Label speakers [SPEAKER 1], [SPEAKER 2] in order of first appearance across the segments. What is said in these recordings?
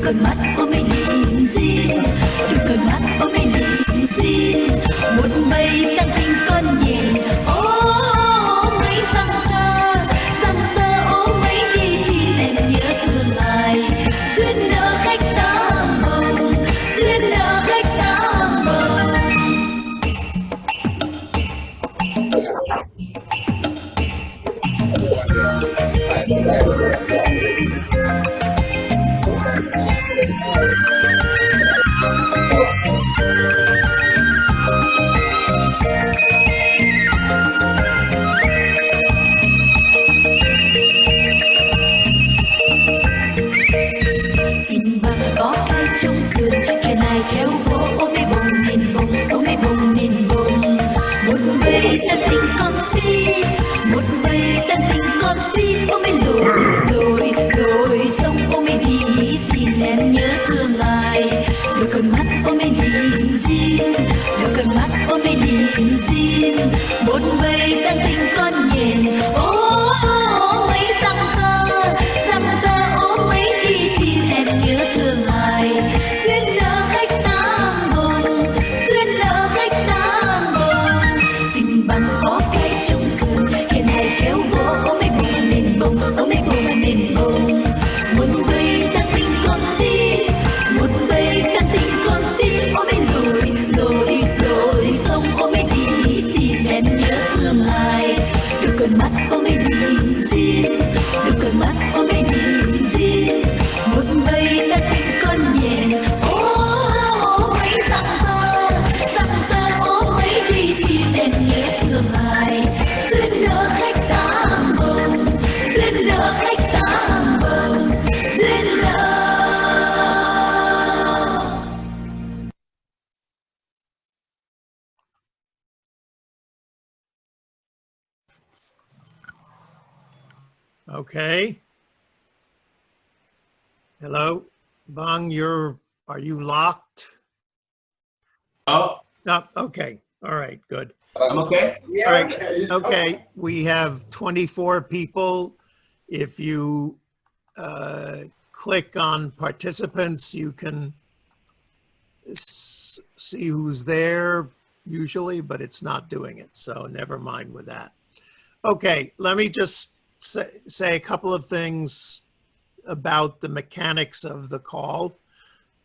[SPEAKER 1] con mắt ôm mây nhìn riêng, đôi con mắt ôm mây nhìn riêng, một mây tăng tình con nhìn. Ô mây rằng tơ ô mây đi tìm em nhớ thương ai. Duyên nợ khách tam bồng, duyên nợ khách tam bồng. Tình bằng có cái trong cường, kẻ này khéo vô ôm mây bồng nhìn bồng, ôm mây bồng nhìn bồng. Một mây tan tình con si, một mây tan tình con si, ôm mây lội sông ôm mây đi tìm em nhớ thương ai. Đôi con mắt ôm mây nhìn riêng, đôi con mắt ôm mây nhìn riêng, một mây tan tình con nhìn. Ô mây rằng tơ ôm mây đi tìm em nhớ thương ai. Duyên nợ khách tam bồng, duyên nợ khách tam bồng. Tình bằng có cái trong cường, kẻ này khéo vô ôm mây bồng nhìn bồng, ôm mây bồng nhìn bồng. Một mây tan tình con si, một mây tan tình con si, ôm mây lội sông ôm mây đi tìm em nhớ thương ai. Đôi con mắt ôm mây nhìn riêng, đôi con mắt ôm mây nhìn riêng, một mây tan tình con nhìn. Ô mây rằng tơ ô mây đi tìm em nhớ thương ai. Duyên nợ khách tam bồng, duyên nợ khách tam bồng, duyên nợ.
[SPEAKER 2] Okay. Hello, Bong, are you locked?
[SPEAKER 3] Oh,
[SPEAKER 2] No, okay. All right, good.
[SPEAKER 3] I'm okay.
[SPEAKER 2] All right, okay. We have 24 people. If you click on participants, you can see who's there usually, but it's not doing it. So never mind with that. Okay, let me just say a couple of things about the mechanics of the call.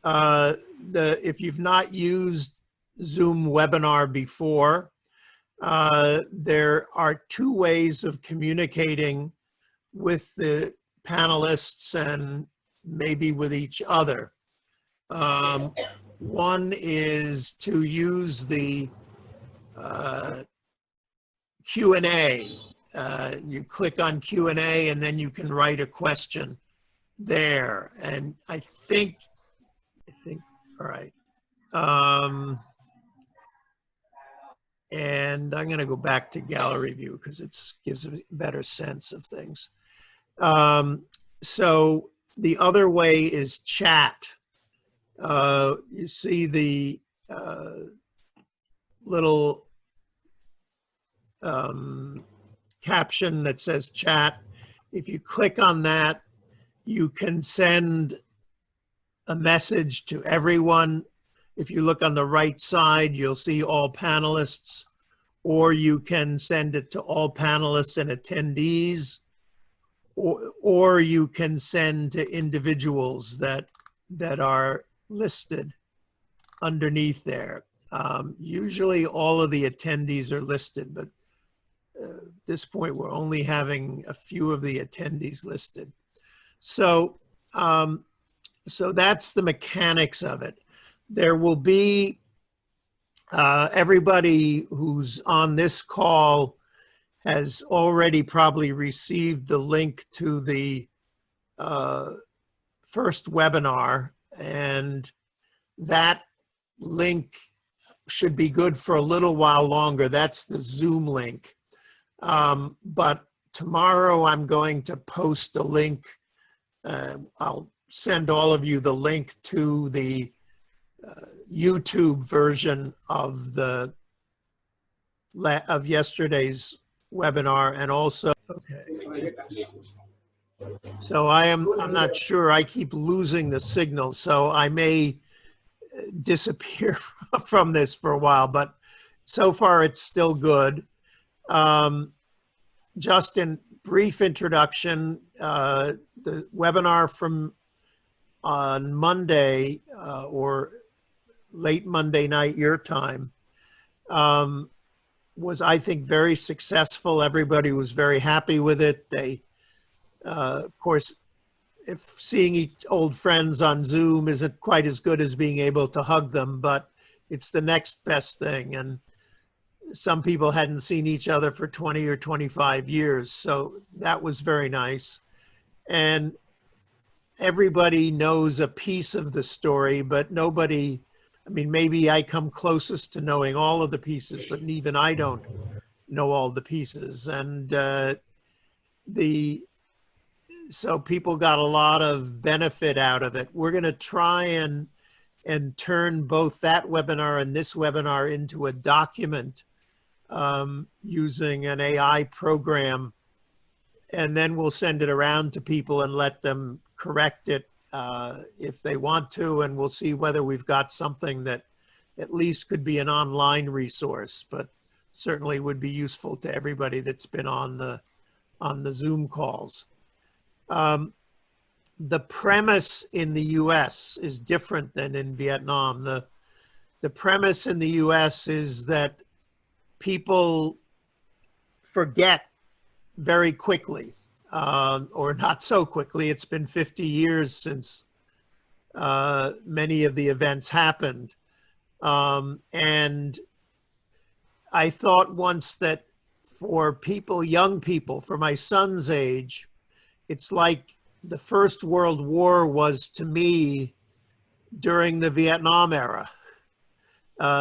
[SPEAKER 2] If you've not used Zoom webinar before, there are two ways of communicating with the panelists and maybe with each other. One is to use the Q&A. You click on Q&A and then you can write a question there. And I think, all right. And I'm gonna go back to gallery view because it gives a better sense of things. So the other way is chat. You see the little caption that says chat. If you click on that, you can send a message to everyone. If you look on the right side, you'll see all panelists, or you can send it to all panelists and attendees, or you can send to individuals that are listed underneath there. Usually all of the attendees are listed, but at this point we're only having a few of the attendees listed. So, so that's the mechanics of it. There will be everybody who's on this call has already probably received the link to the first webinar, and that link should be good for a little while longer. That's the Zoom link. But tomorrow I'm going to post a link. I'll send all of you the link to the YouTube version of yesterday's webinar, and also, okay. So I'm not sure. I keep losing the signal, so I may disappear from this for a while, but so far it's still good. Just in brief introduction, the webinar from on Monday or late Monday night your time was, I think, very successful. Everybody was very happy with it. They, of course, if seeing old friends on Zoom isn't quite as good as being able to hug them, but it's the next best thing. And some people hadn't seen each other for 20 or 25 years. So that was very nice. And everybody knows a piece of the story, but nobody, I mean, maybe I come closest to knowing all of the pieces, but even I don't know all the pieces. And so people got a lot of benefit out of it. We're going to try and turn both that webinar and this webinar into a document using an AI program, and then we'll send it around to people and let them correct it if they want to, and we'll see whether we've got something that at least could be an online resource, but certainly would be useful to everybody that's been on the Zoom calls. The premise in the US is different than in Vietnam. The premise in the US is that people forget very quickly, or not so quickly. It's been 50 years since many of the events happened. And I thought once that for people, young people, for my son's age, it's like the First World War was to me during the Vietnam era.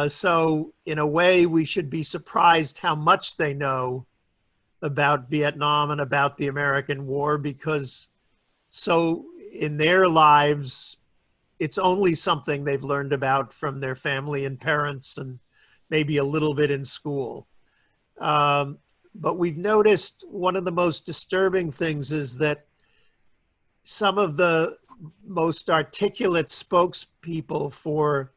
[SPEAKER 2] So in a way, we should be surprised how much they know about Vietnam and about the American War, because so in their lives, it's only something they've learned about from their family and parents and maybe a little bit in school. But we've noticed one of the most disturbing things is that some of the most articulate spokespeople for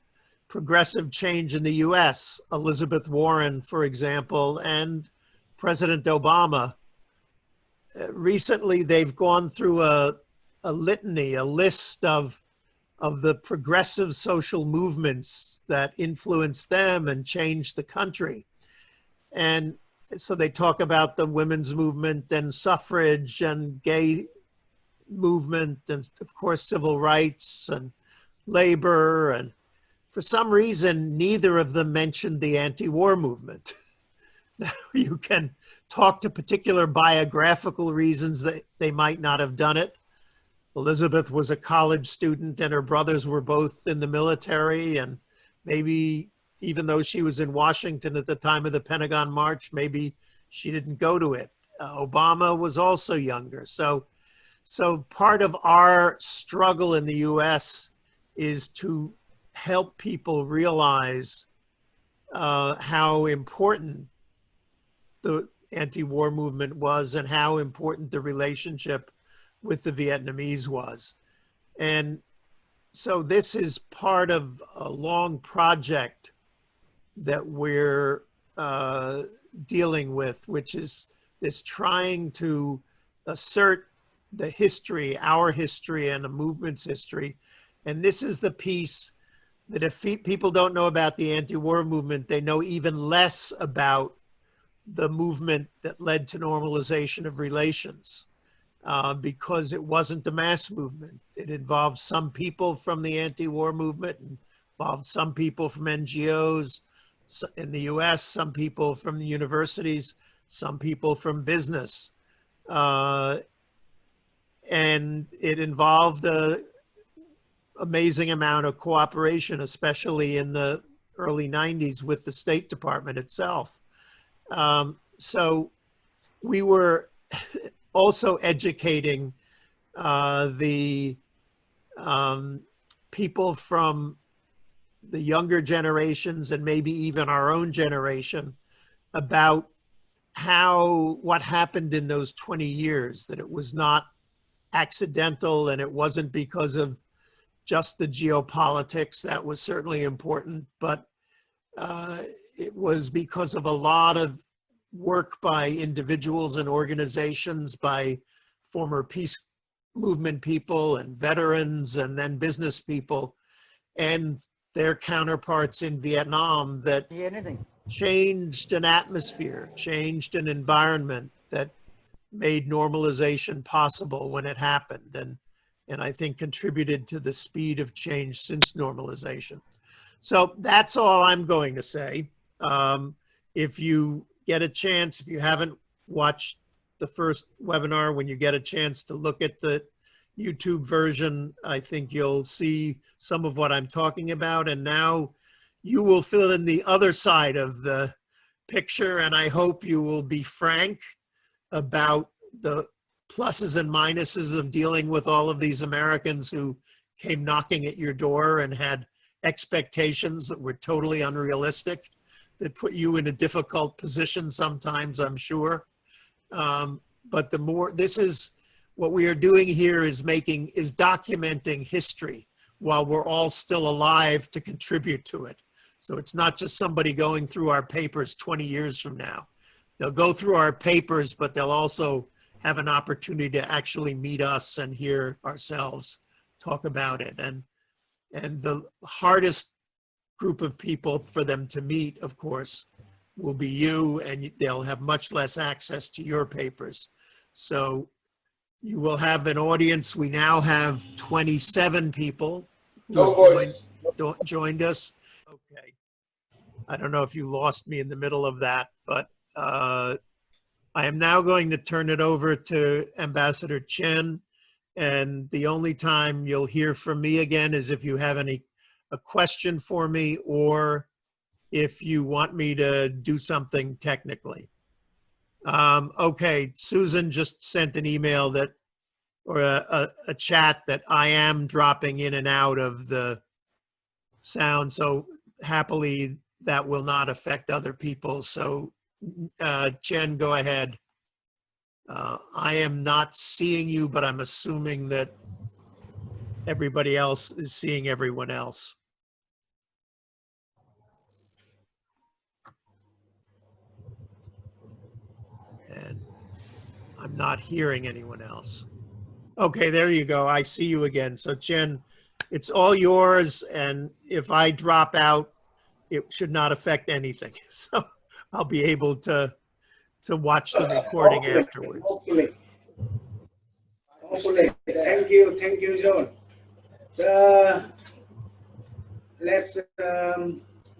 [SPEAKER 2] progressive change in the US, Elizabeth Warren, for example, and President Obama, recently they've gone through a litany, a list of the progressive social movements that influenced them and changed the country. And so they talk about the women's movement and suffrage and gay movement and, of course, civil rights and labor. And for some reason, neither of them mentioned the anti-war movement. Now, you can talk to particular biographical reasons that they might not have done it. Elizabeth was a college student and her brothers were both in the military, and maybe even though she was in Washington at the time of the Pentagon March, maybe she didn't go to it. Obama was also younger. So part of our struggle in the US is to help people realize how important the anti-war movement was and how important the relationship with the Vietnamese was. And so this is part of a long project that we're dealing with, which is this trying to assert the history, our history and the movement's history. And this is the piece that if people don't know about the anti-war movement, they know even less about the movement that led to normalization of relations, because it wasn't a mass movement. It involved some people from the anti-war movement, involved some people from NGOs in the US, some people from the universities, some people from business. And it involved an amazing amount of cooperation, especially in the early 90s with the State Department itself. So we were also educating the people from the younger generations and maybe even our own generation about what happened in those 20 years, that it was not accidental, and it wasn't because of just the geopolitics. That was certainly important, but it was because of a lot of work by individuals and organizations, by former peace movement people and veterans and then business people and their counterparts in Vietnam that changed an atmosphere, changed an environment that made normalization possible when it happened, and I think contributed to the speed of change since normalization. So that's all I'm going to say. If you get a chance, if you haven't watched the first webinar, when you get a chance to look at the YouTube version, I think you'll see some of what I'm talking about. And now you will fill in the other side of the picture, and I hope you will be frank about the pluses and minuses of dealing with all of these Americans who came knocking at your door and had expectations that were totally unrealistic, that put you in a difficult position sometimes, I'm sure. But the more, this is what we are doing here, is documenting history while we're all still alive to contribute to it. So it's not just somebody going through our papers 20 years from now. They'll go through our papers, but they'll also have an opportunity to actually meet us and hear ourselves talk about it. And the hardest group of people for them to meet, of course, will be you, and they'll have much less access to your papers. So you will have an audience. We now have 27 people who have joined us. Okay. I don't know if you lost me in the middle of that, but I am now going to turn it over to Ambassador Chien. And the only time you'll hear from me again is if you have a question for me, or if you want me to do something technically. Okay, Susan just sent an email that, or a chat, that I am dropping in and out of the sound. So happily, that will not affect other people. So Jen, go ahead. I am not seeing you, but I'm assuming that everybody else is seeing everyone else. And I'm not hearing anyone else. Okay, there you go. I see you again. So Jen, it's all yours. And if I drop out, it should not affect anything. So I'll be able to watch the recording afterwards.
[SPEAKER 4] Hopefully. Thank you, Xuan. Let's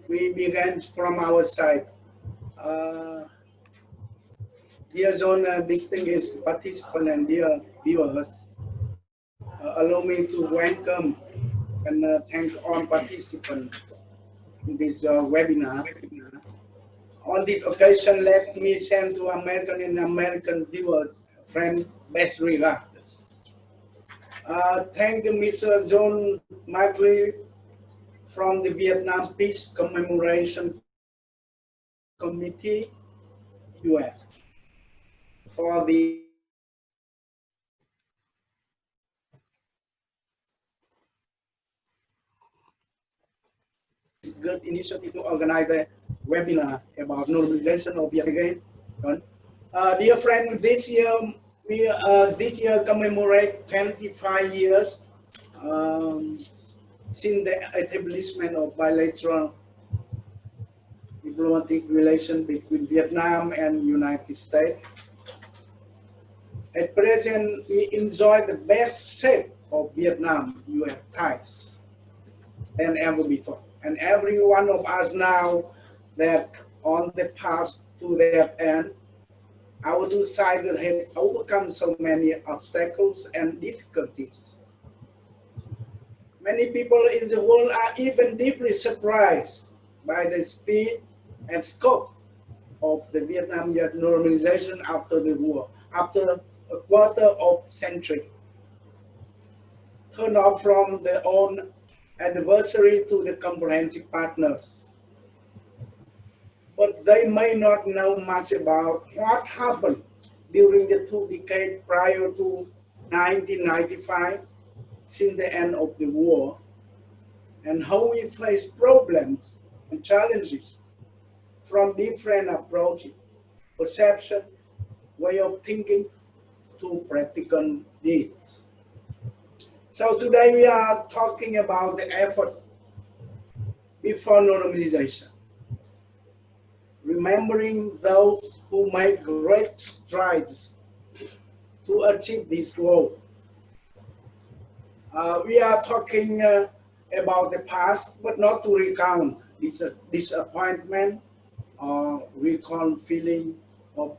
[SPEAKER 4] we begin from our side. Dear Xuan, distinguished participants and dear viewers, allow me to welcome and thank all participants in this webinar. On this occasion, let me send to American and American viewers, friend, best regards. Thank Mr. John McAuliff from the Vietnam Peace Commemoration Committee, US, for the good initiative to organize a webinar about normalization of Vietnam. Dear friend, this year we commemorate 25 years since the establishment of bilateral diplomatic relations between Vietnam and United States. At present, we enjoy the best shape of Vietnam-US ties than ever before. And every one of us now that on the path to that end, our two sides have overcome so many obstacles and difficulties. Many people in the world are even deeply surprised by the speed and scope of the Vietnam-US normalization after the war, after a quarter of a century. Turn off from their own adversary to the comprehensive partners. But they may not know much about what happened during the 2 decades prior to 1995, since the end of the war, and how we face problems and challenges from different approaches, perception, way of thinking to practical needs. So today we are talking about the effort before normalization, remembering those who made great strides to achieve this goal. We are talking about the past, but not to recount disappointment or recall feeling of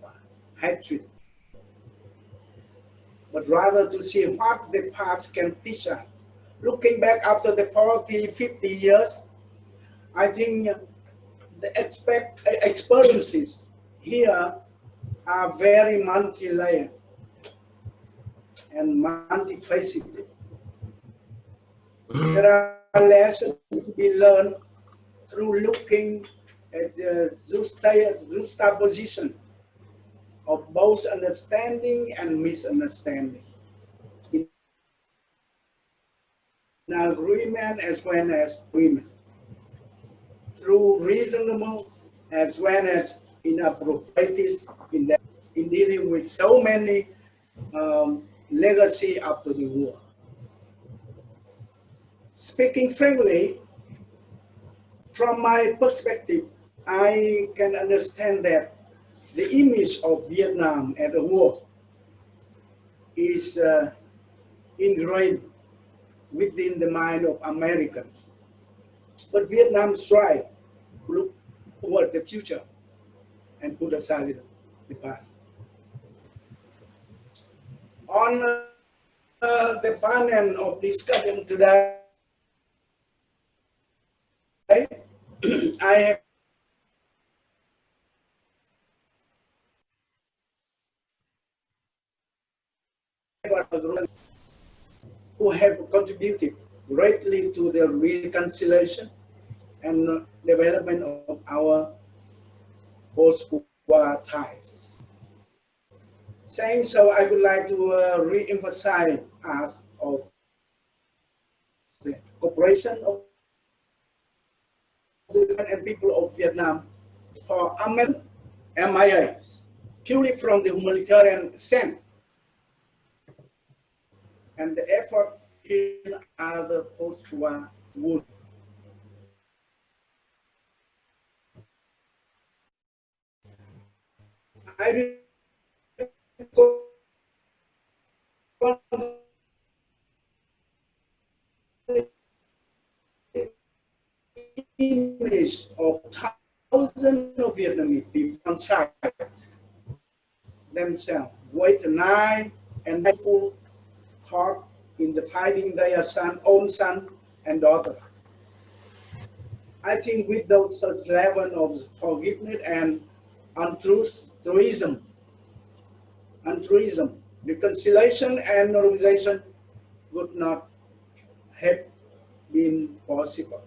[SPEAKER 4] hatred, but rather to see what the past can teach us. Looking back after the 40, 50 years, I think the experiences here are very multi-layered and multifaceted. There are lessons to be learned through looking at the juxtaposition of both understanding and misunderstanding, in agreement as well as agreement, through reasonable as well as inappropriate in dealing with so many legacy after the war. Speaking frankly, from my perspective, I can understand that the image of Vietnam at the war is ingrained within the mind of Americans. But Vietnam strive to look toward the future and put aside the past. On the panel of discussion today, I have who have contributed greatly to the reconciliation and development of our post-war ties. Saying so, I would like to re-emphasize us of the cooperation of and people of Vietnam for MIAs, purely from the humanitarian sense, and the effort in other post-war wounds. I image of thousands of Vietnamese people on site themselves, wait a night and full thought in the fighting their own son and daughter. I think with those such level of forgiveness and altruism, reconciliation and normalization would not have been possible.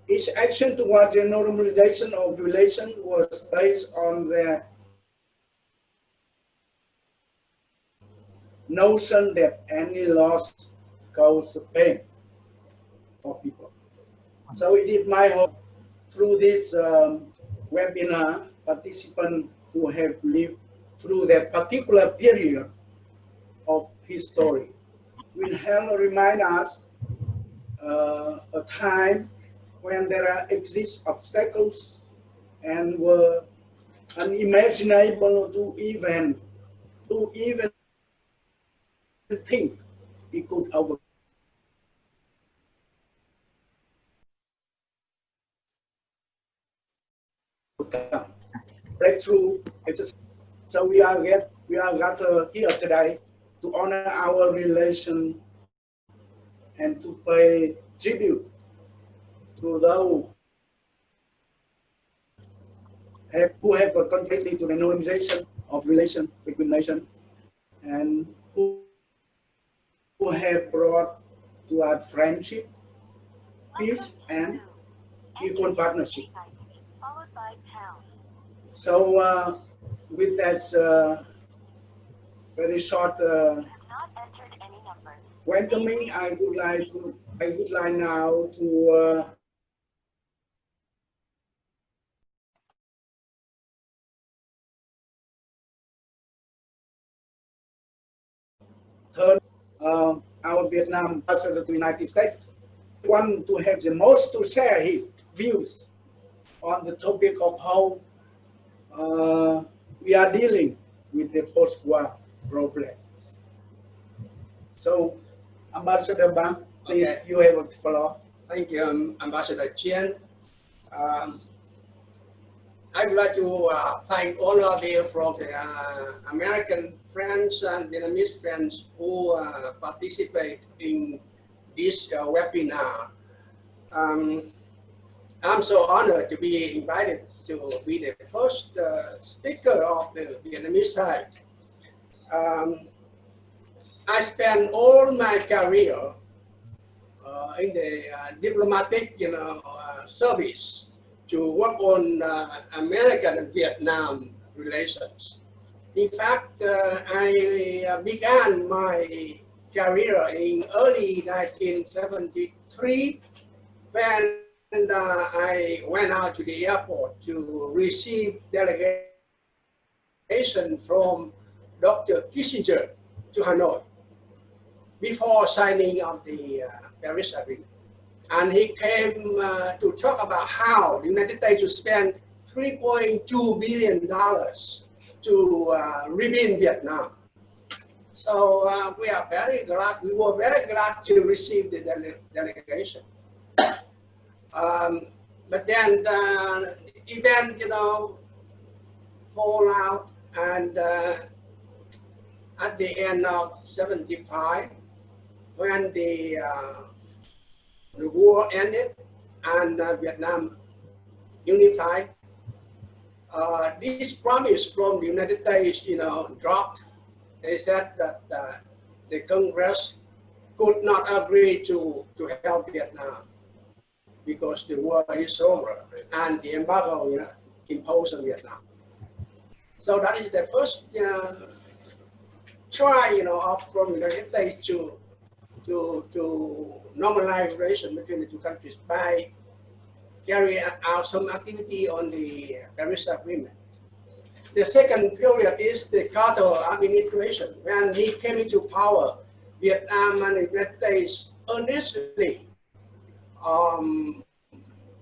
[SPEAKER 4] Each action towards the normalization of relation was based on the notion that any loss causes pain for people. So it is my hope through this webinar, participants who have lived through that particular period of history will help remind us a time when there exist obstacles and were unimaginable to even think it could overcome. Breakthrough. So we are gathered here today to honor our relation and to pay tribute to those who have contributed to the normalization of relation between nations and who have brought to our friendship, peace, and equal partnership. So with that very short welcoming. I would like now to turn our Vietnam ambassador to United States. Want to have the most to share his views on the topic of how we are dealing with the post-war problems. So, Ambassador Bang, please,
[SPEAKER 5] Okay.
[SPEAKER 4] you have the floor.
[SPEAKER 5] Thank you, Ambassador Chien. I would like to thank all of you from the American friends and Vietnamese friends who participate in this webinar. I'm so honored to be invited to be the first speaker of the Vietnamese side. I spent all my career in the diplomatic, service to work on American and Vietnam relations. In fact, I began my career in early 1973 when I went out to the airport to receive delegation from Dr. Kissinger to Hanoi before signing of the Paris Agreement. And he came to talk about how the United States should spend $3.2 billion to rebuild Vietnam. So we were very glad to receive the delegation. But then the event, fall out, and at the end of 75, when the war ended and Vietnam unified, this promise from the United States, dropped. They said that the Congress could not agree to help Vietnam because the war is over and the embargo imposed on Vietnam. So that is the first try, from the United States to normalize relations between the two countries by carrying out some activity on the Paris Agreement. The second period is the Carter administration. When he came into power, Vietnam and the United States earnestly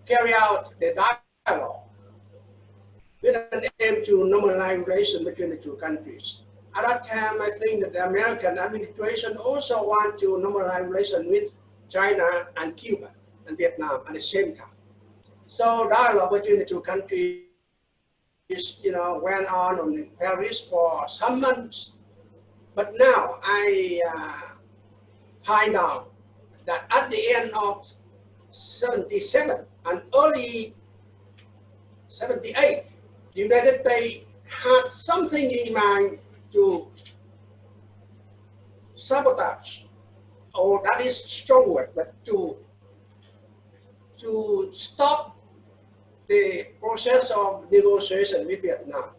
[SPEAKER 5] carry out the dialogue with an aim to normalize relations between the two countries. At that time, I think that the American administration also want to normalize relations with China and Cuba and Vietnam at the same time. So dialogue between the two countries, went on in Paris for some months. But now I find out that at the end of 77 and early 78, the United States had something in mind to sabotage, or that is strong word, but to stop the process of negotiation with Vietnam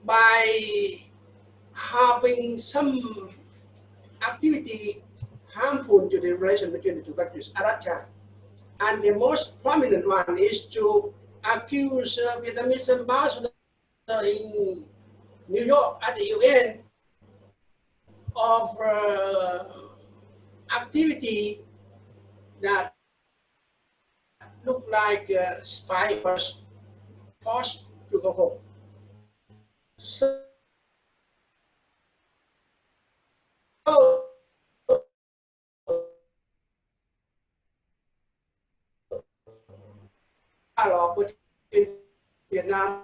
[SPEAKER 5] by having some activity harmful to the relation between the two countries at that time. And the most prominent one is to accuse Vietnamese ambassador in New York at the UN of activity that looked like spy was forced to go home. So dialogue between Vietnam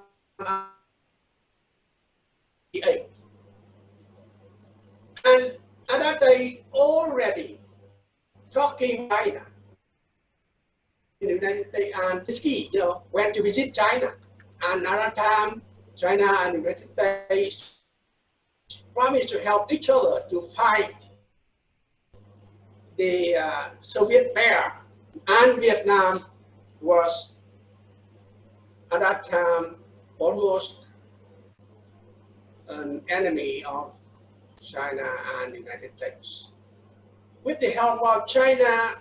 [SPEAKER 5] and at that day already talking China. In the United States and ski, went to visit China, and at that time, China and the United States promised to help each other to fight the Soviet pair, and Vietnam was at that time almost an enemy of China and the United States. With the help of China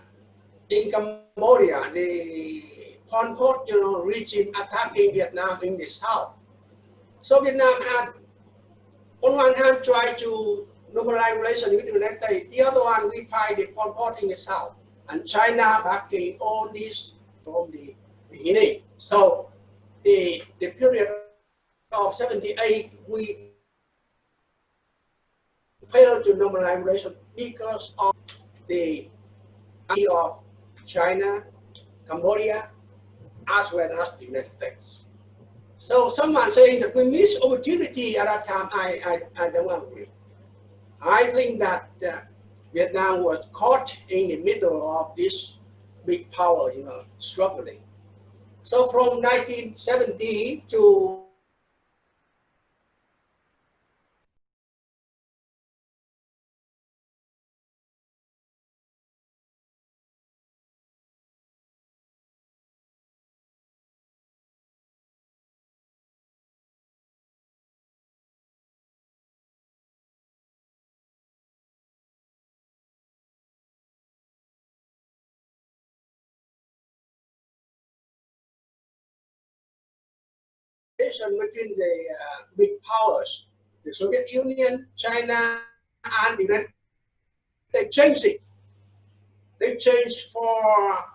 [SPEAKER 5] in Cambodia, the Pol Pot, regime attacking Vietnam in the south. So Vietnam had, on one hand, tried to normalize relations with the United States. The other one, we fight the Pol Pot in the south. And China backing all this from the beginning. So the period of 78, we failed to normalize relations because of the idea of China, Cambodia, as well as the United States. So someone saying that we missed opportunity at that time, I don't agree. I think that Vietnam was caught in the middle of this big power, struggling. So from 1970 to between the big powers, the Soviet Union, China, and the United States, they changed it. They changed for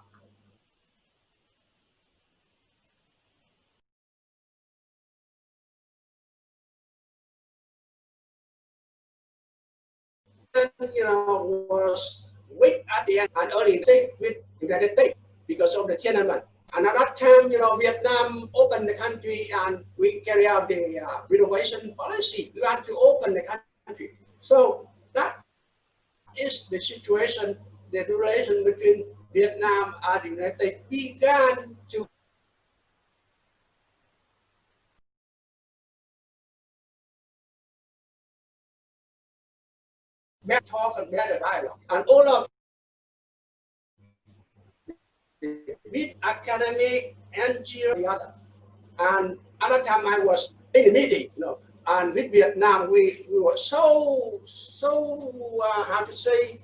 [SPEAKER 5] was weak at the end and early with the United States because of the Tiananmen. And at that time, Vietnam opened the country and we carry out the renovation policy. We want to open the country. So that is the situation, the relation between Vietnam and the United States began to talk and better dialogue. And all of the big academic, NGO, the other. And at that time I was in the meeting, and with Vietnam, we were so how to say,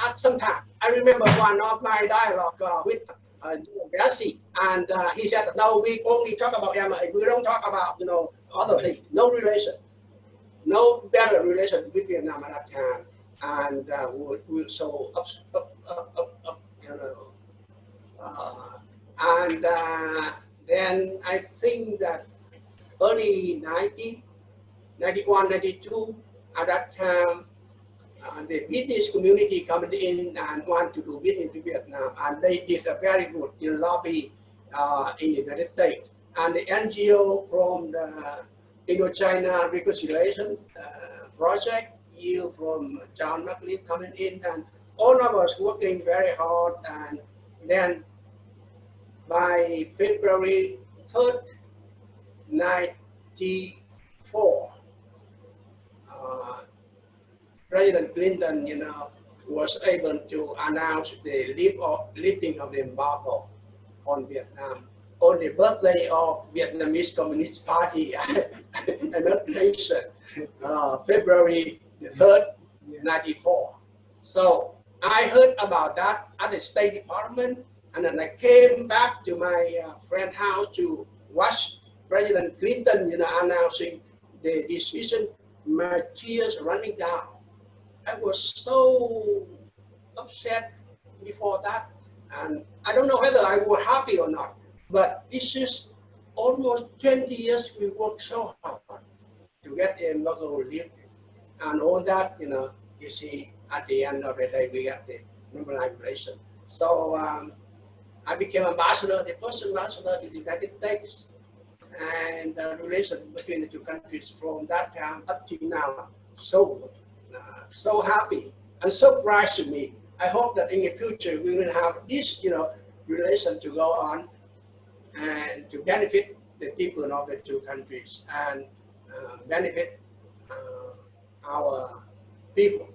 [SPEAKER 5] at some time. I remember one of my dialogue with Bessie, and he said, no, we only talk about MA, we don't talk about, other things, no relation, no better relation with Vietnam at that time. And we were so and then I think that early 90, 91, 92, at that time, the business community coming in and want to do business in Vietnam, and they did a very good lobby in the United States. And the NGO from the Indochina Reconciliation Project, you from John McAuliff coming in, and all of us working very hard. And then by February 3rd, 94, President Clinton, was able to announce the lifting of the embargo on Vietnam on the birthday of Vietnamese Communist Party, another nation, February the 3rd, 94. So I heard about that at the State Department, and then I came back to my friend's house to watch President Clinton, announcing the decision. My tears running down. I was so upset before that, and I don't know whether I was happy or not, but this is almost 20 years we worked so hard to get the embargo lifted, and all that, you see, at the end of the day, we got the normalization. So I became ambassador, the first ambassador to the United States, and the relation between the two countries from that time up to now, so good. So happy and so proud to me. I hope that in the future we will have this, relation to go on and to benefit the people of the two countries and benefit our people.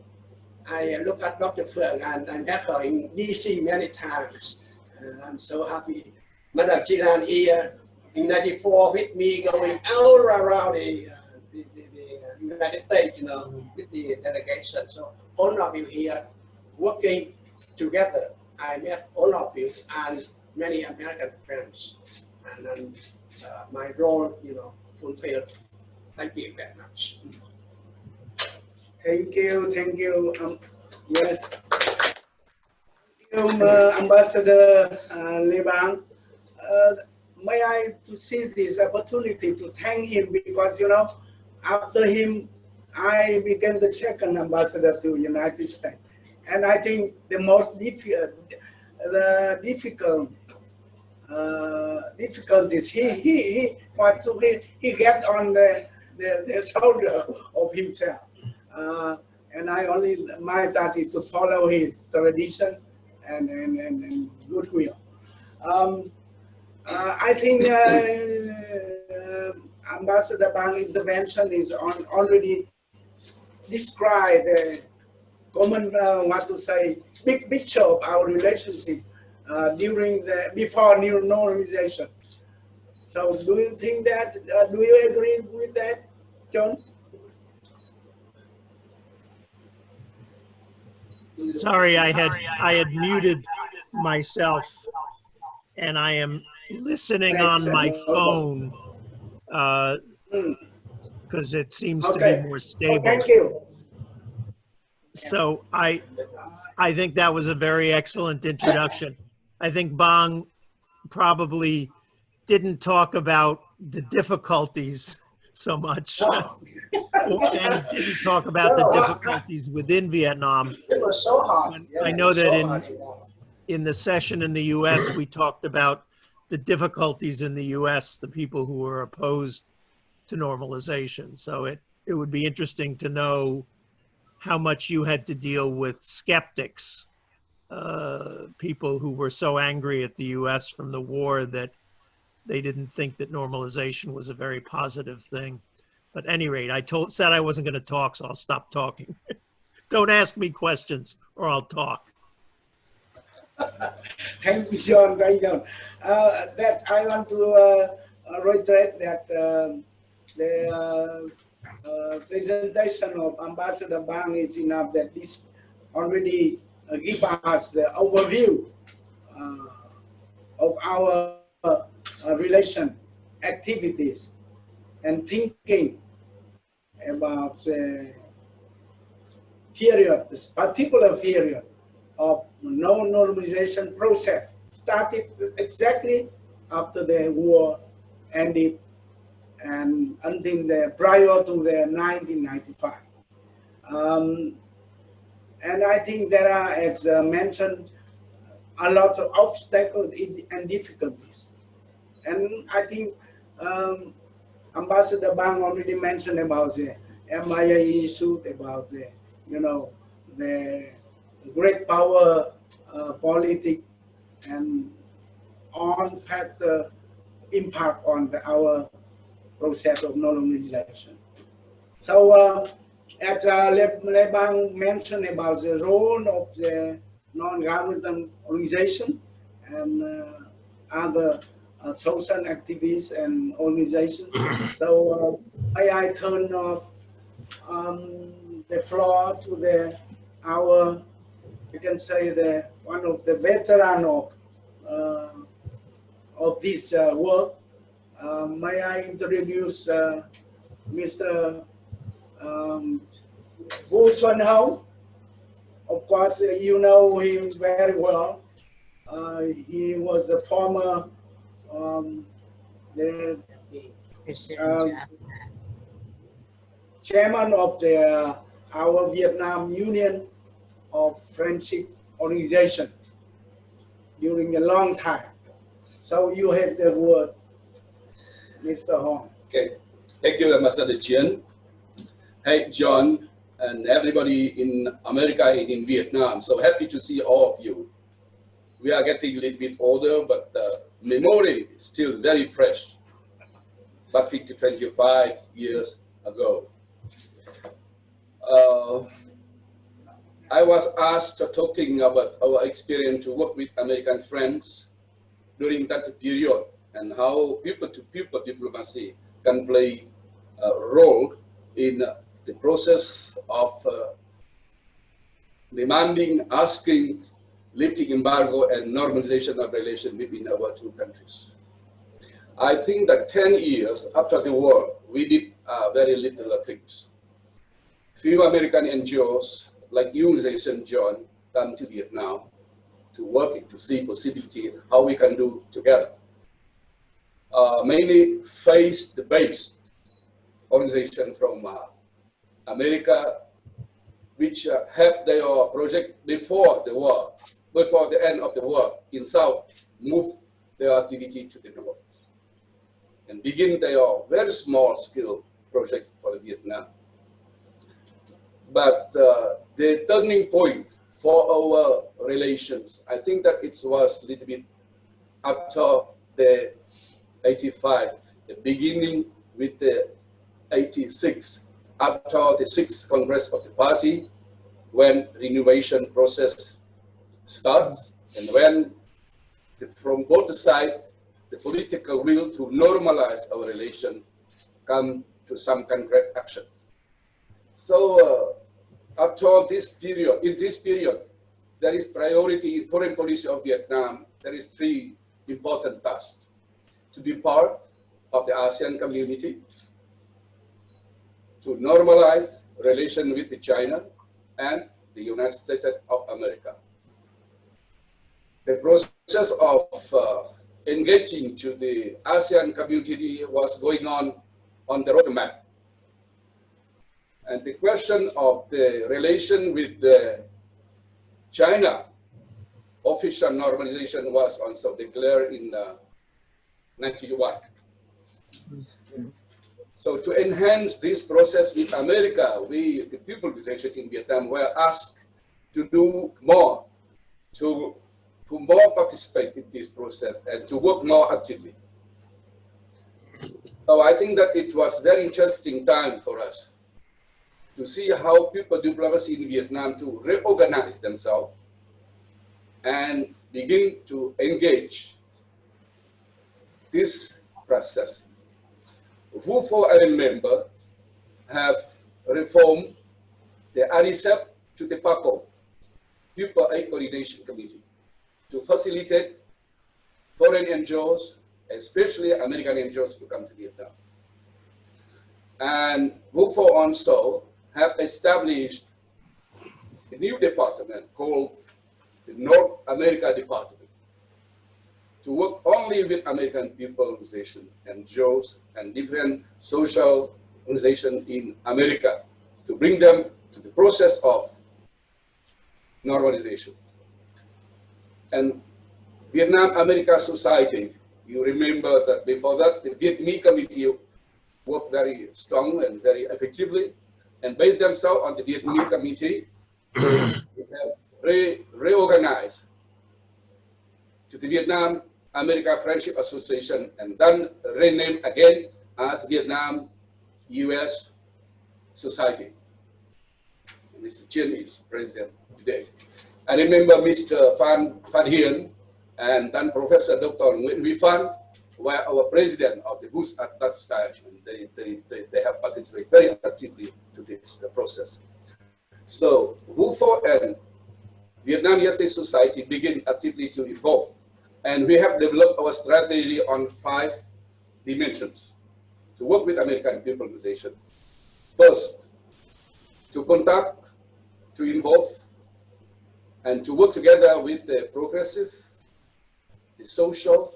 [SPEAKER 5] I look at Dr. Phượng and I met her in DC many times. I'm so happy. Madam Chilan here in '94 with me going all around the United States, with the delegation. So all of you here working together. I met all of you and many American friends. And then my role, fulfilled. Thank you very much.
[SPEAKER 4] Thank you. Yes. Thank you, Ambassador Lê Bang. May I to seize this opportunity to thank him because after him I became the second ambassador to United States, and I think the most difficulties he get on the shoulder of himself, and my task is to follow his tradition and goodwill. I think Ambassador Bang's intervention is already described the common, big picture of our relationship before new normalization. So do you think that, do you agree with that, John?
[SPEAKER 2] Sorry, I had muted myself, and I am listening on my phone because it seems to be more stable.
[SPEAKER 4] Thank you.
[SPEAKER 2] So I think that was a very excellent introduction. I think Bang probably didn't talk about the difficulties so much, and didn't talk about the difficulties within Vietnam.
[SPEAKER 5] It was so hard.
[SPEAKER 2] I know that in the session in the U.S., we talked about the difficulties in the U.S., the people who were opposed to normalization. So it would be interesting to know how much you had to deal with skeptics, people who were so angry at the U.S. from the war that they didn't think that normalization was a very positive thing. But at any rate, I said I wasn't going to talk, so I'll stop talking. Don't ask me questions or I'll talk.
[SPEAKER 4] Thank you, John. Thank you, John. That I want to reiterate that the presentation of Ambassador Bang is enough, that this already give us the overview of our relation activities and thinking about the period, this particular period of non-normalization process started exactly after the war ended and until prior to the 1995. And I think there are, as mentioned, a lot of obstacles and difficulties. And I think Ambassador Bang already mentioned about the MIA issue, about the, the great power politic and on-factor impact on our process of normalization. So as Lê Bang mentioned about the role of the non-governmental organization and other social activists and organizations. So I turn off the floor to you can say one of the veteran of this work. May I introduce Mr. Xuan. Of course, you know him very well. He was a former chairman of our Vietnam Union of Friendship Organization during a long time. So you have the word, Mr. Hong.
[SPEAKER 6] Okay, thank you, Ambassador Chien. Hey, John, and everybody in America and in Vietnam. So happy to see all of you. We are getting a little bit older, but the memory is still very fresh. Back 25 years ago. I was asked talking about our experience to work with American friends during that period and how people-to-people diplomacy can play a role in the process of demanding, asking, lifting embargo and normalization of relations between our two countries. I think that 10 years after the war, we did very little things. Few American NGOs like Normalization Xuan come to Vietnam to work to see possibility how we can do together. Mainly faith-based organization from America, which have their project before the war, before the end of the war in South, move their activity to the North and begin their very small scale project for Vietnam. But the turning point for our relations, I think that it was a little bit after the 85, the beginning with the 86, after the 6th Congress of the party, when renovation process starts, and when from both sides, the political will to normalize our relation come to some concrete actions. So after this period, in this period, there is priority in foreign policy of Vietnam. There is 3 important tasks: to be part of the ASEAN community, to normalize relation with China and the United States of America. The process of engaging to the ASEAN community was going on the roadmap. And the question of the relation with China, official normalization was also declared in 91. So to enhance this process with America, we, the people organization in Vietnam, were asked to do more, to more participate in this process and to work more actively. So I think that it was very interesting time for us to see how people diplomacy in Vietnam to reorganize themselves and begin to engage this process. VUFO, I remember, have reformed the RCEP to the PACO, People Aid Coordination Committee, to facilitate foreign NGOs, especially American NGOs, to come to Vietnam. And VUFO also have established a new department called the North America Department to work only with American people organization, NGOs, and different social organizations in America to bring them to the process of normalization. And Vietnam America Society, you remember that before that, the Vietnamese committee worked very strong and very effectively, and based themselves on the Vietnamese committee, they have reorganized to the Vietnam America Friendship Association and then renamed again as Vietnam US Society. Mr. Chien is president today. I remember Mr. Phan Hien and then Professor Dr. Nguyen Tam were our president of the booth at that time, and they have participated very actively to this process. So VUFO and Vietnam USA Society begin actively to evolve, and we have developed our strategy on 5 dimensions to work with American people organizations. First, to contact, to involve, and to work together with the progressive, the social,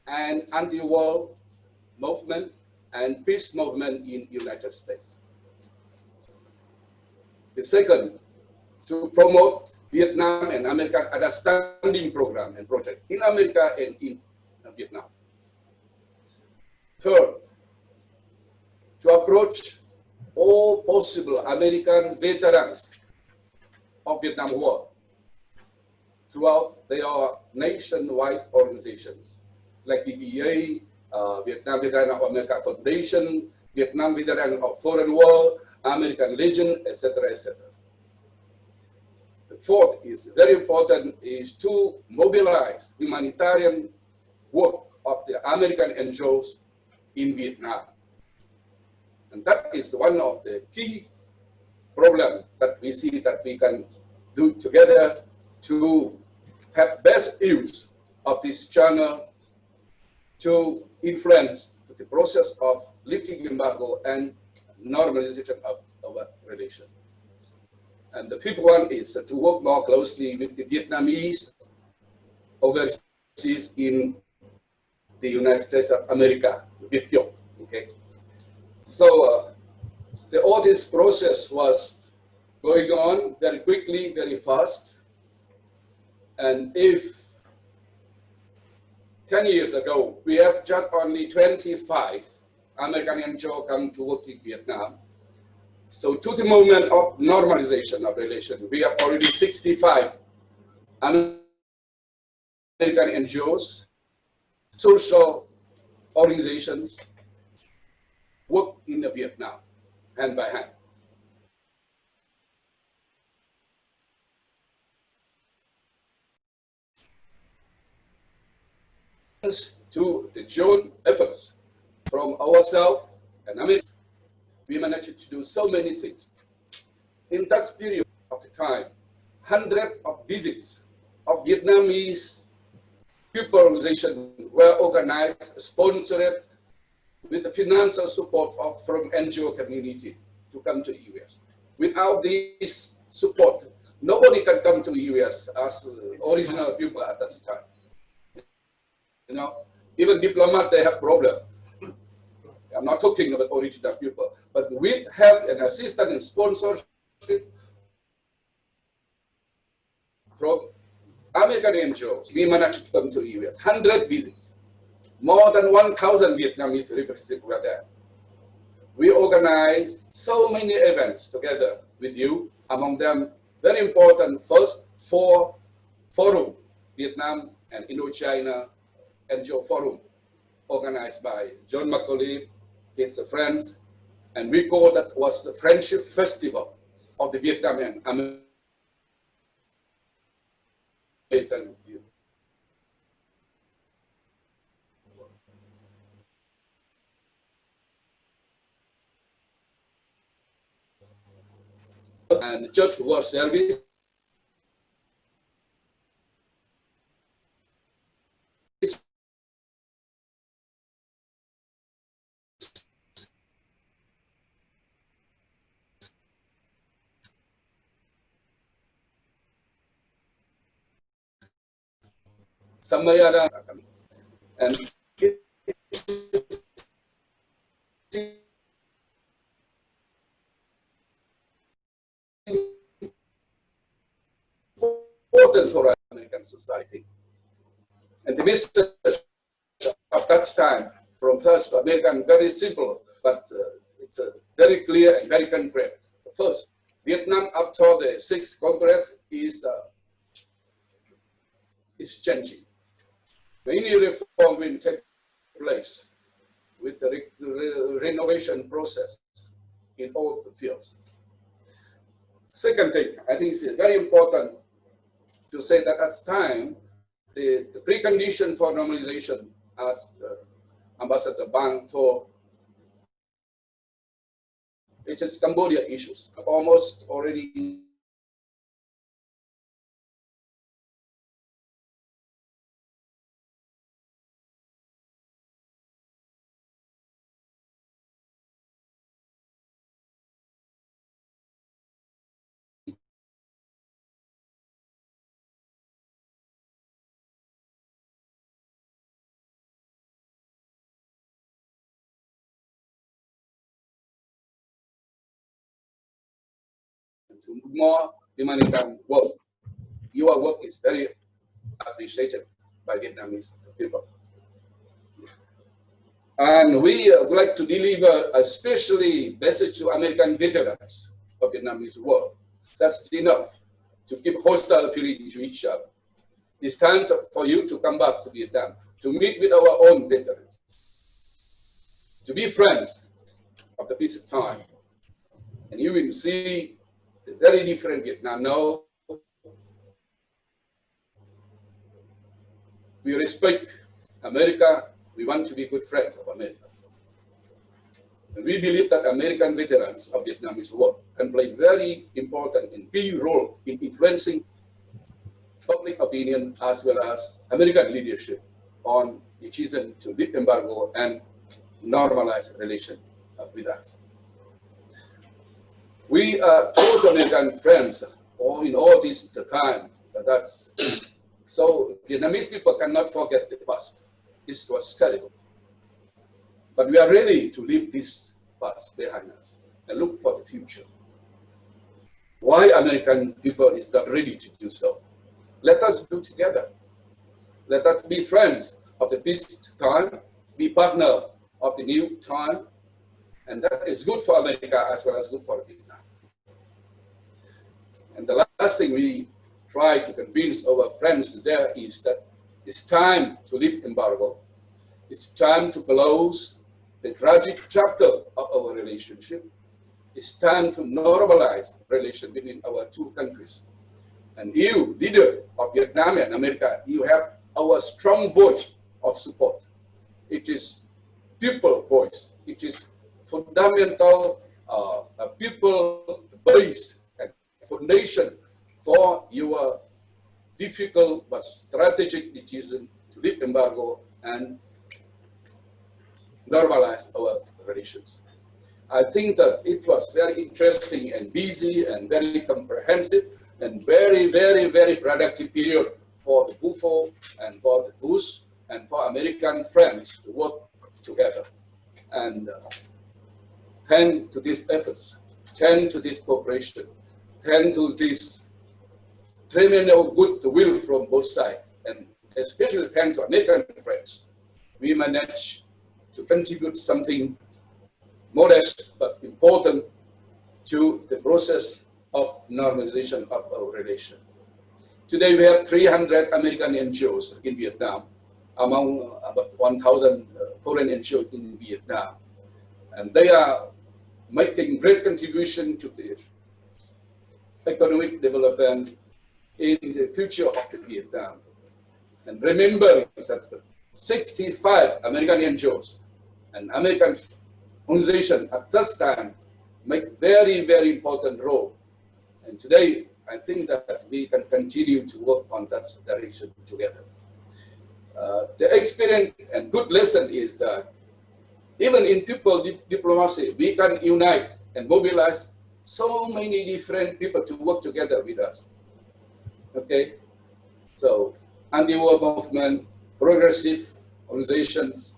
[SPEAKER 6] and anti-war movement and peace movement in United States. The second, to promote Vietnam and American understanding program and project in America and in Vietnam. Third, to approach all possible American veterans of Vietnam War throughout their nationwide organizations like VVA, Vietnam Veteran of America Foundation, Vietnam Veteran of Foreign War, American Legion, etc., etc. fourth is very important, is to mobilize humanitarian work of the American NGOs in Vietnam. And that is one of the key problems that we see that we can do together to have best use of this channel to influence the process of lifting embargo and normalization of our relation. And the fifth one is to work more closely with the Vietnamese overseas in the United States of America, VUFO. Okay, so all this process was going on very quickly, very fast. And if 10 years ago, we have just only 25 American NGOs come to work in Vietnam. So to the moment of normalization of relations, we have already 65 American NGOs, social organizations, work in Vietnam, hand by hand. To the joint efforts from ourselves and America, we managed to do so many things. In that period of the time, hundreds of visits of Vietnamese people organizations were organized, sponsored with the financial support from NGO community to come to US. Without this support, nobody can come to US as original people at that time. You know, even diplomats, they have problem. I'm not talking about original people, but with help and assistance and sponsorship from American NGOs, we managed to come to the US. 100 visits, more than 1,000 Vietnamese representatives were there. We organized so many events together with you. Among them, very important, first 4 forums, Vietnam and Indochina NGO Forum, organized by John McAuliff, his friends, and we call that was the Friendship Festival of the Vietnamese American youth. And Church World Service. Sambayana, and it's important for our American society. And the message of that time from first American, very simple, but it's very clear and very concrete. First, Vietnam after the 6th Congress is changing. Many reforms will take place with the renovation process in all the fields. Second thing, I think it's very important to say that at the time, the precondition for normalization, as Ambassador Bang told, it is Cambodia issues, almost already to more humanitarian work. Your work is very appreciated by Vietnamese people. And we would like to deliver a specially message to American veterans of Vietnamese war. That's enough to keep hostile feeling to each other. It's time for you to come back to Vietnam, to meet with our own veterans, to be friends of the peace time. And you will see the very different Vietnam now We respect America. We want to be good friends of America. And we believe that American veterans of Vietnamese war can play very important and key role in influencing public opinion as well as American leadership on decision to lift embargo and normalize relation with us. We told American friends in all this time that's so Vietnamese people cannot forget the past. This was terrible. But we are ready to leave this past behind us and look for the future. Why American people is not ready to do so? Let us do together. Let us be friends of the peace time, be partner of the new time, and that is good for America as well as good for Vietnam. And the last thing we try to convince our friends there is that it's time to lift embargo. It's time to close the tragic chapter of our relationship. It's time to normalize relation between our two countries. And you, leader of Vietnam and America, you have our strong voice of support. It is people voice. It is fundamental people-based and foundation for your difficult but strategic decision to lift embargo and normalize our relations. I think that it was very interesting and busy and very comprehensive and very, very, very productive period for the VUFO and for the VUS and for American friends to work together. And thanks to these efforts, thanks to this cooperation, thanks to this tremendous goodwill from both sides, and especially thanks to American friends, we managed to contribute something modest but important to the process of normalization of our relation. Today we have 300 American NGOs in Vietnam, among about 1,000 foreign NGOs in Vietnam. And they are making great contribution to the economic development in the future of Vietnam. And remember that 65 American NGOs and American organizations at that time make very, very important role. And today, I think that we can continue to work on that direction together. The experience and good lesson is that even in people diplomacy, we can unite and mobilize so many different people to work together with us. Okay, so anti-war movement, progressive organizations,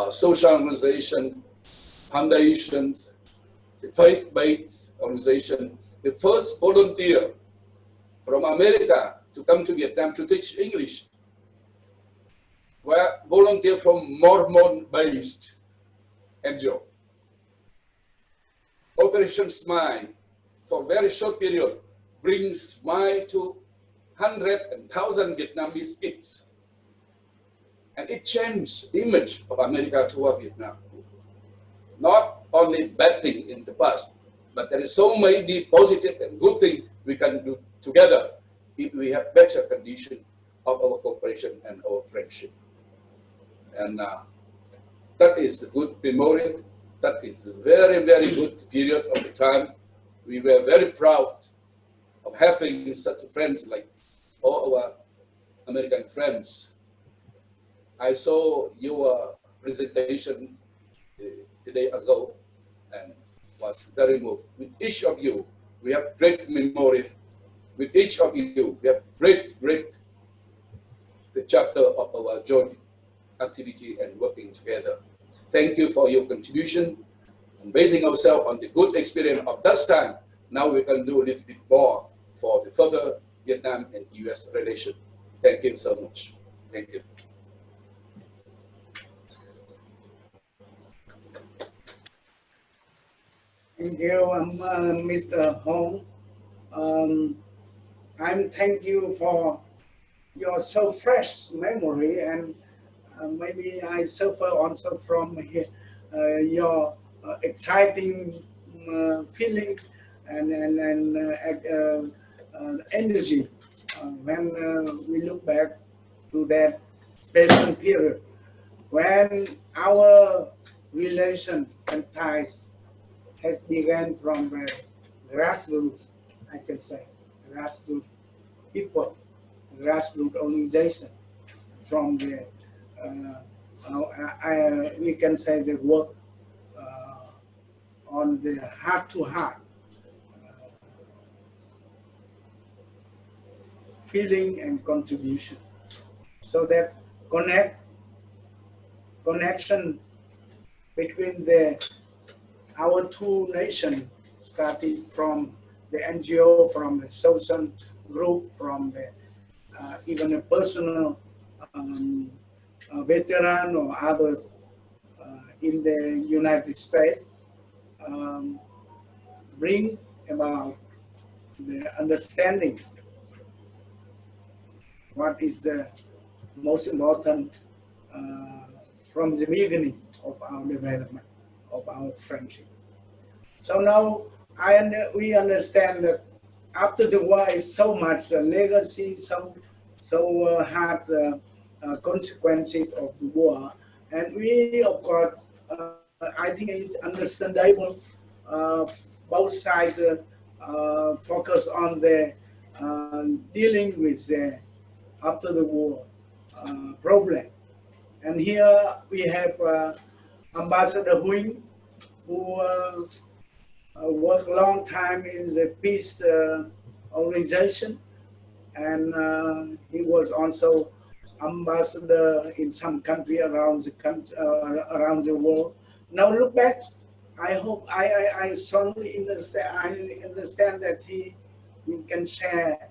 [SPEAKER 6] social organizations, foundations, the faith-based organization, the first volunteer from America to come to Vietnam to teach English were volunteer from Mormon-based NGO. Operation Smile, for a very short period, brings smile to hundreds and thousands Vietnamese kids. And it changed the image of America toward Vietnam. Not only bad thing in the past, but there is so many positive and good things we can do together if we have better condition of our cooperation and our friendship. And that is a good memory. That is a very, very good period of the time. We were very proud of having such friends like all our American friends. I saw your presentation a day ago and was very moved. With each of you, we have great memory. With each of you, we have great the chapter of our joint activity and working together. Thank you for your contribution and basing ourselves on the good experience of that time. Now we can do a little bit more for the further Vietnam and US relation. Thank you so much. Thank you.
[SPEAKER 4] Thank you, Mr. Hong. I'm thank you for your so fresh memory, and maybe I suffer also from your exciting feeling and energy when we look back to that special period when our relation and ties has begun from the grassroots, I can say, grassroots people, grassroots organization, from the, we can say the work on the heart-to-heart feeling and contribution, so that connection between our two nations, starting from the NGO, from the social group, from the even a personal veteran or others in the United States, bring about the understanding what is the most important from the beginning of our development, of our friendship. So now we understand that after the war is so much legacy, so hard consequences of the war, and we of course I think it's understandable. Both sides focus on the dealing with the after the war problem. And here we have Ambassador Nguyen, who worked a long time in the peace organization, and he was also ambassador in some country around the world. Now look back, I hope I strongly understand that he can share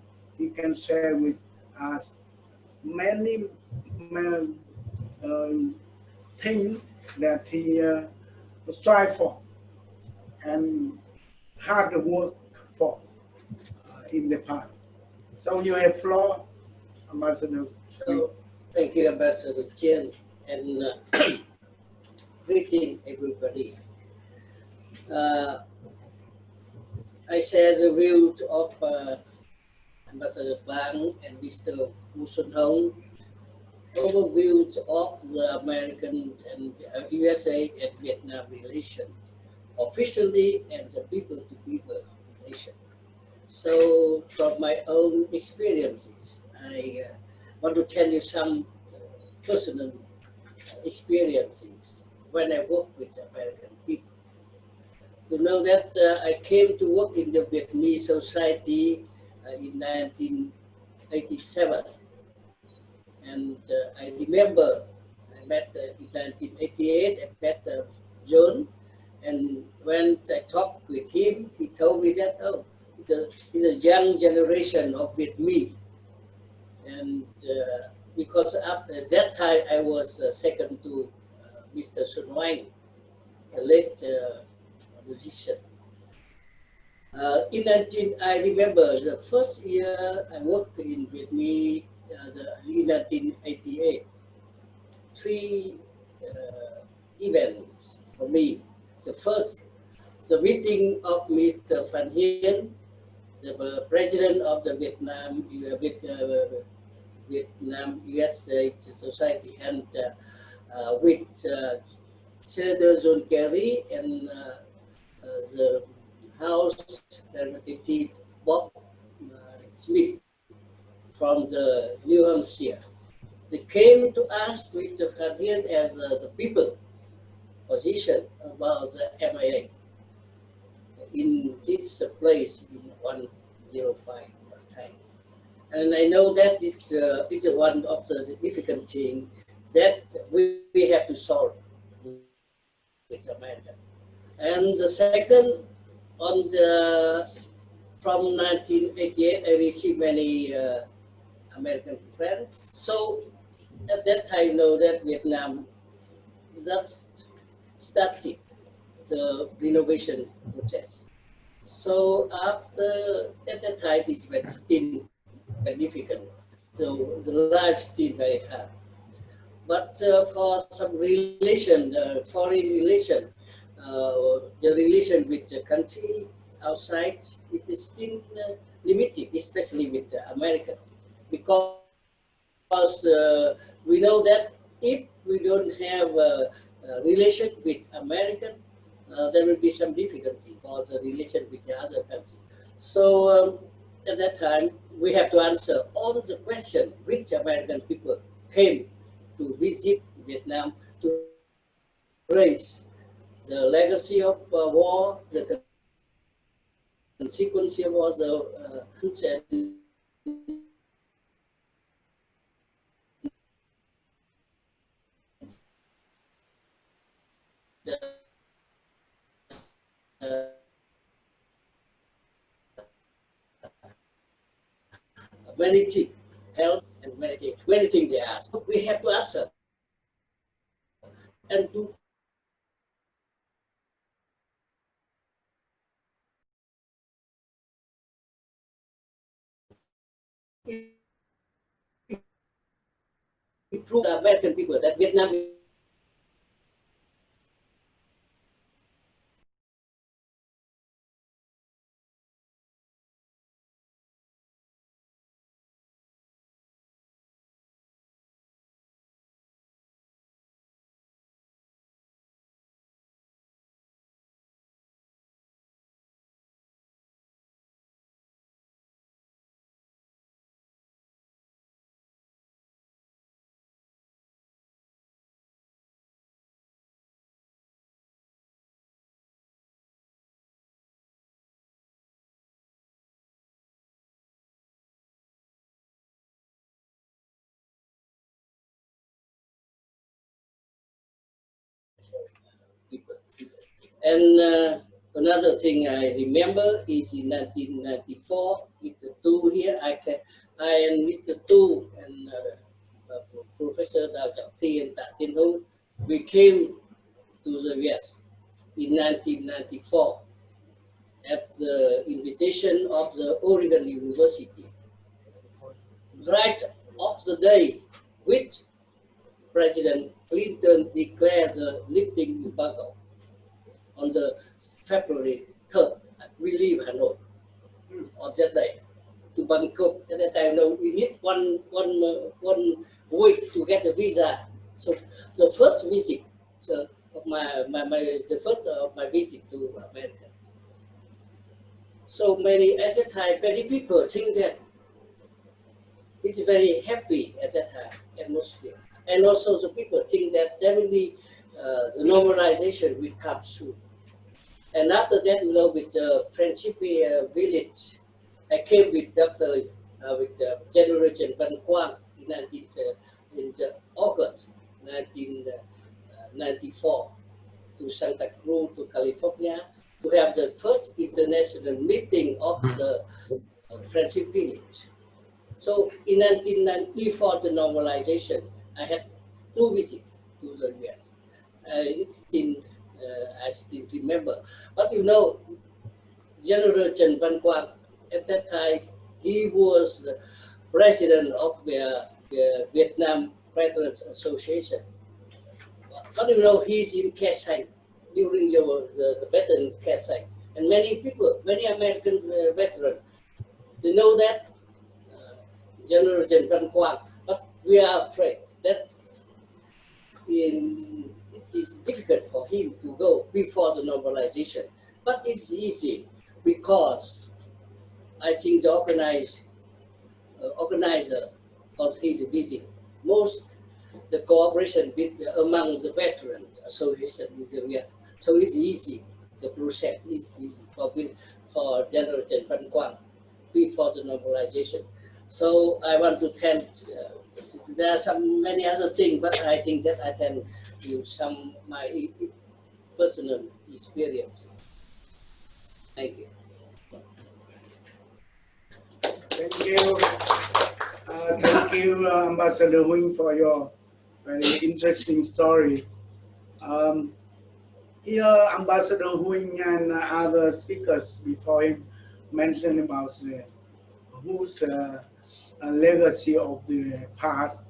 [SPEAKER 4] with us many things that he strive for and hard work for in the past. So you have floor, Ambassador.
[SPEAKER 7] So thank you, Ambassador Chien, and greeting everybody. I share the views of Ambassador Bang and Mr. Xuan overviews of the American and USA and Vietnam relation, officially and the people-to-people relation. So from my own experiences, I want to tell you some personal experiences when I work with American people. You know that I came to work in the Vietnamese society in 1987. And I remember I met in 1988, I met Xuan, and when I talked with him, he told me that, oh, it's a young generation of Vietnamese. And because at that time I was second to Mr. Xuan, the late musician. I remember the first year I worked in Vietnamese, in 1988, three events for me. The first, the meeting of Mr. Van Hien, the president of the Vietnam US Society, and with Senator John Kerry and the House Representative Bob Smith from the New Hampshire. They came to ask Mr. Van Hien as the people position about the MIA in this place in 105 time. And I know that it's one of the significant things that we have to solve with America. And the second, from 1988, I received many American friends. So at that time, I know that Vietnam just started the renovation process. So after, at that time, this was still significant. So the life still very hard. But for some relation, foreign relation, the relation with the country outside, it is still limited, especially with the American, because we know that if we don't have a relation with American, there will be some difficulty for the relation with the other country. So at that time, we have to answer all the questions which American people came to visit Vietnam to raise the legacy of war, the consequence of war, the many things, health and many things they ask. We have to answer and to improve the American people that Vietnam people. And another thing I remember is in 1994 with the two here. I and Mr. Tu and Professor Đào Trọng Thi and Tạ Thiên Hữu, we came to the US in 1994 at the invitation of the Oregon University. Right of the day which President Clinton declared the lifting embargo on the February 3rd, we leave Hanoi on that day to Bangkok. At that time, no, we need one week to get a visa. So the first visit of the first of my visit to America. So many at that time, many people think that it's very happy at that time atmosphere, and also the people think that there will be the normalization will come soon. And after that, you know, with the Friendship Village, I came with General Chen Van Quang in August 1994 to Santa Cruz, to California, to have the first international meeting of the Friendship Village. So in 1990, for the normalization, I had 2 visits to the US. I still remember. But you know, General Chen Van Quang, at that time, he was the president of the Vietnam Veterans Association. But you know, he's in Kaesang during the veteran Kaesang. And many people, many American veterans, they know that General Chen Van Quang, but we are afraid that it is difficult for him to go before the normalization. But it's easy because I think the organizer for his visit, most the cooperation among the veteran association in the US. So it's easy, the process is easy for General Chen Van Quang before the normalization. So I want to thank, there are many other things, but I think that I can use some my personal experience. Thank you.
[SPEAKER 4] Thank you. Thank you, Ambassador Nguyen, for your very interesting story. Here, Ambassador Nguyen and other speakers before him mentioned about whose legacy of the past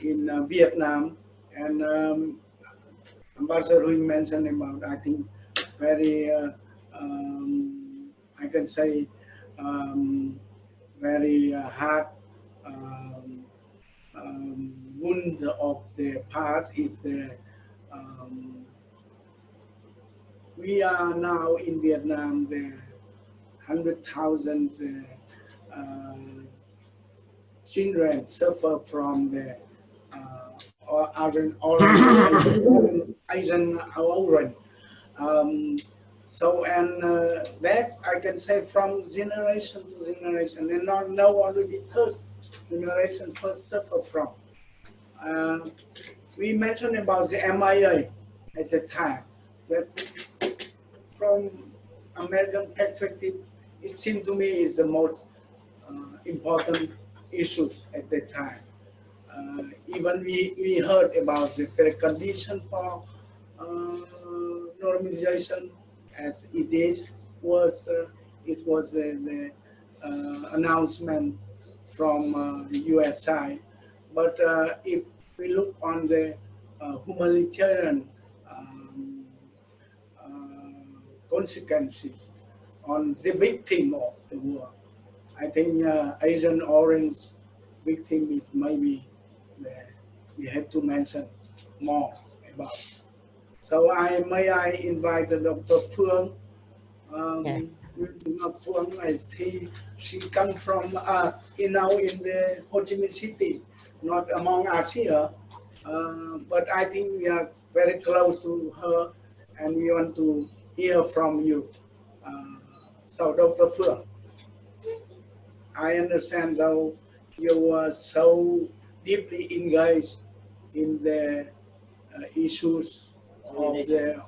[SPEAKER 4] in Vietnam, and Ambassador Nguyen mentioned about, I think, very, I can say, very hard wound of the past is we are now in Vietnam, the 100,000 children suffer from the Asian orange. So, and that I can say from generation to generation, and not now already third generation first suffer from. We mentioned about the MIA at the time, that from American perspective, it seemed to me is the most important issues at that time. Even we heard about the precondition for normalization, as it is was it was the announcement from the U.S. side. But if we look on the humanitarian consequences on the victim of the war, I think Asian Orange victim is maybe we have to mention more about. So may I invite Dr. Phương. Phương, she comes from now in the Ho Chi Minh City, not among us here, but I think we are very close to her, and we want to hear from you. So, Dr. Phương, I understand though you were so deeply engaged in the issues of the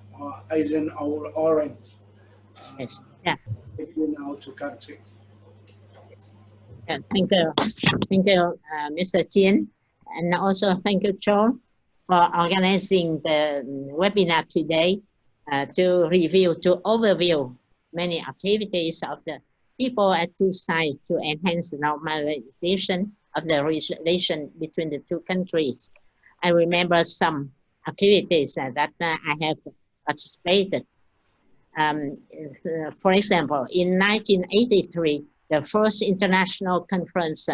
[SPEAKER 4] Asian Orange between our two countries.
[SPEAKER 8] Yeah, thank you, Mr. Chien, and also thank you, John, for organizing the webinar today to overview many activities of the people at two sides to enhance the normalization of the relation between the two countries. I remember some activities that I have participated. For example, in 1983, the first international conference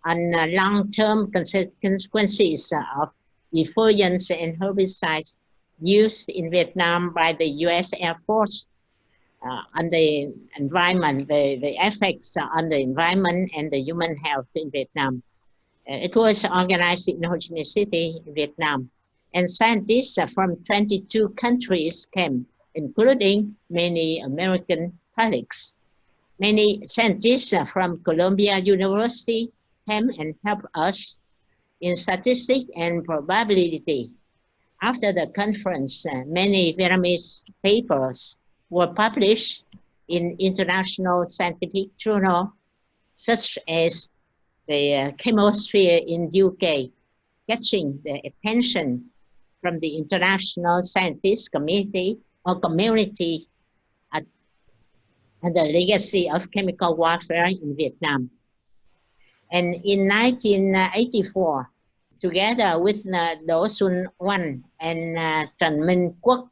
[SPEAKER 8] on long-term consequences of effluents and herbicides used in Vietnam by the U.S. Air Force on the environment, the effects on the environment and the human health in Vietnam. It was organized in Ho Chi Minh City, Vietnam, and scientists from 22 countries came, including many American colleagues. Many scientists from Columbia University came and helped us in statistics and probability. After the conference, many Vietnamese papers were published in international scientific journals, such as the Chemosphere in UK, catching the attention from the international scientist community and the legacy of chemical warfare in Vietnam. And in 1984, together with Xuan and Trần Minh Quốc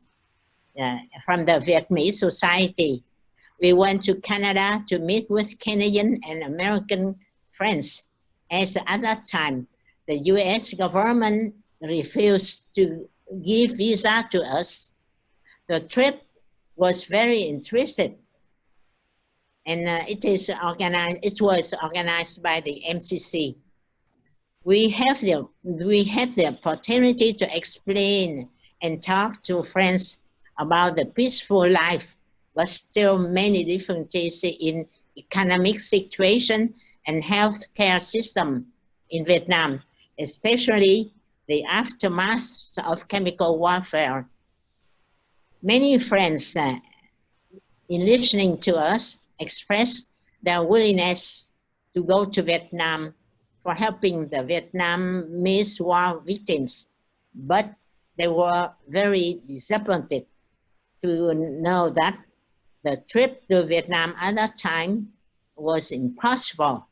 [SPEAKER 8] from the Vietnamese Society, we went to Canada to meet with Canadian and American friends, as at that time, the US government refused to give visa to us. The trip was very interested, and it was organized by the MCC. We had the opportunity to explain and talk to friends about the peaceful life, but still many differences in economic situation and healthcare system in Vietnam, especially the aftermath of chemical warfare. Many friends, in listening to us, expressed their willingness to go to Vietnam for helping the Vietnamese war victims, but they were very disappointed to know that the trip to Vietnam at that time was impossible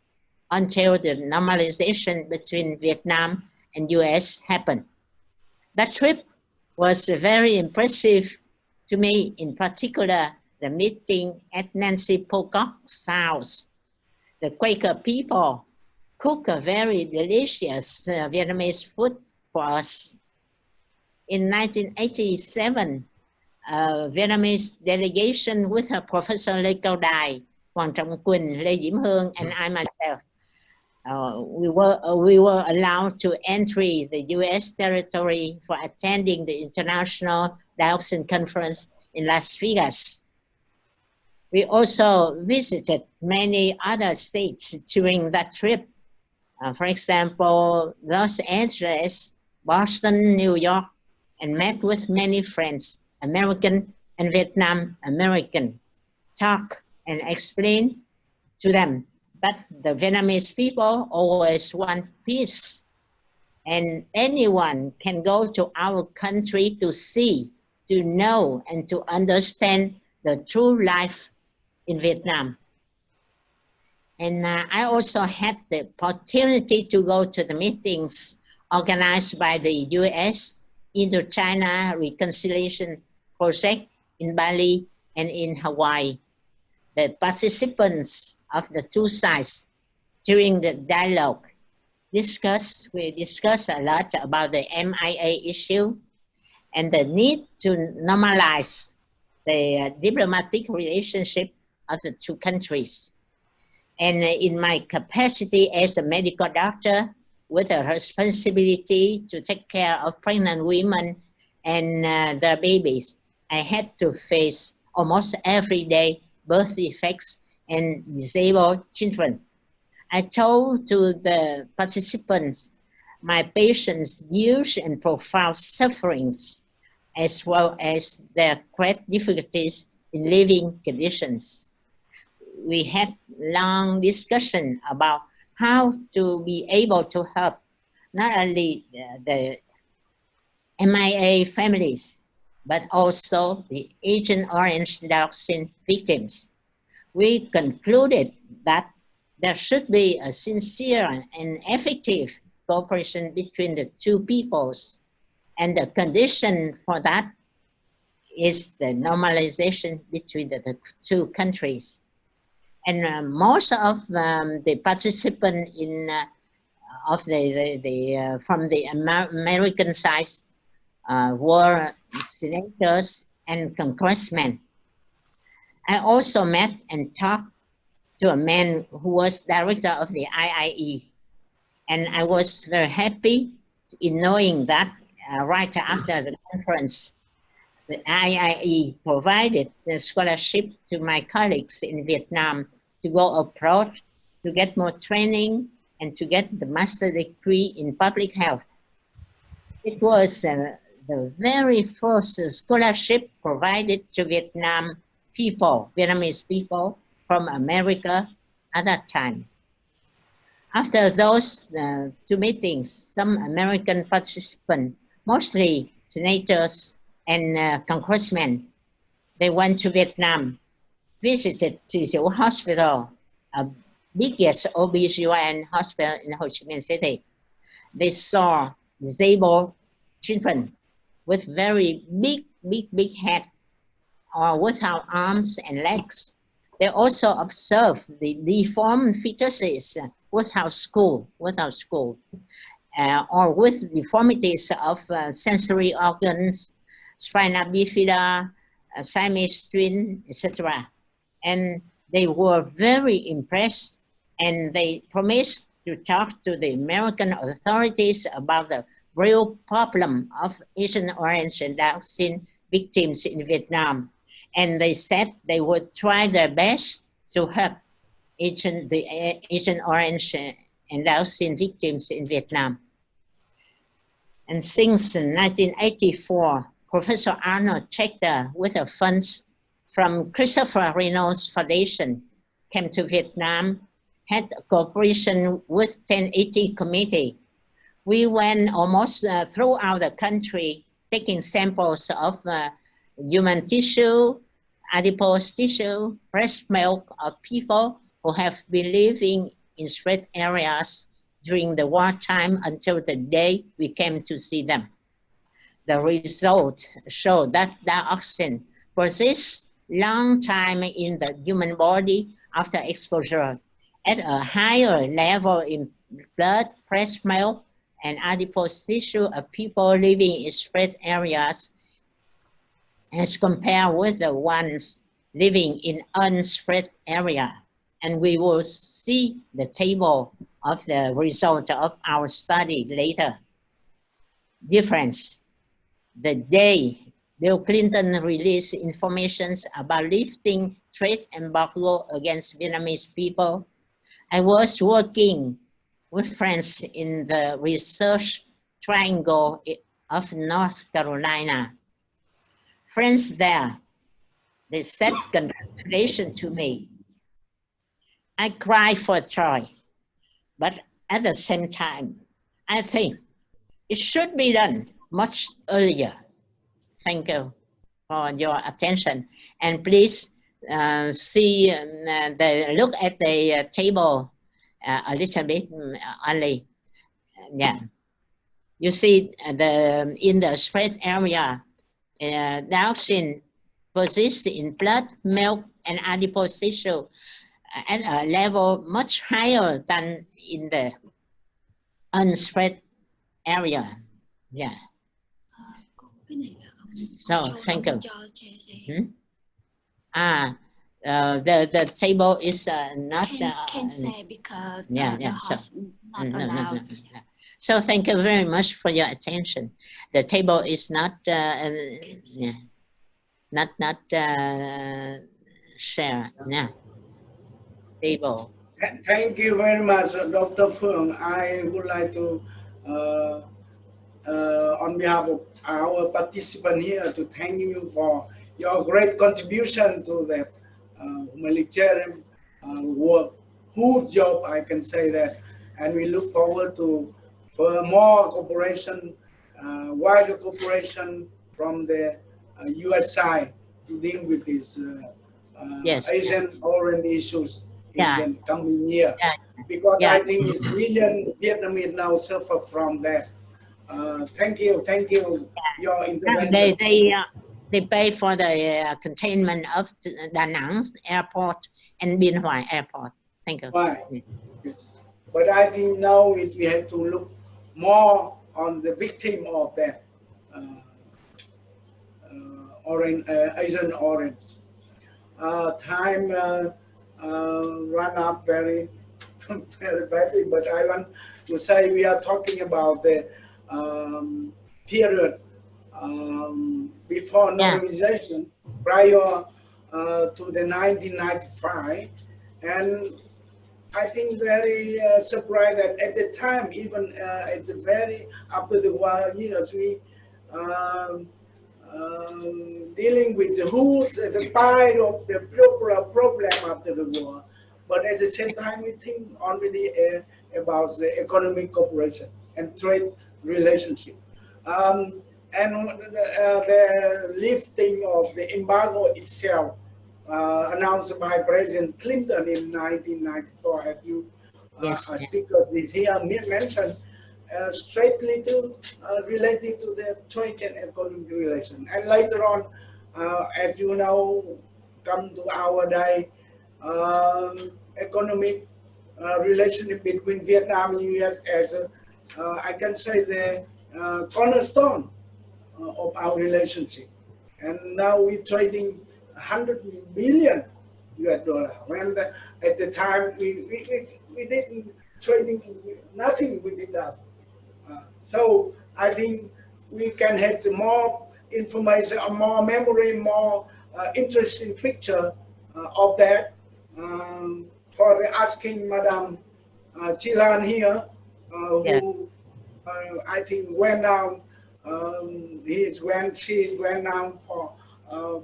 [SPEAKER 8] until the normalization between Vietnam and US happened. That trip was very impressive to me, in particular, the meeting at Nancy Pocock's house. The Quaker people cook a very delicious Vietnamese food for us. In 1987, a Vietnamese delegation with Professor Lê Cao Đài, Hoàng Trọng Quỳnh, Lê Diễm Hương, and I myself, we were allowed to enter the U.S. territory for attending the International Dioxin Conference in Las Vegas. We also visited many other states during that trip. For example, Los Angeles, Boston, New York, and met with many friends, American and Vietnam American, talk and explain to them that the Vietnamese people always want peace, and anyone can go to our country to see, to know, and to understand the true life in Vietnam. And I also had the opportunity to go to the meetings organized by the U.S. Indo-China Reconciliation Project in Bali and in Hawaii. The participants of the two sides during the dialogue we discussed a lot about the MIA issue and the need to normalize the diplomatic relationship of the two countries. And in my capacity as a medical doctor with a responsibility to take care of pregnant women and their babies, I had to face almost every day birth defects and disabled children. I told to the participants my patients' huge and profound sufferings, as well as their great difficulties in living conditions. We had long discussion about how to be able to help not only the MIA families, but also the Agent Orange dioxin victims. We concluded that there should be a sincere and effective cooperation between the two peoples, and the condition for that is the normalization between the two countries. And most of the participants in from the American side were senators and congressmen. I also met and talked to a man who was director of the IIE, and I was very happy in knowing that right after the conference, the IIE provided the scholarship to my colleagues in Vietnam to go abroad to get more training and to get the master's degree in public health. It was the very first scholarship provided to Vietnamese people from America at that time. After those two meetings, some American participants, mostly senators and congressmen, they went to Vietnam, visited Thi Dieu Hospital, a biggest OB/GYN hospital in Ho Chi Minh City. They saw disabled children with very big head or without arms and legs. They also observed the deformed fetuses without skull, or with deformities of sensory organs, spina bifida, Siamese twin, etc. And they were very impressed, and they promised to talk to the American authorities about the real problem of Agent Orange and dioxin victims in Vietnam. And they said they would try their best to help the Agent Orange and dioxin victims in Vietnam. And since 1984, Professor Arnold Schechter, with the funds from Christopher Reynolds Foundation, came to Vietnam, had a cooperation with 1080 Committee. We went almost throughout the country, taking samples of human tissue, adipose tissue, breast milk of people who have been living in threat areas during the wartime until the day we came to see them. The result showed that dioxin persists long time in the human body after exposure at a higher level in blood, breast milk, and adipose tissue of people living in spread areas as compared with the ones living in unspread area. And we will see the table of the result of our study later. Difference. The day Bill Clinton released information about lifting trade embargo against Vietnamese people, I was working with friends in the research triangle of North Carolina. Friends there, they said congratulations to me. I cried for joy, but at the same time, I think it should be done much earlier. Thank you for your attention. And please look at the table a little bit only. Yeah. You see in the spread area, dioxin persists in blood, milk, and adipose tissue at a level much higher than in the unspread area. Yeah. So thank you. The table is not.
[SPEAKER 1] Can say because
[SPEAKER 8] the
[SPEAKER 1] host not
[SPEAKER 8] no.
[SPEAKER 1] allowed.
[SPEAKER 8] So thank you very much for your attention. The table is not share. Yeah. Table.
[SPEAKER 4] Thank you very much, Dr. Phương. I would like to, on behalf of our participant here, to thank you for your great contribution to the humanitarian work. Whose job, I can say that. And we look forward to for more cooperation, wider cooperation from the US side to deal with these Asian origin issues in the coming year. Because I think it's million Vietnamese now suffer from that. Thank you, your intervention.
[SPEAKER 8] They pay for the containment of Da Nang airport and Bien Hoa airport. Thank you.
[SPEAKER 4] Right. Yes. But I think now we have to look more on the victim of that Asian orange. Time run up very badly, but I want to say we are talking about the period before normalization, prior to the 1995, and I think very surprised that at the time, even at the very after the war years, we dealing with who's the part of the popular problem after the war, but at the same time we think already about the economic cooperation and trade relationship. And the lifting of the embargo itself announced by President Clinton in 1994, as you speakers is here mentioned, straightly to related to the trade and economic relation. And later on, as you know, come to our day, economic relationship between Vietnam and US as I can say the cornerstone of our relationship. And now we're trading 100 billion US dollar. When at the time we didn't trading nothing with it. So I think we can have more information, more memory, more interesting picture of that. For the asking Madam Chilan here, who I think went down. She's went down for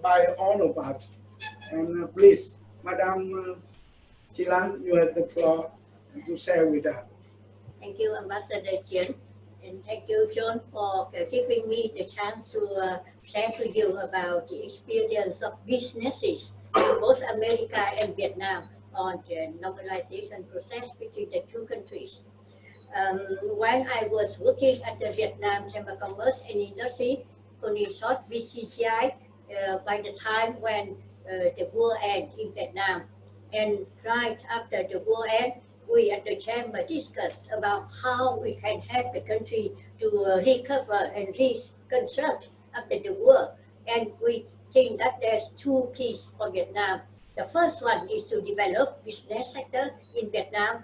[SPEAKER 4] by all of us. And please, Madam Chilan, you have the floor to share with us.
[SPEAKER 9] Thank you, Ambassador Chien, and thank you, John, for giving me the chance to share to you about the experience of businesses in both America and Vietnam on the normalization process between the two countries. When I was working at the Vietnam Chamber of Commerce and Industry, only short VCCI, by the time when the war ended in Vietnam. And right after the war ended, we at the chamber discussed about how we can help the country to recover and reconstruct after the war. And we think that there's two keys for Vietnam. The first one is to develop business sector in Vietnam,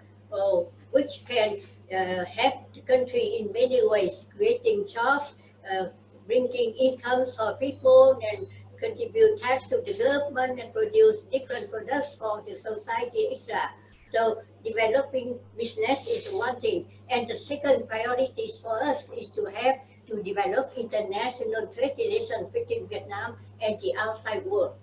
[SPEAKER 9] which can help the country in many ways, creating jobs, bringing incomes for people, and contribute tax to the government and produce different products for the society, etc. So developing business is one thing. And the second priority for us is to have to develop international trade relations between Vietnam and the outside world.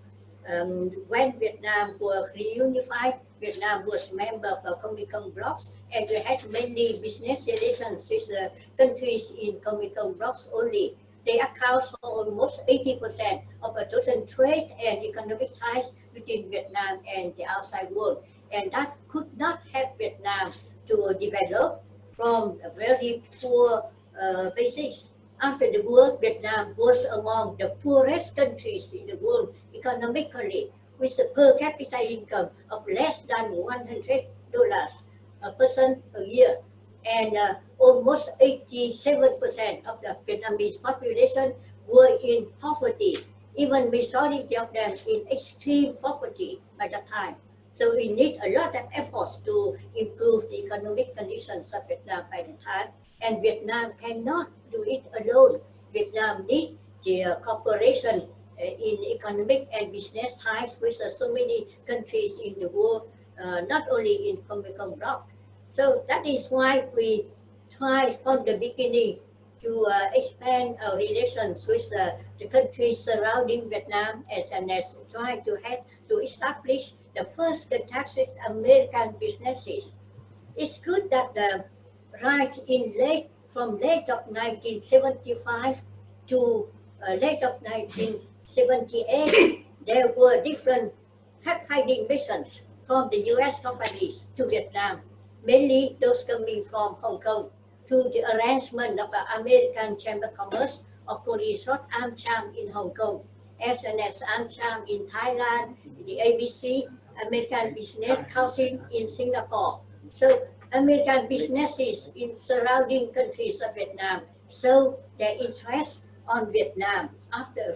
[SPEAKER 9] When Vietnam was reunified, Vietnam was member of the Comecon blocks, and we had many business relations with the countries in Comecon blocks only. They account for almost 80% of the total trade and economic ties between Vietnam and the outside world. And that could not help Vietnam to develop from a very poor basis. After the war, Vietnam was among the poorest countries in the world economically, with a per capita income of less than $100 a person a year. And almost 87% of the Vietnamese population were in poverty, even majority of them in extreme poverty by that time. So we need a lot of efforts to improve the economic conditions of Vietnam by the time, and Vietnam cannot do it alone. Vietnam needs the cooperation in economic and business ties with so many countries in the world, not only in Comecon bloc. So that is why we try from the beginning to expand our relations with the countries surrounding Vietnam, as try to help to establish the first contact with American businesses. It's good that right in from late of 1975 to late of 1978, there were different fact-finding missions from the U.S. companies to Vietnam, mainly those coming from Hong Kong, to the arrangement of the American Chamber of Commerce of police AmCham in Hong Kong, as well as AmCham in Thailand, the ABC, American Business Council in Singapore. So American businesses in surrounding countries of Vietnam show their interest on Vietnam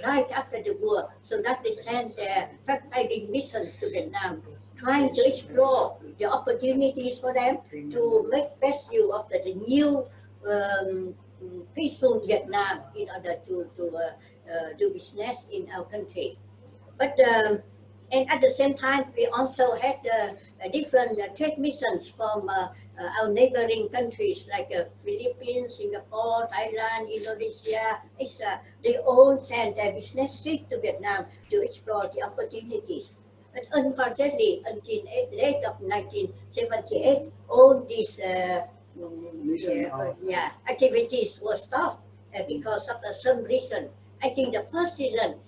[SPEAKER 9] right after the war, so that they send their fact-finding missions to Vietnam, trying to explore the opportunities for them to make best use of the new peaceful Vietnam in order to do business in our country. But and at the same time, we also had different trade missions from our neighboring countries like Philippines, Singapore, Thailand, Indonesia, etc. They all sent their business trip to Vietnam to explore the opportunities. But unfortunately, until late of 1978, all these activities were stopped because of some reason. I think the first reason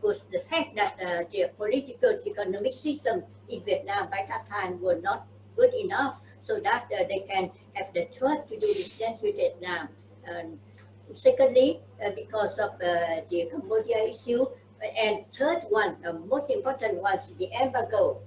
[SPEAKER 9] was the fact that the political economic system in Vietnam by that time were not good enough so that they can have the trust to do business with Vietnam. Secondly, because of the Cambodia issue, and third one, the most important one, is the embargo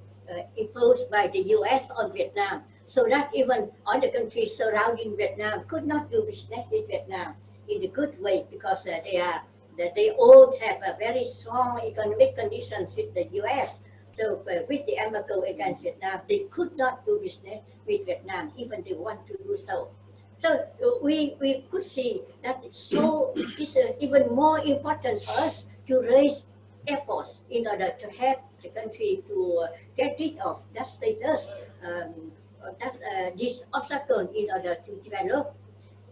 [SPEAKER 9] imposed by the U.S. on Vietnam, so that even other countries surrounding Vietnam could not do business with Vietnam in a good way, because they all have a very strong economic conditions with the U.S. So with the embargo against Vietnam, they could not do business with Vietnam, even they want to do so. So we could see that it's even more important for us to raise efforts in order to help the country to get rid of that status, this obstacle in order to develop.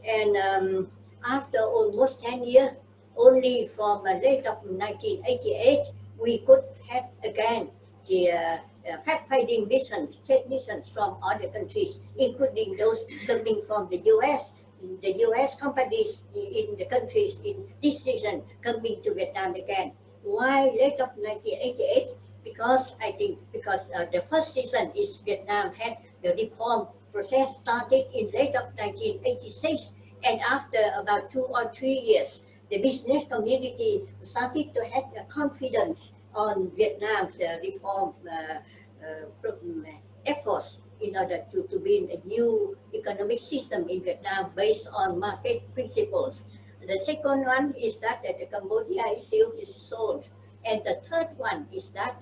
[SPEAKER 9] And after almost 10 years, only from late of 1988, we could have again the fact-finding missions, trade missions from other countries, including those coming from the U.S. The U.S. companies in the countries in this region coming to Vietnam again. Why late of 1988? Because I think the first reason is Vietnam had the reform process started in late of 1986, and after about 2 or 3 years, the business community started to have confidence on Vietnam's reform efforts in order to build a new economic system in Vietnam based on market principles. The second one is that the Cambodia issue is solved. And the third one is that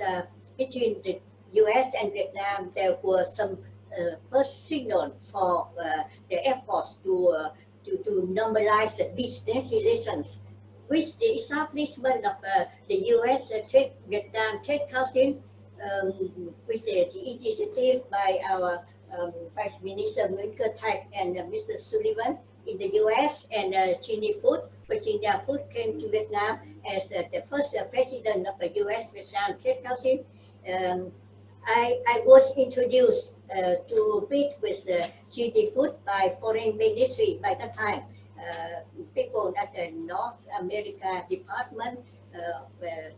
[SPEAKER 9] between the US and Vietnam, there were some first signals for the efforts to normalize the business relations. With the establishment of the US Vietnam Trade Council, with the initiative by our Vice Minister Nguyen Tam and Mr. Sullivan in the US, and Chini Food, Virginia Food came to Vietnam as the first president of the US Vietnam Trade Council. I was introduced to meet with the Chini Food by Foreign Ministry by that time. People at the North America Department, the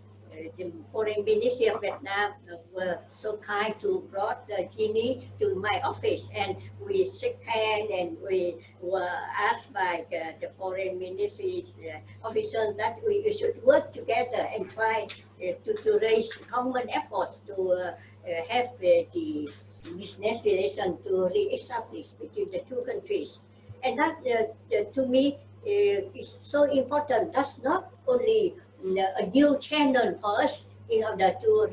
[SPEAKER 9] Foreign Ministry of Vietnam were so kind to brought Genie to my office, and we shook hands, and we were asked by the Foreign Ministry's officials that we should work together and try to raise common efforts to have the business relation to re-establish between the two countries. And that to me is so important. That's not only a new channel for us in order to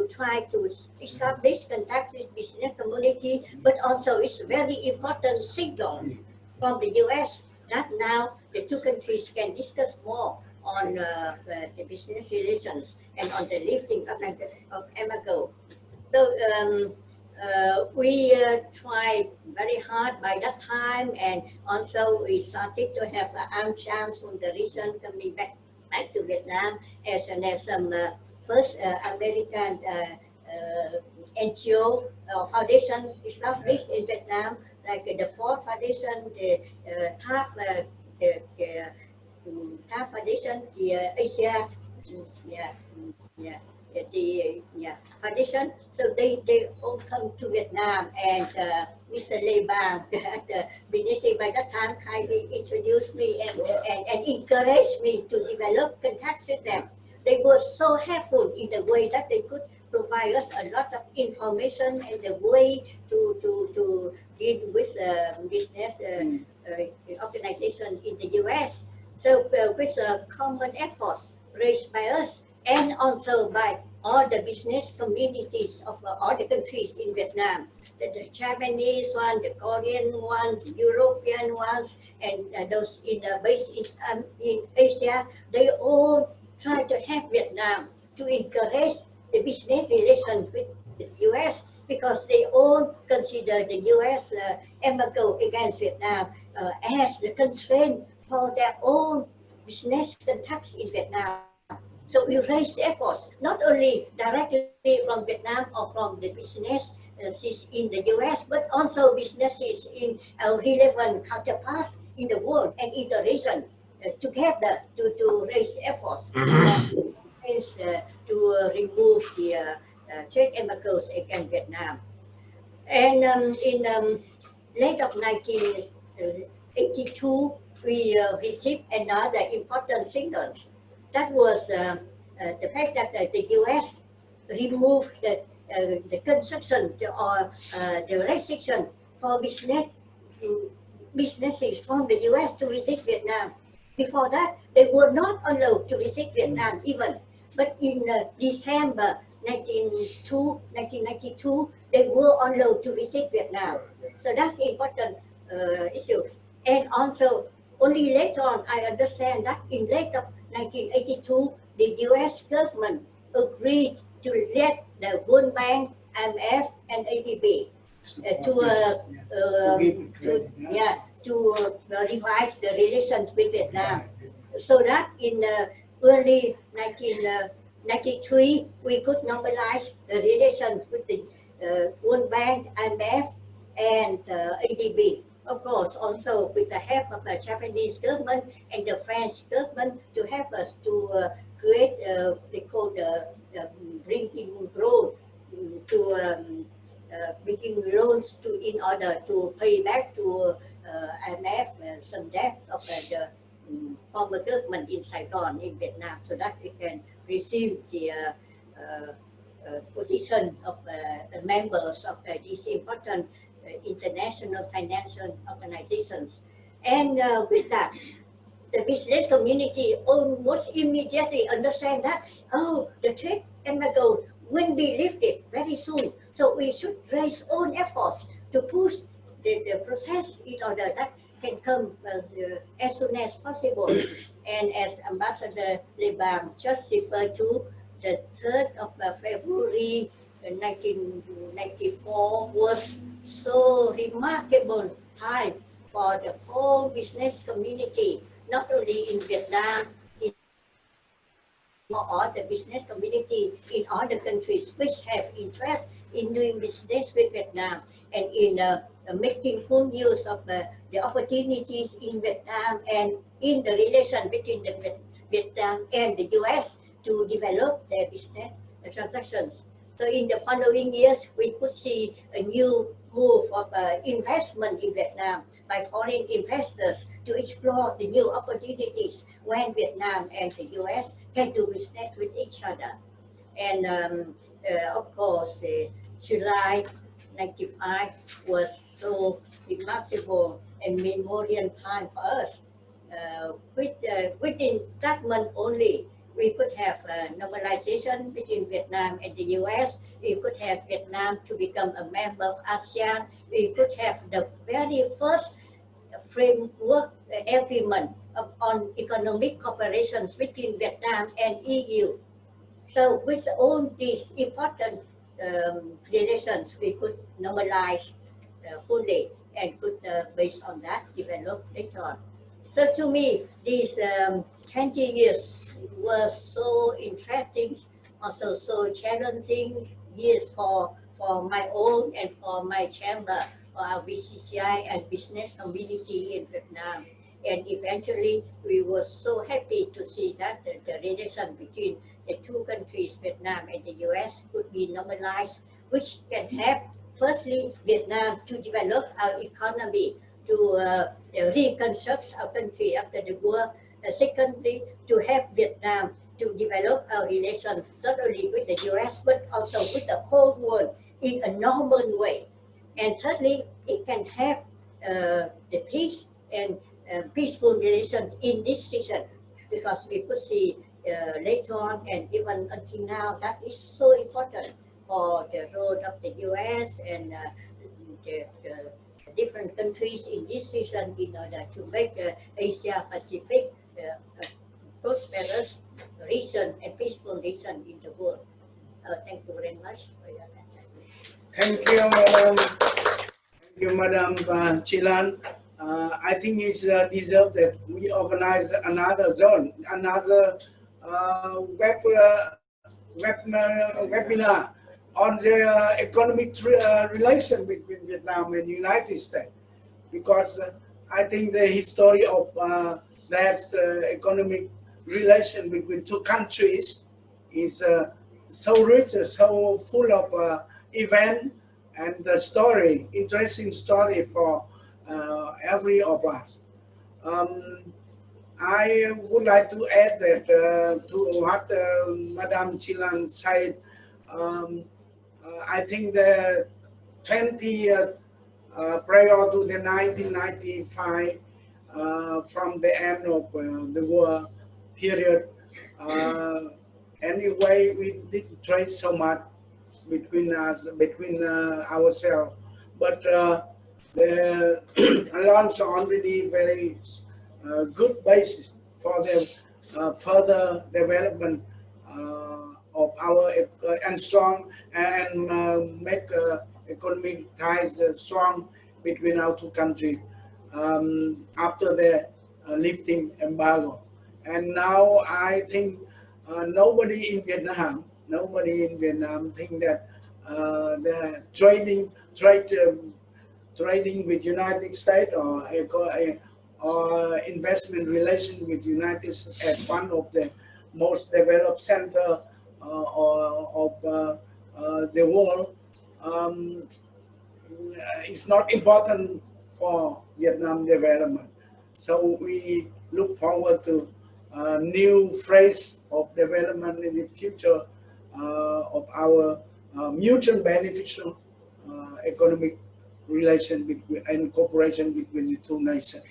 [SPEAKER 9] try to establish contact with business community, but also it's a very important signal from the US that now the two countries can discuss more on the business relations and on the lifting of embargo. So we tried very hard by that time, and also we started to have AmCham from the region coming back to Vietnam as some first American NGO foundation established in Vietnam, like the Ford Foundation, the Taft Foundation, the Asia, foundation. So they all come to Vietnam, and Mr. Lê Bang, the minister by that time, kindly introduced me and encouraged me to develop contacts with them. They were so helpful in the way that they could provide us a lot of information and the way to deal with business organization in the US. So with common efforts raised by us and also by all the business communities of all the countries in Vietnam, the Japanese one, the Korean one, the European ones, and those based in Asia, they all try to help Vietnam to encourage the business relations with the US, because they all consider the US embargo against Vietnam as the constraint for their own business contacts in Vietnam. So we raise the efforts, not only directly from Vietnam or from the business in the US, but also businesses in our relevant counterparts in the world and in the region together to raise efforts to remove the trade embargoes against Vietnam. And in late of 1982, we received another important signal. That was the fact that the US removed the concession or the restriction for businesses from the US to visit Vietnam. Before that, they were not allowed to visit Vietnam even. But in December 1992, they were allowed to visit Vietnam. So that's an important issue. And also, only later on, I understand that in late of 1982, the US government agreed to let the World Bank, IMF, and ADB to revise the relations with Vietnam. So that in early 1993, we could normalize the relations with the World Bank, IMF, and ADB. Of course, also with the help of the Japanese government and the French government to help us to create, they call the bringing loan to making loans in order to pay back to IMF some debt of the former government in Saigon in Vietnam, so that we can receive the position of members of these important international financial organizations. And with that, the business community almost immediately understand that, oh, the trade embargo will be lifted very soon. So we should raise own efforts to push the process in order that can come as soon as possible. And as Ambassador Lebam just referred to, the 3rd of February 1994 was so remarkable time for the whole business community, not only in Vietnam, or the business community in other countries which have interest in doing business with Vietnam and in making full use of the opportunities in Vietnam and in the relation between the Vietnam and the US to develop their business transactions. So in the following years, we could see a new move of investment in Vietnam by foreign investors to explore the new opportunities when Vietnam and the US can do business with each other. And of course, July 95 was so remarkable and memorial time for us. Within that month only, we could have normalization between Vietnam and the US. We could have Vietnam to become a member of ASEAN. We could have the very first framework agreement on economic cooperation between Vietnam and EU. So with all these important relations, we could normalize fully and could, based on that, develop later on. So to me, these 20 years were so interesting, also so challenging years for my own and for my chamber, for our VCCI and business community in Vietnam. And eventually, we were so happy to see that the relation between the two countries, Vietnam and the US, could be normalized, which can help, firstly, Vietnam to develop our economy, to reconstruct our country after the war. Secondly, to help Vietnam to develop our relations not only with the US, but also with the whole world in a normal way. And thirdly, it can help the peace and peaceful relations in this region, because we could see later on and even until now that is so important for the role of the US and the different countries in this region in order to make Asia Pacific a prosperous region and peaceful region in the world. Thank you very much for your attention.
[SPEAKER 4] Thank you, Madam Chilan. I think it's deserved that we organize another zone, another webinar on the economic relation between Vietnam and United States, because I think the history of that economic relation between two countries is so rich, so full of event and the story, interesting story for every of us. I would like to add that to what Madam Chilan said. I think the 20 years prior to the 1995, from the end of the war period, anyway, we didn't trade so much between us, between ourselves, but the launch already very good basis for the further development of our and strong and make economic ties strong between our two countries after the lifting embargo. And now I think nobody in Vietnam think that the trading with United States or investment relation with United States as one of the most developed center of the world is not important for Vietnam development. So we look forward to a new phase of development in the future of our mutual beneficial economic relation between, and cooperation between the two nations.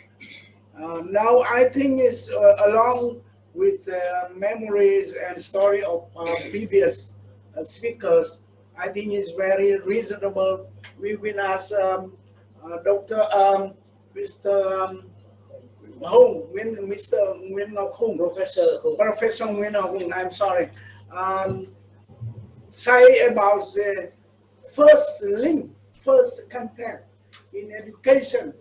[SPEAKER 4] Now I think it's along with memories and story of previous speakers, I think it's very reasonable. We will ask Dr. Mr. Hung, Mr. Nguyen Hung, Professor Nguyen Hung, I'm sorry, say about the first link, first contact in education,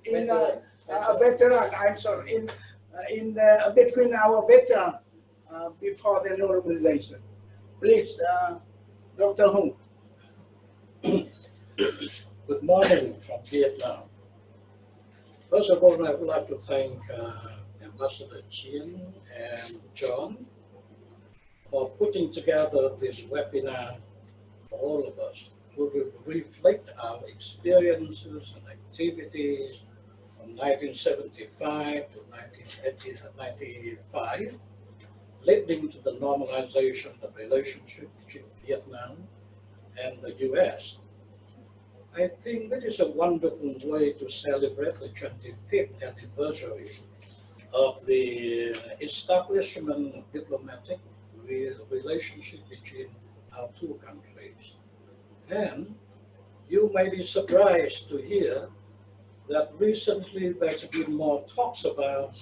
[SPEAKER 4] in a veteran, I'm sorry, in between our veteran before the normalization. Please, Dr. Hung.
[SPEAKER 10] Good morning from Vietnam. First of all, I would like to thank Ambassador Chien and John for putting together this webinar for all of us to reflect our experiences and activities from 1975 to 1995, leading to the normalization of the relationship between Vietnam and the US. I think that is a wonderful way to celebrate the 25th anniversary of the establishment of diplomatic relationship between our two countries. And you may be surprised to hear that recently there's been more talks about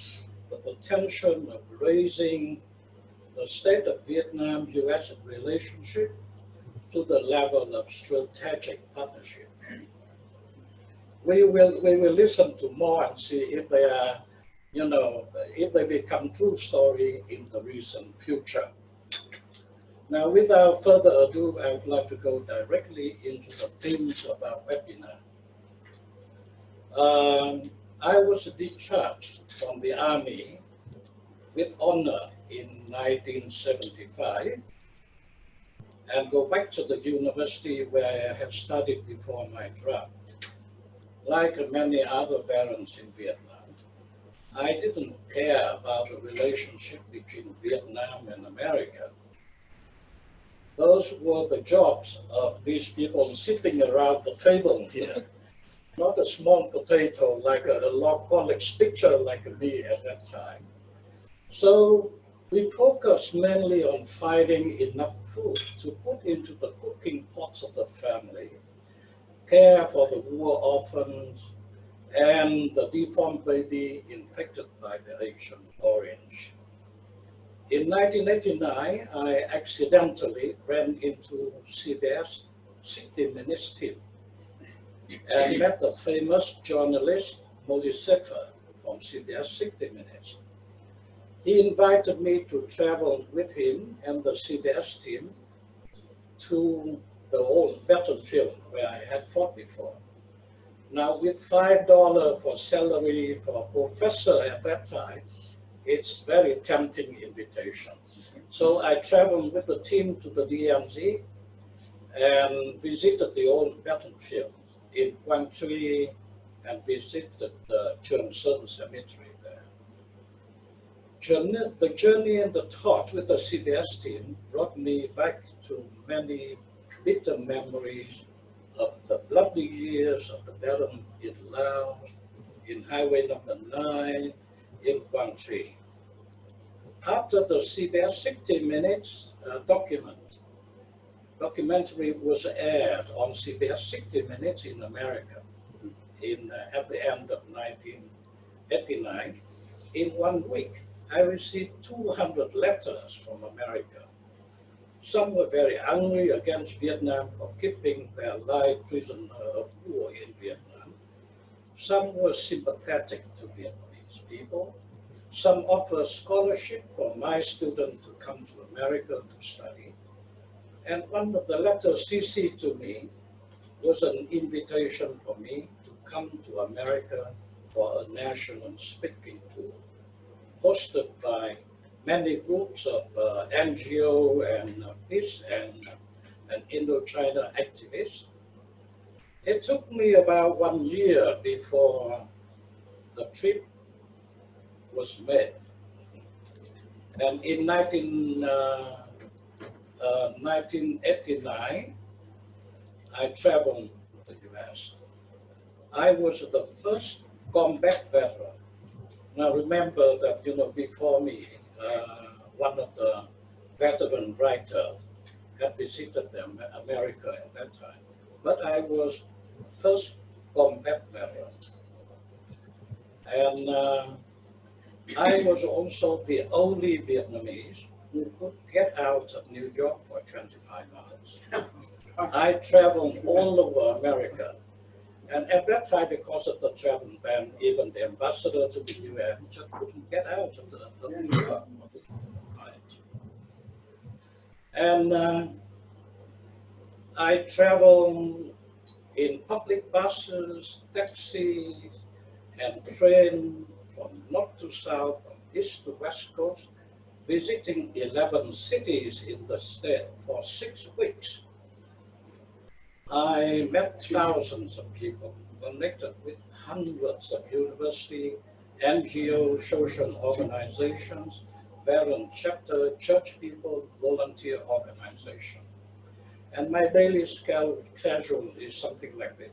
[SPEAKER 10] the potential of raising the state of Vietnam-US relationship to the level of strategic partnership. We will listen to more and see if they are, if they become true story in the recent future. Now, without further ado, I would like to go directly into the themes of our webinar. I was discharged from the Army with honor in 1975 and go back to the university where I had studied before my draft. Like many other veterans in Vietnam, I didn't care about the relationship between Vietnam and America. Those were the jobs of these people sitting around the table here, not a small potato like a law college teacher like me at that time. So we focused mainly on finding enough food to put into the cooking pots of the family, care for the war orphans, and the deformed baby infected by the Agent Orange. In 1989, I accidentally ran into CBS 60 Minutes team and met the famous journalist Molly Sefer from CBS 60 Minutes. He invited me to travel with him and the CBS team to the old battlefield where I had fought before. Now, with $5 for salary for a professor at that time, it's very tempting invitation. So I traveled with the team to the DMZ and visited the old battlefield in Quang Tri and visited the Xuan cemetery there. The journey and the talk with the CBS team brought me back to many bitter memories of the bloody years of the battle in Laos, in Highway number 9, in Quang Tri. After the CBS 60 Minutes documentary was aired on CBS 60 Minutes in America at the end of 1989, in 1 week, I received 200 letters from America. Some were very angry against Vietnam for keeping their live prisoner of war in Vietnam. Some were sympathetic to Vietnamese people. Some offered scholarship for my student to come to America to study. And one of the letters CC'd to me was an invitation for me to come to America for a national speaking tour, hosted by many groups of NGO and peace and Indochina activists. It took me about 1 year before the trip was made. And in 1989, I traveled to the US. I was the first combat veteran. Now remember that, before me, one of the veteran writers had visited America at that time. But I was first combat veteran. And I was also the only Vietnamese who could get out of New York for 25 miles. I traveled all over America. And at that time, because of the travel ban, even the ambassador to the UN just couldn't get out of New York. And I traveled in public buses, taxis, and train from north to south, from east to west coast, visiting 11 cities in the state for 6 weeks. I met thousands of people, connected with hundreds of university, NGOs, social organizations, veteran chapter, church people, volunteer organizations. And my daily schedule is something like this.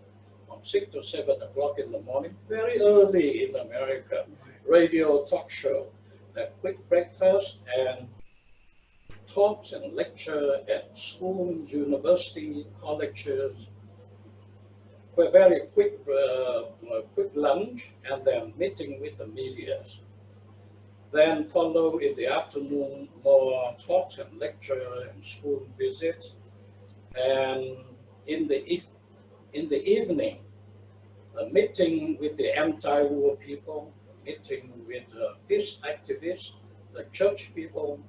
[SPEAKER 10] From 6 to 7 o'clock in the morning, very early in America, radio talk show, a quick breakfast, and talks and lecture at school, university, colleges, a very quick lunch, and then meeting with the media. Then follow in the afternoon more talks and lecture and school visits. And in the evening, a meeting with the anti-war people, a meeting with peace activists, the church people,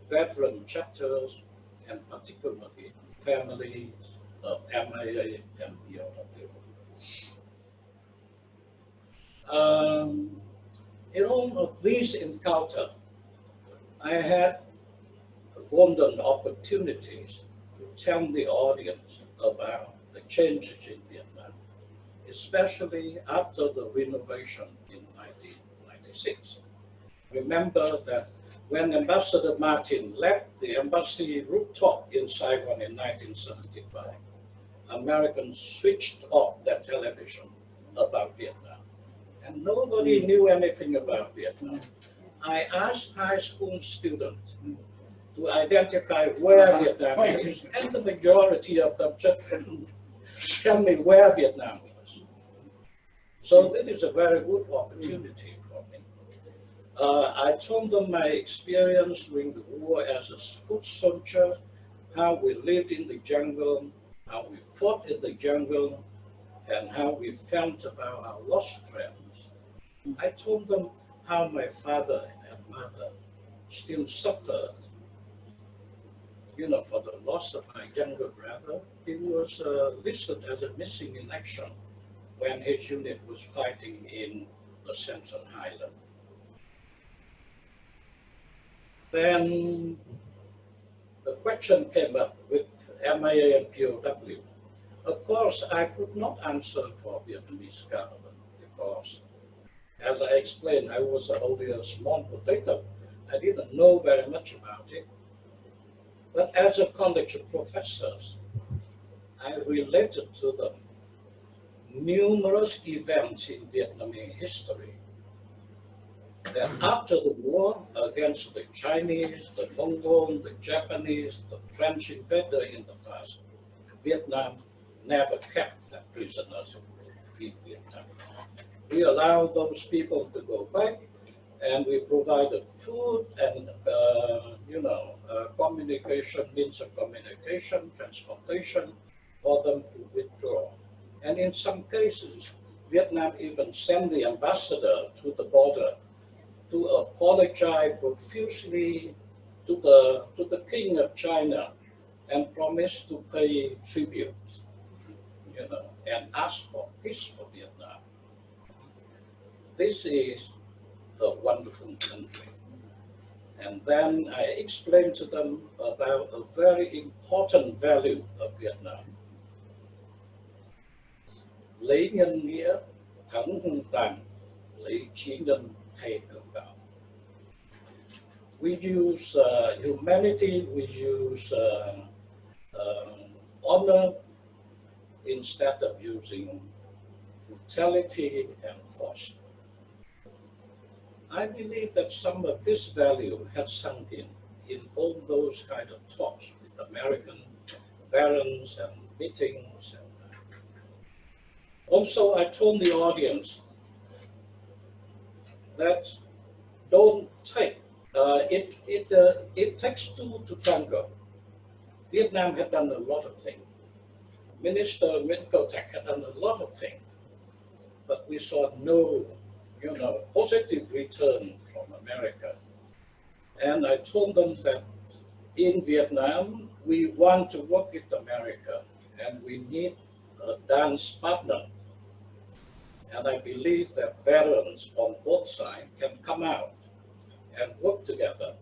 [SPEAKER 10] veteran chapters, and particularly families of MIA and VUFO. In all of these encounters, I had abundant opportunities to tell the audience about the changes in Vietnam, especially after the renovation in 1996. Remember that when Ambassador Martin left the embassy rooftop in Saigon in 1975, Americans switched off their television about Vietnam. And nobody knew anything about Vietnam. I asked high school students to identify where Vietnam is, and the majority of them just tell me where Vietnam was. So that is a very good opportunity for me. I told them my experience during the war as a foot soldier, how we lived in the jungle, how we fought in the jungle, and how we felt about our lost friends. I told them how my father and mother still suffered, for the loss of my younger brother. He was listed as a missing in action when his unit was fighting in the Central Highland. Then the question came up with MIA and POW. Of course, I could not answer for the Vietnamese government because, as I explained, I was only a small potato. I didn't know very much about it. But as a college of professors, I related to them numerous events in Vietnamese history that after the war against the Chinese, the Mongols, the Japanese, the French invader in the past, Vietnam never kept their prisoners in Vietnam. We allowed those people to go back, and we provided food and, communication, means of communication, transportation for them to withdraw. And in some cases, Vietnam even sent the ambassador to the border to apologize profusely to the King of China and promise to pay tribute, and ask for peace for Vietnam. This is a wonderful country. And then I explained to them about a very important value of Vietnam. Lấy nhân nghĩa, thắng hung tàn, lấy chí nhân thay cường đạo. We use humanity, we use honor instead of using brutality and force. I believe that some of this value has sunk in all those kind of talks with American barons and meetings. And also, I told the audience that don't take, it takes two to tango. Vietnam had done a lot of things. Minister Tech had done a lot of things, but we saw no, positive return from America. And I told them that in Vietnam, we want to work with America, and we need a dance partner. And I believe that veterans on both sides can come out and work together.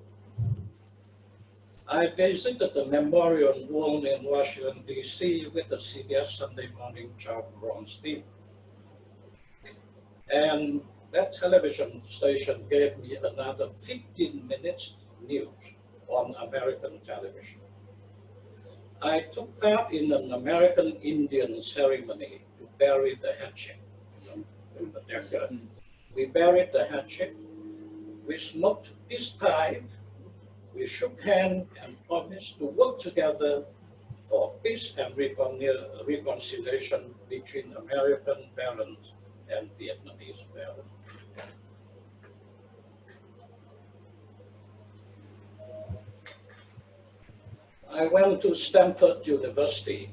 [SPEAKER 10] I visited the memorial wall in Washington, D.C. with the CBS Sunday Morning Charles Bronze team. And that television station gave me another 15 minutes news on American television. I took part in an American Indian ceremony to bury the hatchet. We buried the hatchet, we smoked peace pipe, we shook hands and promised to work together for peace and reconciliation between American veterans and Vietnamese veterans. I went to Stanford University.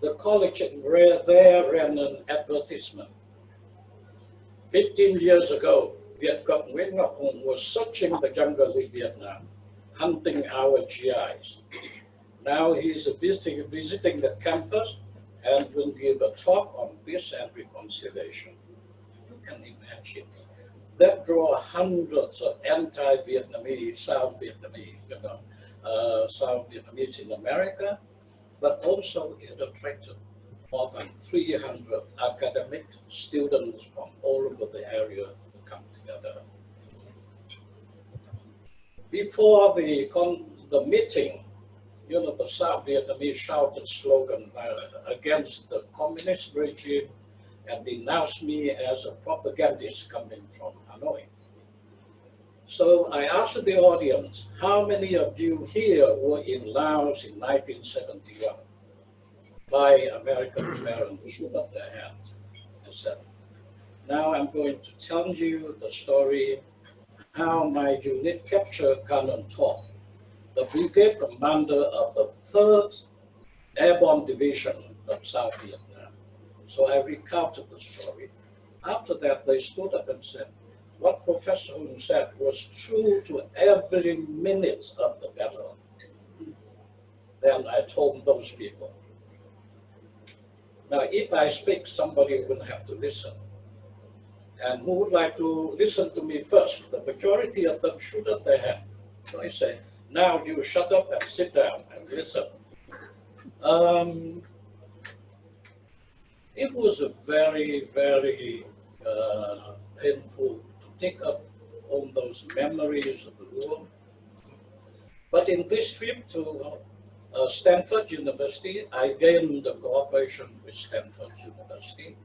[SPEAKER 10] The college there ran an advertisement. 15 years ago, Viet Cong Nguyen Ngọc Hùng was searching the jungle in Vietnam, hunting our GIs. Now he is visiting the campus and will give a talk on peace and reconciliation. You can imagine. That drew hundreds of anti-Vietnamese, South Vietnamese, South Vietnamese in America, but also it attracted more than 300 academic students from all over the area to come together. Before the meeting, the South Vietnamese shouted slogan against the communist regime and denounced me as a propagandist coming from Hanoi. So I asked the audience, how many of you here were in Laos in 1971? 5 American parents put up their hands. I said, now I'm going to tell you the story how my unit captured Cannon Top, the brigade commander of the 3rd Airborne Division of South Vietnam. So I recounted the story. After that, they stood up and said, what Professor Hùng said was true to every minute of the battle. Then I told those people, now if I speak, somebody will have to listen. And who would like to listen to me first? The majority of them shoot up their hand. So I say, now you shut up and sit down and listen. It was a very, very painful to take up all those memories of the war. But in this trip to Stanford University, I gained the cooperation with Stanford University.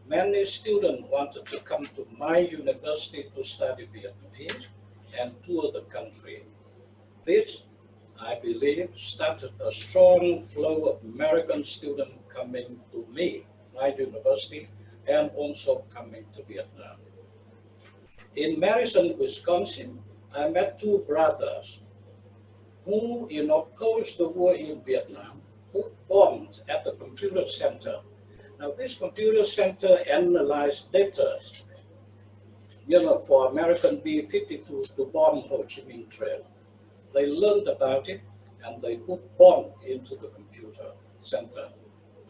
[SPEAKER 10] Many students wanted to come to my university to study Vietnamese and tour the country. This, I believe, started a strong flow of American students coming to me, my university, and also coming to Vietnam. In Madison, Wisconsin, I met 2 brothers who, opposed the war in Vietnam, who bombed at the computer center. Now, this computer center analyzed data, for American B-52 to bomb Ho Chi Minh Trail. They learned about it and they put bomb into the computer center.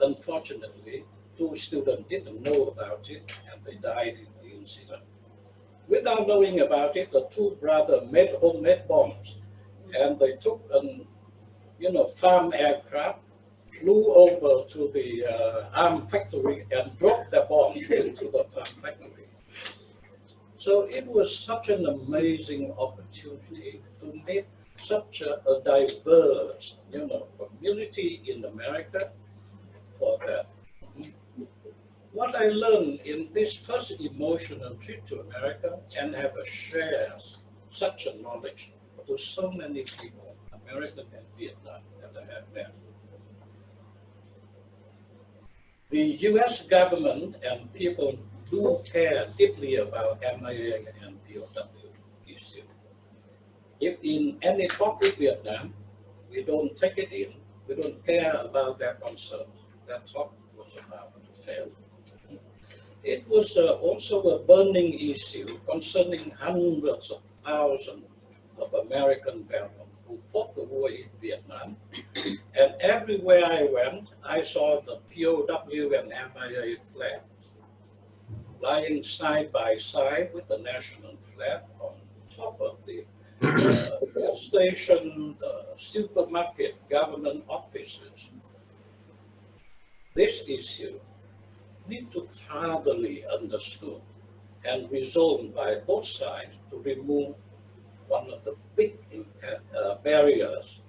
[SPEAKER 10] Unfortunately, 2 students didn't know about it and they died in the incident. Without knowing about it, the 2 brothers made homemade bombs and they took an, farm aircraft, flew over to the arm factory and dropped the bomb into the farm factory. So it was such an amazing opportunity to meet such a diverse, community in America for that. What I learned in this first emotional trip to America and have shared such a knowledge to so many people, American and Vietnam, that I have met. The US government and people do care deeply about MIA and POW issue. If in any talk with Vietnam, we don't take it in, we don't care about their concerns, that talk was about to fail. It was also a burning issue concerning hundreds of thousands of American veterans who fought the war in Vietnam. And everywhere I went, I saw the POW and MIA flags lying side by side with the national flag on top of the gas station, the supermarket, government offices. This issue need to thoroughly understood and resolved by both sides to remove one of the big barriers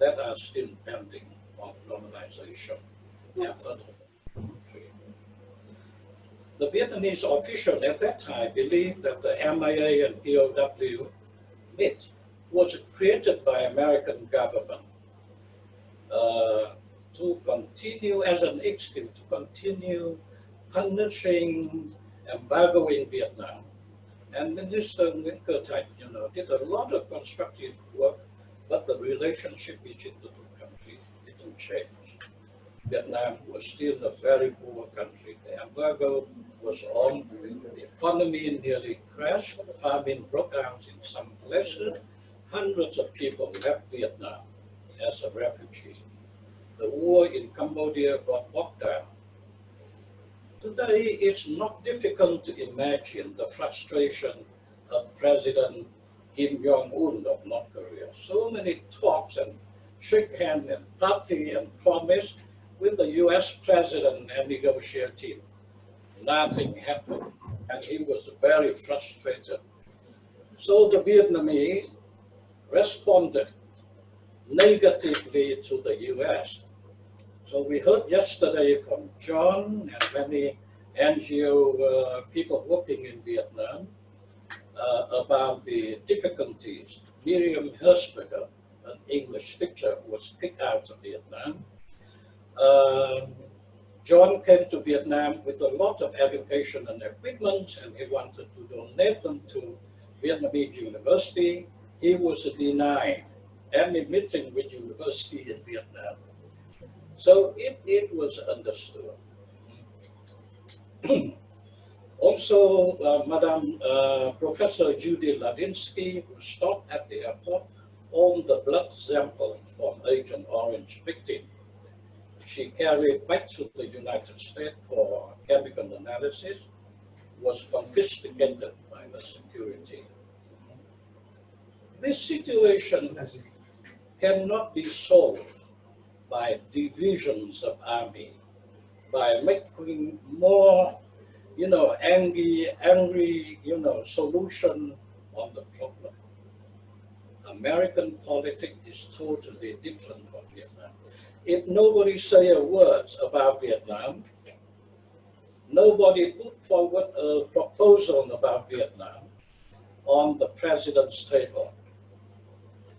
[SPEAKER 10] that are still pending on normalization effort. The Vietnamese official at that time believed that the MIA and POW MIT was created by American government to continue as an excuse to continue punishing, embargoing Vietnam. And Minister Nguyen Tam Chien, did a lot of constructive work, but the relationship between the two countries didn't change. Vietnam was still a very poor country. The embargo was on, the economy nearly crashed, famine broke out in some places, hundreds of people left Vietnam as a refugee. The war in Cambodia got bogged down. Today, it's not difficult to imagine the frustration of President Kim Jong-un of North Korea. So many talks and shake hands and party and promise with the US president and negotiating team. Nothing happened, and he was very frustrated. So the Vietnamese responded negatively to the US. So we heard yesterday from John and many NGO people working in Vietnam about the difficulties. Miriam Herzberger, an English teacher, was kicked out of Vietnam. John came to Vietnam with a lot of education and equipment, and he wanted to donate them to Vietnamese university. He was denied any meeting with university in Vietnam. So it was understood. Also, Madam Professor Judy Ladinsky, who stopped at the airport, owned the blood sample from Agent Orange victim. She carried back to the United States for chemical analysis, was confiscated by the security. This situation cannot be solved by divisions of army, by making more, angry, solution on the problem. American politics is totally different from Vietnam. If nobody say a word about Vietnam, nobody put forward a proposal about Vietnam on the president's table,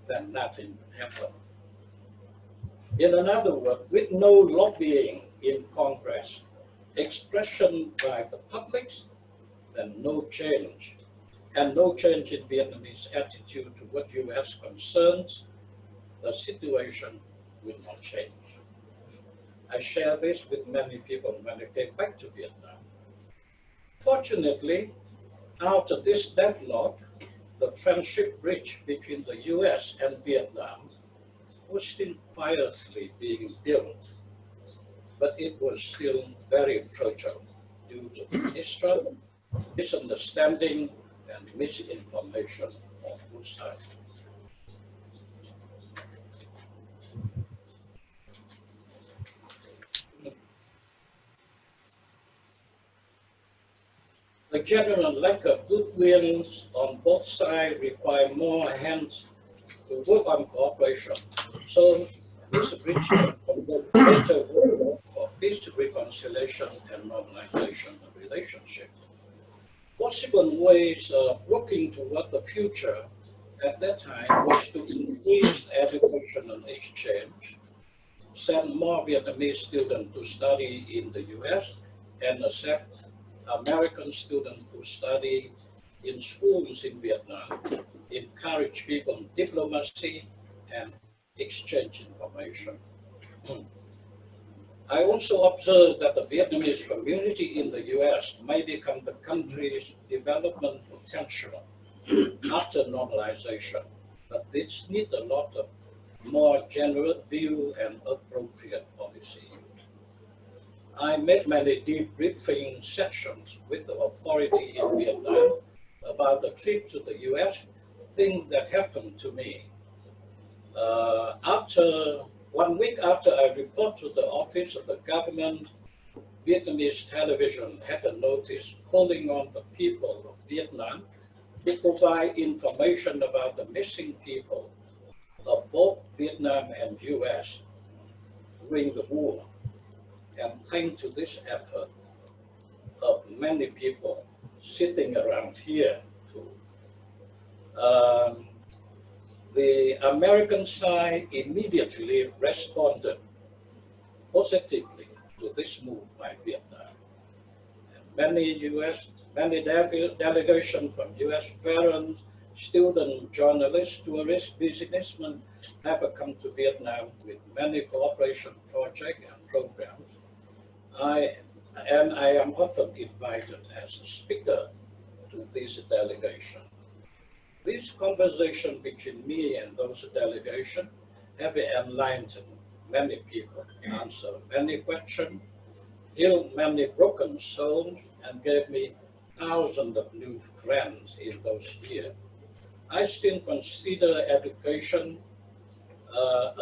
[SPEAKER 10] then nothing will happen. In another word, with no lobbying in Congress, expression by the public, then no change. And no change in Vietnamese attitude to what US concerns, the situation will not change. I share this with many people when I came back to Vietnam. Fortunately, after this deadlock, the friendship bridge between the US and Vietnam was still quietly being built, but it was still very fragile due to mistrust, misunderstanding, and misinformation on both sides. The general lack of goodwill on both sides require more hands to work on cooperation. So this bridge can promote better work for peace, reconciliation, and normalization of relationship. Possible ways of working toward the future at that time was to increase education and exchange, send more Vietnamese students to study in the US, and accept American students to study in schools in Vietnam, encourage people diplomacy and exchange information. I also observed that the Vietnamese community in the US may become the country's development potential after normalization, but this needs a lot of more general view and appropriate policy. I made many debriefing sessions with the authority in Vietnam about the trip to the US, things that happened to me. 1 week after I reported to the office of the government, Vietnamese television had a notice calling on the people of Vietnam to provide information about the missing people of both Vietnam and US during the war. And thanks to this effort of many people sitting around here too, the American side immediately responded positively to this move by Vietnam. And many delegations from US veterans, students, journalists, tourists, businessmen have come to Vietnam with many cooperation projects and programs. I am often invited as a speaker to this delegation. This conversation between me and those delegations have enlightened many people, answered many questions, healed many broken souls, and gave me thousands of new friends in those years. I still consider education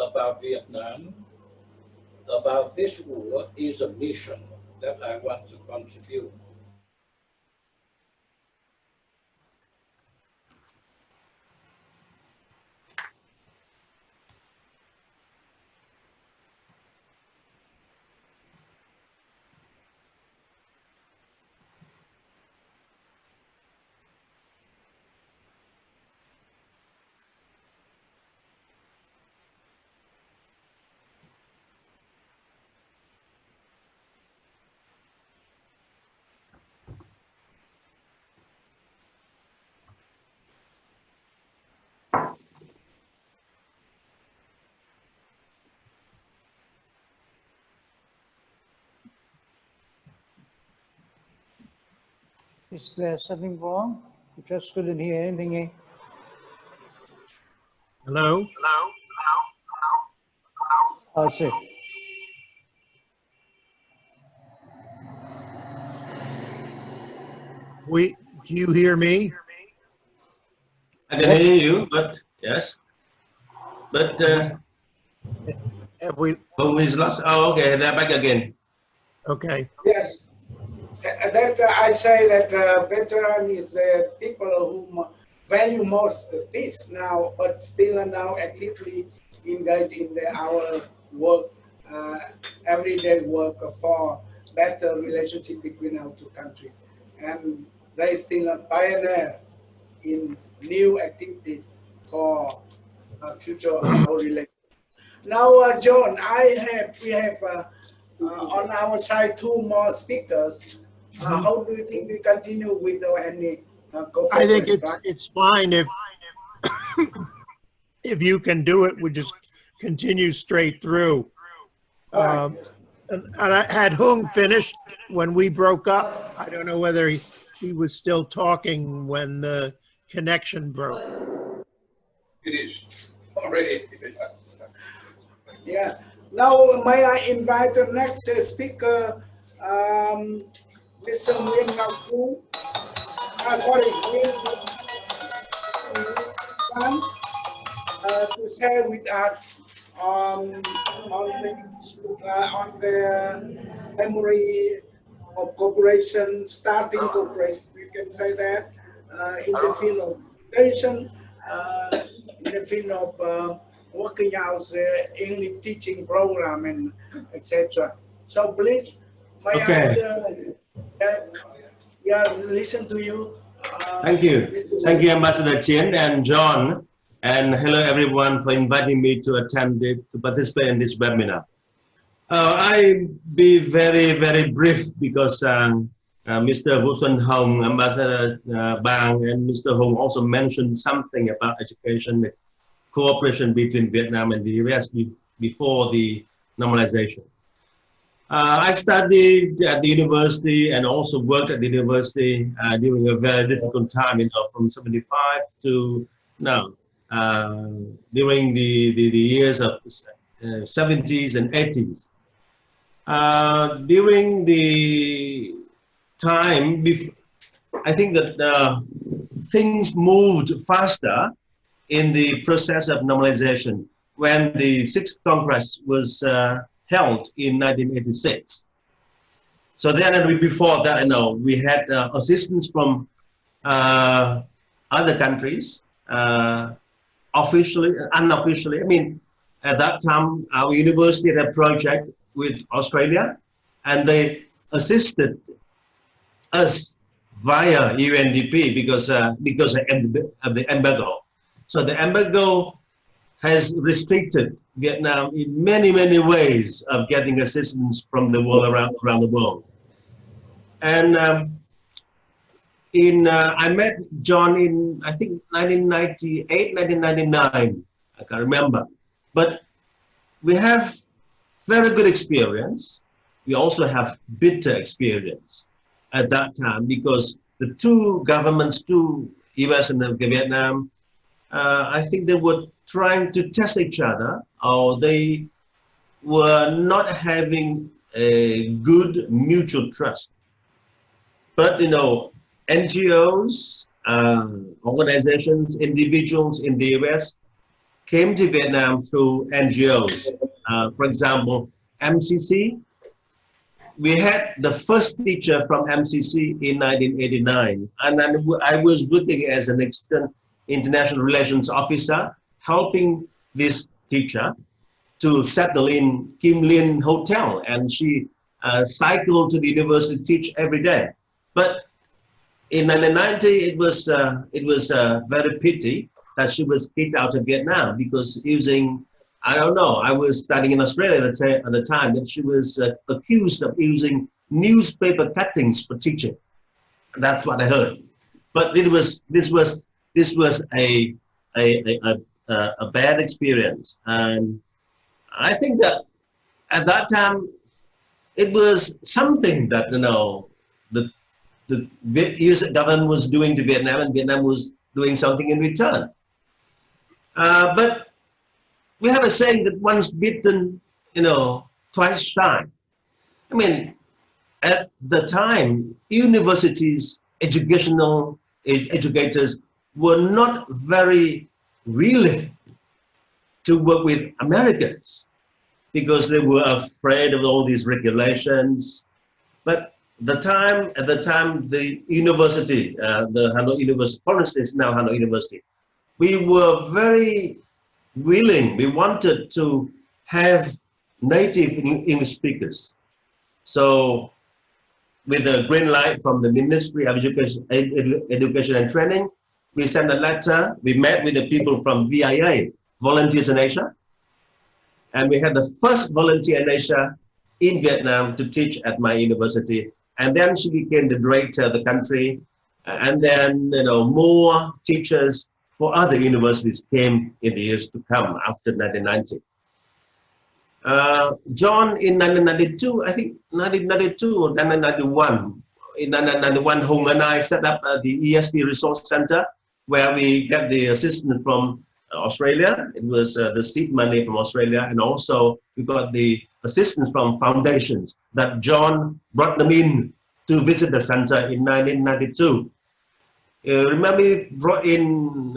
[SPEAKER 10] about Vietnam, about this war, is a mission that I want to contribute.
[SPEAKER 11] Is there something wrong? We just couldn't hear anything.
[SPEAKER 2] Hello?
[SPEAKER 11] I see.
[SPEAKER 2] Do you hear me?
[SPEAKER 3] I can hear you, but yes. But
[SPEAKER 2] Have we?
[SPEAKER 3] who is lost? Oh, okay, they're back again.
[SPEAKER 2] Okay.
[SPEAKER 4] Yes, that I say that veteran is the people who value most peace now, but still now actively engaged in our work, everyday work for better relationship between our two countries, and they still a pioneer in new activity for future of our relationship. Now, John, we have on our side 2 more speakers. How do you think we continue with any
[SPEAKER 2] I think it's fine if you can do it, we just continue straight through. And I had Hung finished when we broke up. I don't know whether he was still talking when the connection broke.
[SPEAKER 6] Finished already.
[SPEAKER 4] Yeah. Now, may I invite the next speaker, Mr. Nguyen Tam Chien. To share with us on the memory of cooperation, starting cooperation with can say that, in the field of education, in the field of working out English teaching program and etc. So please, may
[SPEAKER 3] Okay.
[SPEAKER 4] listen to you.
[SPEAKER 3] Thank you. Thank you, Ambassador Chien and John. And hello, everyone, for inviting me to attend it, to participate in this webinar. I'll be very, very brief because Mr. Xuan Hong, Ambassador Bang, and Mr. Hong also mentioned something about education, the cooperation between Vietnam and the US before the normalization. I studied at the university and also worked at the university during a very difficult time, from 75 to now, during the years of 70s and 80s. During the time, I think that things moved faster in the process of normalization when the 6th Congress was held in 1986. So then and before that, we had assistance from other countries, officially, unofficially. I mean, at that time, our university had a project with Australia, and they assisted us via UNDP because of the embargo. So the embargo has restricted Vietnam in many, many ways of getting assistance from the world around the world. And I met John in, I think, 1998, 1999, I can't remember. But we have very good experience. We also have bitter experience at that time because the two governments, US and Vietnam, I think they were trying to test each other, or they were not having a good mutual trust. But NGOs, organizations, individuals in the US came to Vietnam through NGOs. For example, MCC. We had the first teacher from MCC in 1989, and I was working as an international relations officer, helping this teacher to settle in Kim Lin Hotel, and she cycled to the university to teach every day. But in 1990, it was very pity that she was kicked out of Vietnam because using, I don't know, I was studying in Australia at the time, and she was accused of using newspaper cuttings for teaching. That's what I heard. But this was a bad experience, and I think that at that time it was something that the US government was doing to Vietnam, and Vietnam was doing something in return. But we have a saying that once bitten, twice shy. I mean, at the time, universities, educators were not very willing to work with Americans because they were afraid of all these regulations. But at the time, the university, the Hanoi University, for instance, now Hanoi University, we were very willing. We wanted to have native English speakers. So with a green light from the Ministry of Education and Training, we sent a letter. We met with the people from VIA, Volunteers in Asia, and we had the first volunteer in Asia in Vietnam to teach at my university. And then she became the director of the country, and then more teachers for other universities came in the years to come after 1990. John in 1992, I think 1992 or 1991, in 1991, Hong and I set up the ESP Resource Center, where we get the assistance from Australia. It was the seed money from Australia, and also we got the assistance from foundations that John brought them in to visit the center in 1992. Remember, we brought in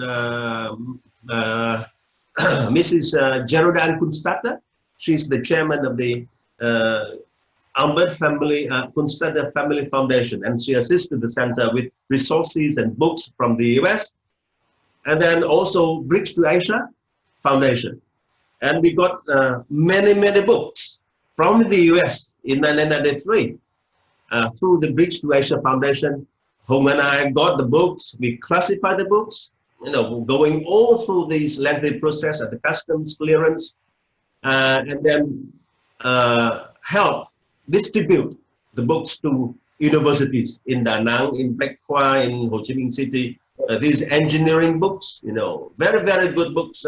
[SPEAKER 3] Mrs. Geraldine Kunstadter. She's the chairman of the Albert Family, Kunstler Family Foundation, and she assisted the center with resources and books from the US. And then also Bridge to Asia Foundation. And we got many books from the US in 1993 through the Bridge to Asia Foundation. Hong and I got the books, we classified the books, you know, going all through this lengthy process at the customs clearance, and then help distribute the books to universities in Da Nang, in Bách Khoa, in Ho Chi Minh City. These engineering books, you know, very good books,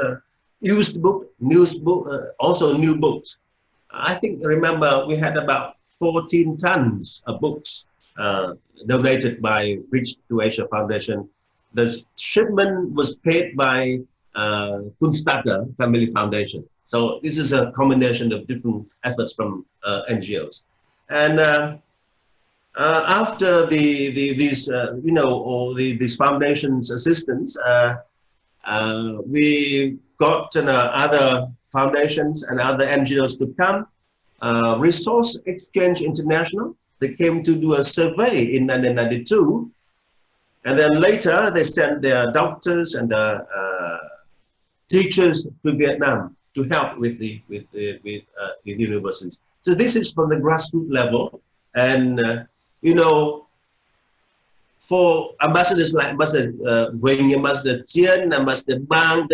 [SPEAKER 3] used book, news book, also new books. I think, remember, we had about 14 tons of books donated by Bridge to Asia Foundation. The shipment was paid by Kunstler Family Foundation. So this is a combination of different efforts from NGOs. And after these you know, all these foundations assistance, we got other foundations and other NGOs to come. Resource Exchange International, they came to do a survey in 1992, and then later they sent their doctors and teachers to Vietnam to help with the universities. So this is from the grassroots level, and you know, for ambassadors like Ambassador Nguyen, Ambassador Chien, Ambassador Bang,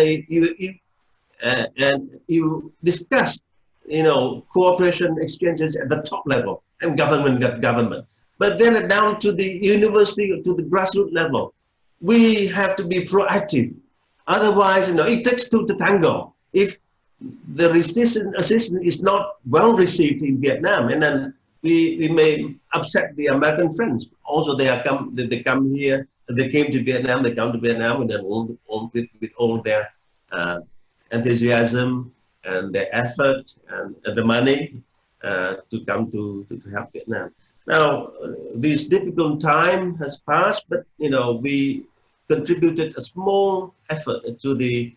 [SPEAKER 3] you discussed, you know, cooperation exchanges at the top level and government. But then down to the university, to the grassroots level, we have to be proactive. Otherwise, you know, it takes two to tango. If the assistance is not well received in Vietnam, and then we may upset the American friends. Also, they come here, they came to Vietnam, they come to Vietnam, and then with all their enthusiasm and their effort and the money to come to help Vietnam. Now, this difficult time has passed, but you know, we contributed a small effort to the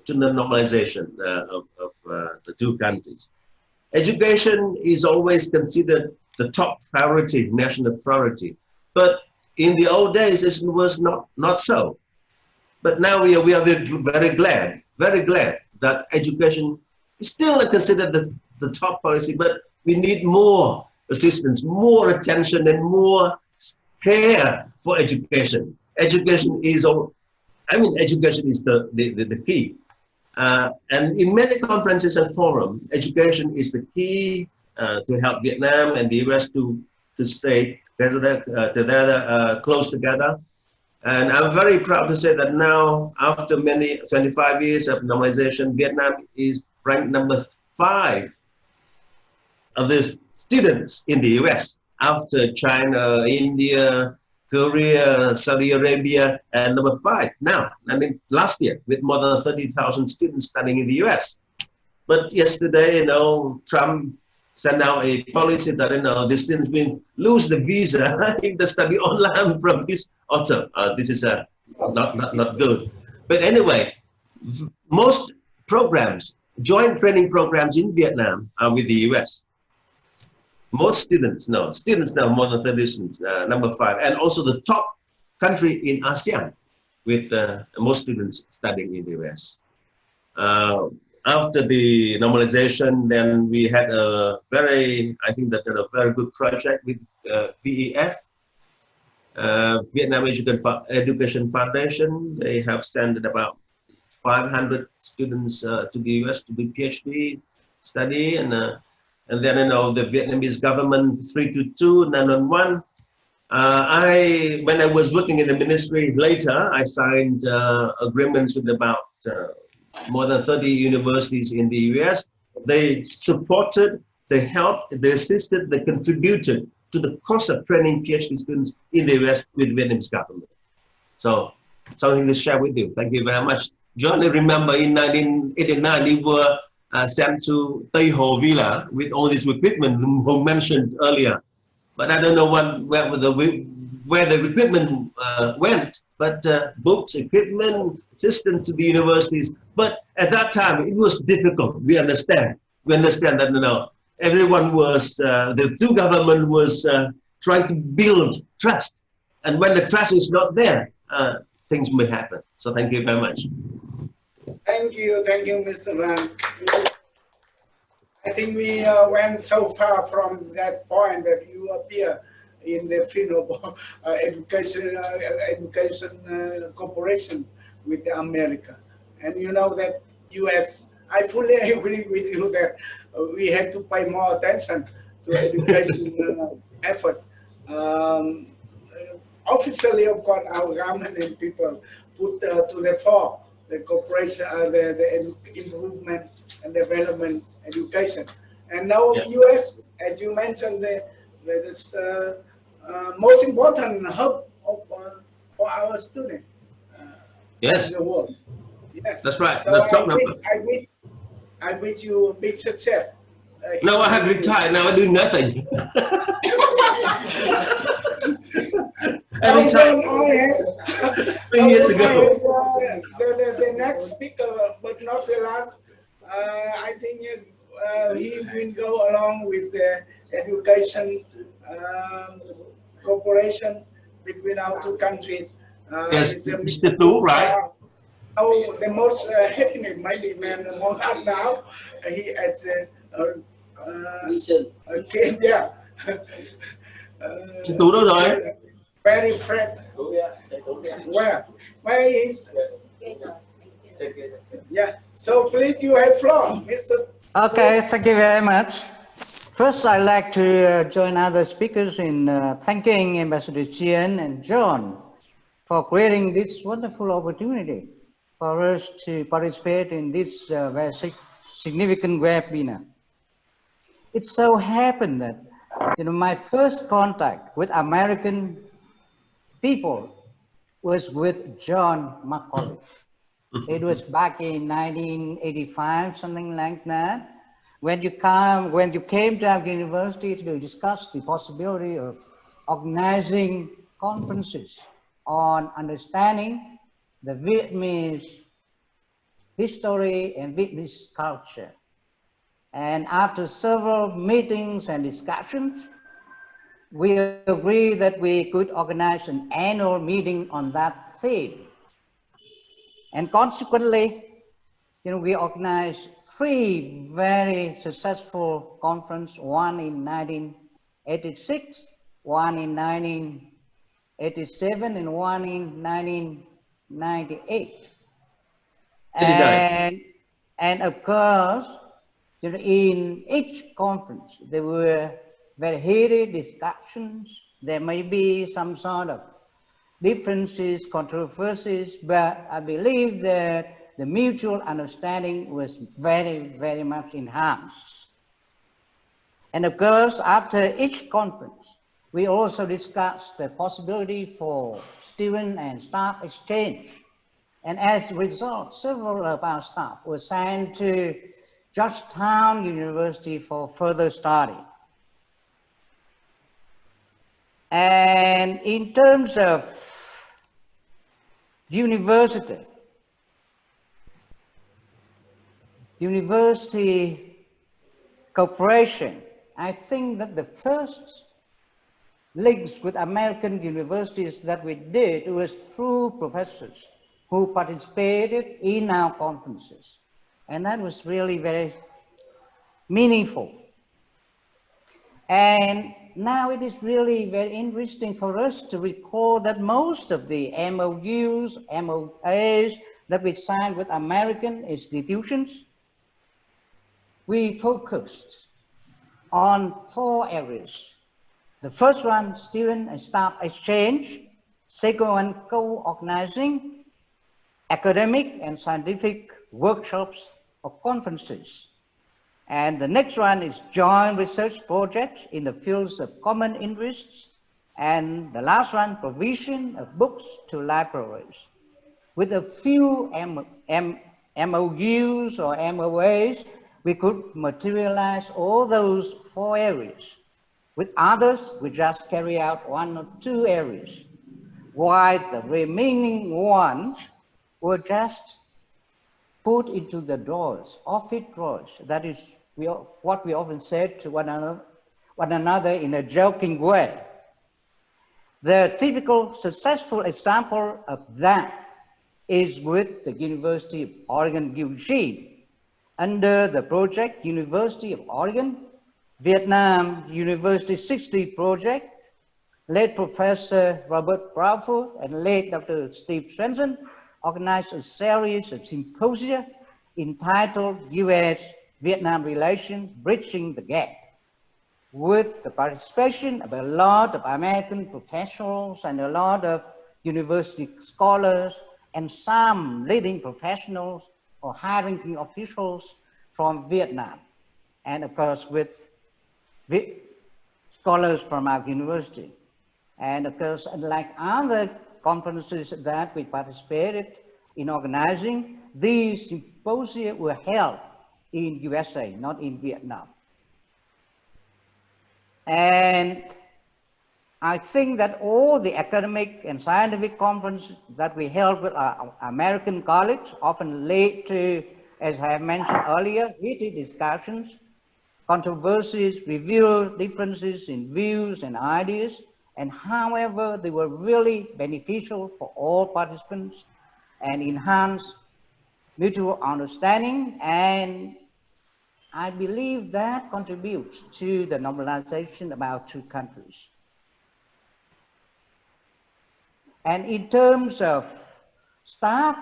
[SPEAKER 3] normalization of the two countries. Education is always considered the top priority, national priority. But in the old days, this was not so. But now we are very glad that education is still considered the top policy, but we need more assistance, more attention, and more care for education. Education is education is the key. And in many conferences and forums, education is the key to help Vietnam and the US to stay together, close together. And I'm very proud to say that now, after 25 years of normalization, Vietnam is ranked number 5 of the students in the US, after China, India, Korea, Saudi Arabia, and number 5 now. I mean, last year, with more than 30,000 students studying in the US. But yesterday, you know, Trump sent out a policy that, you know, the students will lose the visa if they study online from this autumn. This is not good. But anyway, most programs, joint training programs in Vietnam are with the US. Most students now more than 30 students, number 5, and also the top country in ASEAN with most students studying in the US. After the normalization, then we had a very good project with VEF, Vietnam Education Foundation. They have sent about 500 students to the US to do PhD study, and then, you know, the Vietnamese government 322 911. When I was working in the ministry later, I signed agreements with about more than 30 universities in the US. They supported, they helped, they assisted, they contributed to the cost of training PhD students in the US with Vietnamese government. So, something to share with you. Thank you very much. John, I remember in 1989, we were sent to Tây Hồ Villa with all this equipment who mentioned earlier. But I don't know where the equipment went, but books, equipment, assistance to the universities. But at that time, it was difficult. We understand that, you know, everyone was, the two government was trying to build trust. And when the trust is not there, things may happen. So thank you very much.
[SPEAKER 4] Thank you, Mr. Van. I think we went so far from that point that you appear in the field of education cooperation with America. And you know that US, I fully agree with you that we have to pay more attention to education effort. Officially, of course, our government and people put to the fore the cooperation, the improvement and development education. And now US, as you mentioned, the most important hub of, for our students
[SPEAKER 3] yes.
[SPEAKER 4] in the world. Yes.
[SPEAKER 3] That's right.
[SPEAKER 4] So I wish you big success.
[SPEAKER 3] No, I have retired. Now I do nothing. I retired 3 years ago.
[SPEAKER 4] The next speaker, but not the last, I think he will go along with the education cooperation between our two countries.
[SPEAKER 3] Yes, Mr. Tu, right?
[SPEAKER 4] Oh, the most happening mighty man among us now. He at the okay, yeah. Very frank. Where is? Yeah. So please, you have floor, Mr.
[SPEAKER 11] Okay, thank you very much. First, I'd like to join other speakers in thanking Ambassador Chien and John for creating this wonderful opportunity for us to participate in this very significant webinar. It so happened that my first contact with American people was with John McAuliff. It was back in 1985, something like that. When you came to our university to discuss the possibility of organizing conferences on understanding the Vietnamese history and Vietnamese culture. And after several meetings and discussions, we agreed that we could organize an annual meeting on that theme. And consequently, we organized 3 very successful conferences, one in 1986, one in 1987, and one in 1998. And of course, in each conference, there were very heated discussions. There may be some sort of differences, controversies, but I believe that the mutual understanding was very, very much enhanced. And of course, after each conference, we also discussed the possibility for student and staff exchange. And as a result, several of our staff were sent to Georgetown University for further study. And in terms of university cooperation, I think that the first links with American universities that we did was through professors who participated in our conferences. And that was really very meaningful. And now it is really very interesting for us to recall that most of the MOUs, MOAs that we signed with American institutions, we focused on 4 areas. The first one, student and staff exchange. Second one, co-organizing academic and scientific workshops or conferences. And the next one is joint research projects in the fields of common interests. And the last one, provision of books to libraries. With a few MOUs or MOAs, we could materialize all those 4 areas. With others, we just carry out 1 or 2 areas, while the remaining ones were just put into the drawers, office drawers. That is what we often said to one another in a joking way. The typical successful example of that is with the University of Oregon Eugene. Under the project University of Oregon, Vietnam University 60 project, late Professor Robert Bradford and late Dr. Steve Swenson organized a series of symposia entitled U.S.-Vietnam Relations, Bridging the Gap, with the participation of a lot of American professionals and a lot of university scholars and some leading professionals or high-ranking officials from Vietnam, and of course with scholars from our university. And of course, unlike other conferences that we participated in organizing, these symposia were held in USA, not in Vietnam. And I think that all the academic and scientific conferences that we held with our American colleagues often led to, as I have mentioned earlier, heated discussions, controversies, revealed differences in views and ideas, and however, they were really beneficial for all participants and enhanced mutual understanding, and I believe that contributes to the normalization of our two countries. And in terms of staff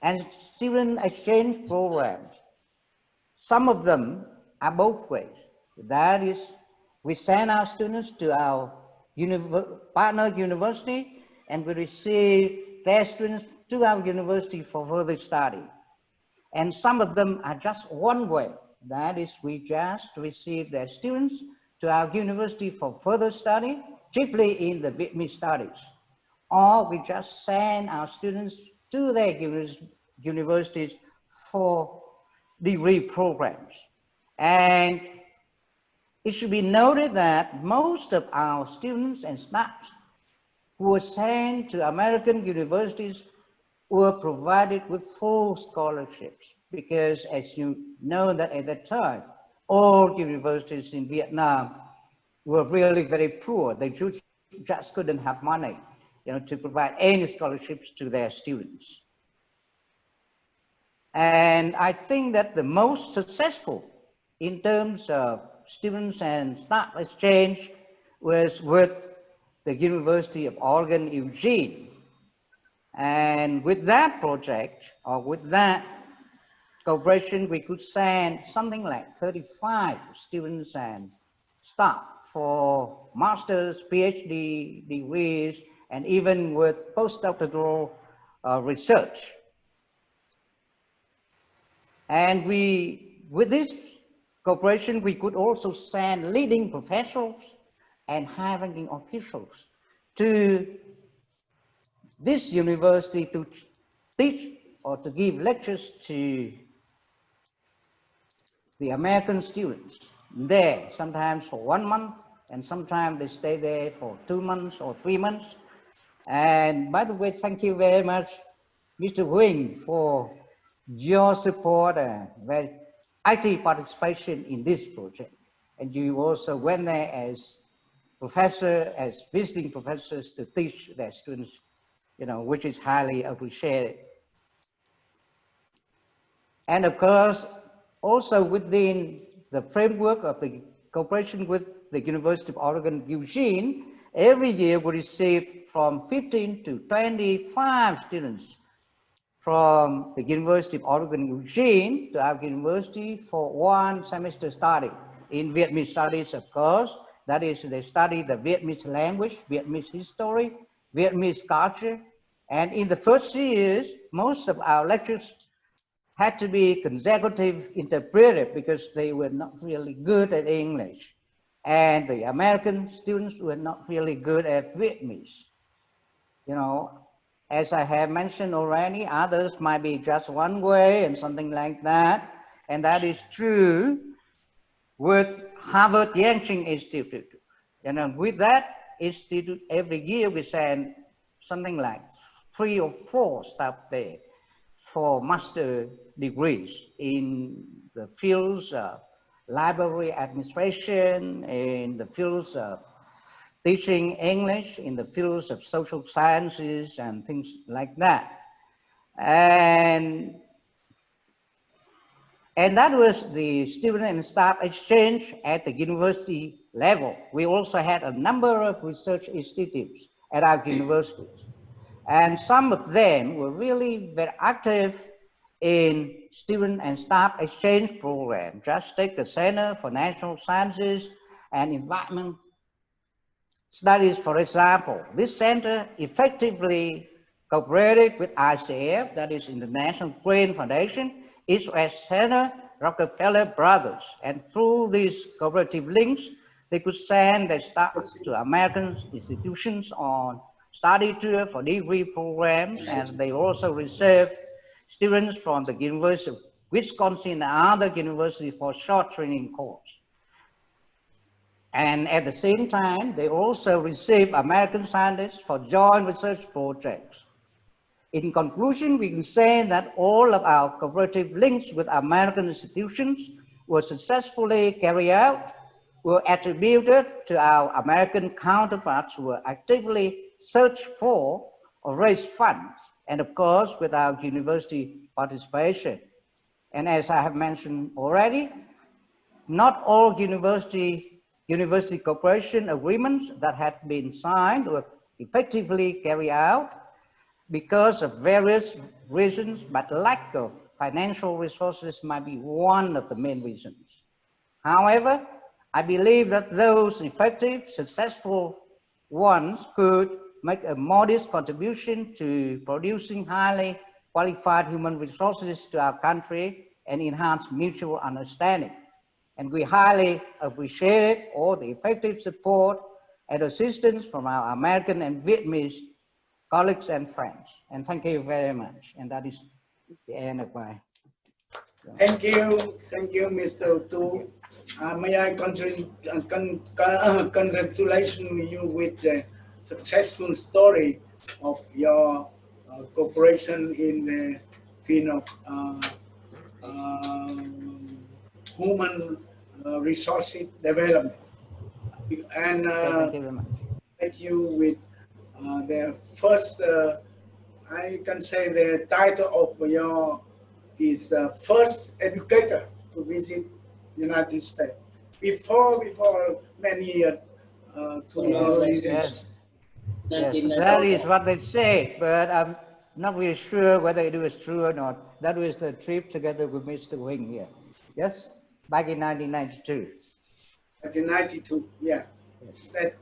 [SPEAKER 11] and student exchange programs, some of them are both ways. That is, we send our students to our partner university and we receive their students to our university for further study. And some of them are just one way. That is, we just receive their students to our university for further study, chiefly in the Vietnamese studies. Or we just send our students to their universities for degree programs. And it should be noted that most of our students and staff who were sent to American universities were provided with full scholarships, because as you know that at that time, all universities in Vietnam were really very poor. They just couldn't have money, to provide any scholarships to their students. And I think that the most successful in terms of students and staff exchange was with the University of Oregon Eugene. And with that project, or with that cooperation, we could send something like 35 students and staff for master's, PhD degrees, and even with postdoctoral research. And with this cooperation, we could also send leading professionals and high-ranking officials to this university to teach or to give lectures to the American students there, sometimes for 1 month, and sometimes they stay there for 2 months or 3 months. And by the way, thank you very much, Mr. Nguyen, for your support and very active participation in this project. And you also went there as visiting professors to teach their students, which is highly appreciated. And of course, also within the framework of the cooperation with the University of Oregon Eugene, every year we receive from 15 to 25 students from the University of Oregon Eugene to our university for 1 semester study in Vietnamese studies, of course. That is, they study the Vietnamese language, Vietnamese history, Vietnamese culture. And in the first years, most of our lectures had to be consecutive interpreted because they were not really good at English. And the American students were not really good at Vietnamese. As I have mentioned already, others might be just one way and something like that. And that is true with Harvard Yankee Institute. With that institute, every year we send something like 3 or 4 staff there for master degrees in the fields of library administration, in the fields of teaching English, in the fields of social sciences and things like that. And that was the student and staff exchange at the university level. We also had a number of research institutes at our universities. And some of them were really very active in student and staff exchange program. Just take the Center for Natural Sciences and Environment Studies, for example. This center effectively cooperated with ICF, that is International Grain Foundation, East West Center, Rockefeller Brothers, and through these cooperative links, they could send their staff to American institutions on study tour for degree programs, and they also received students from the University of Wisconsin and other universities for short training course. And at the same time, they also received American scientists for joint research projects. In conclusion, we can say that all of our cooperative links with American institutions were successfully carried out, were attributed to our American counterparts who were actively search for or raise funds, and of course, with our university participation. And as I have mentioned already, not all university cooperation agreements that had been signed were effectively carried out because of various reasons, but lack of financial resources might be one of the main reasons. However, I believe that those effective, successful ones could make a modest contribution to producing highly qualified human resources to our country and enhance mutual understanding. And we highly appreciate all the effective support and assistance from our American and Vietnamese colleagues and friends. And thank you very much. And that is the end of my...
[SPEAKER 4] Thank you, Mr. Tu. May I congratulate you with the successful story of your cooperation in the field of human resources development. And
[SPEAKER 11] thank you very much.
[SPEAKER 4] Thank you with the first, I can say the title of your is the first educator to visit United States before many years to normalization.
[SPEAKER 11] Yes, that is what they say, but I'm not really sure whether it was true or not. That was the trip together with Mr. Nguyen here. Yes, back in 1992.
[SPEAKER 4] 1992, yeah.
[SPEAKER 11] Yes.
[SPEAKER 4] That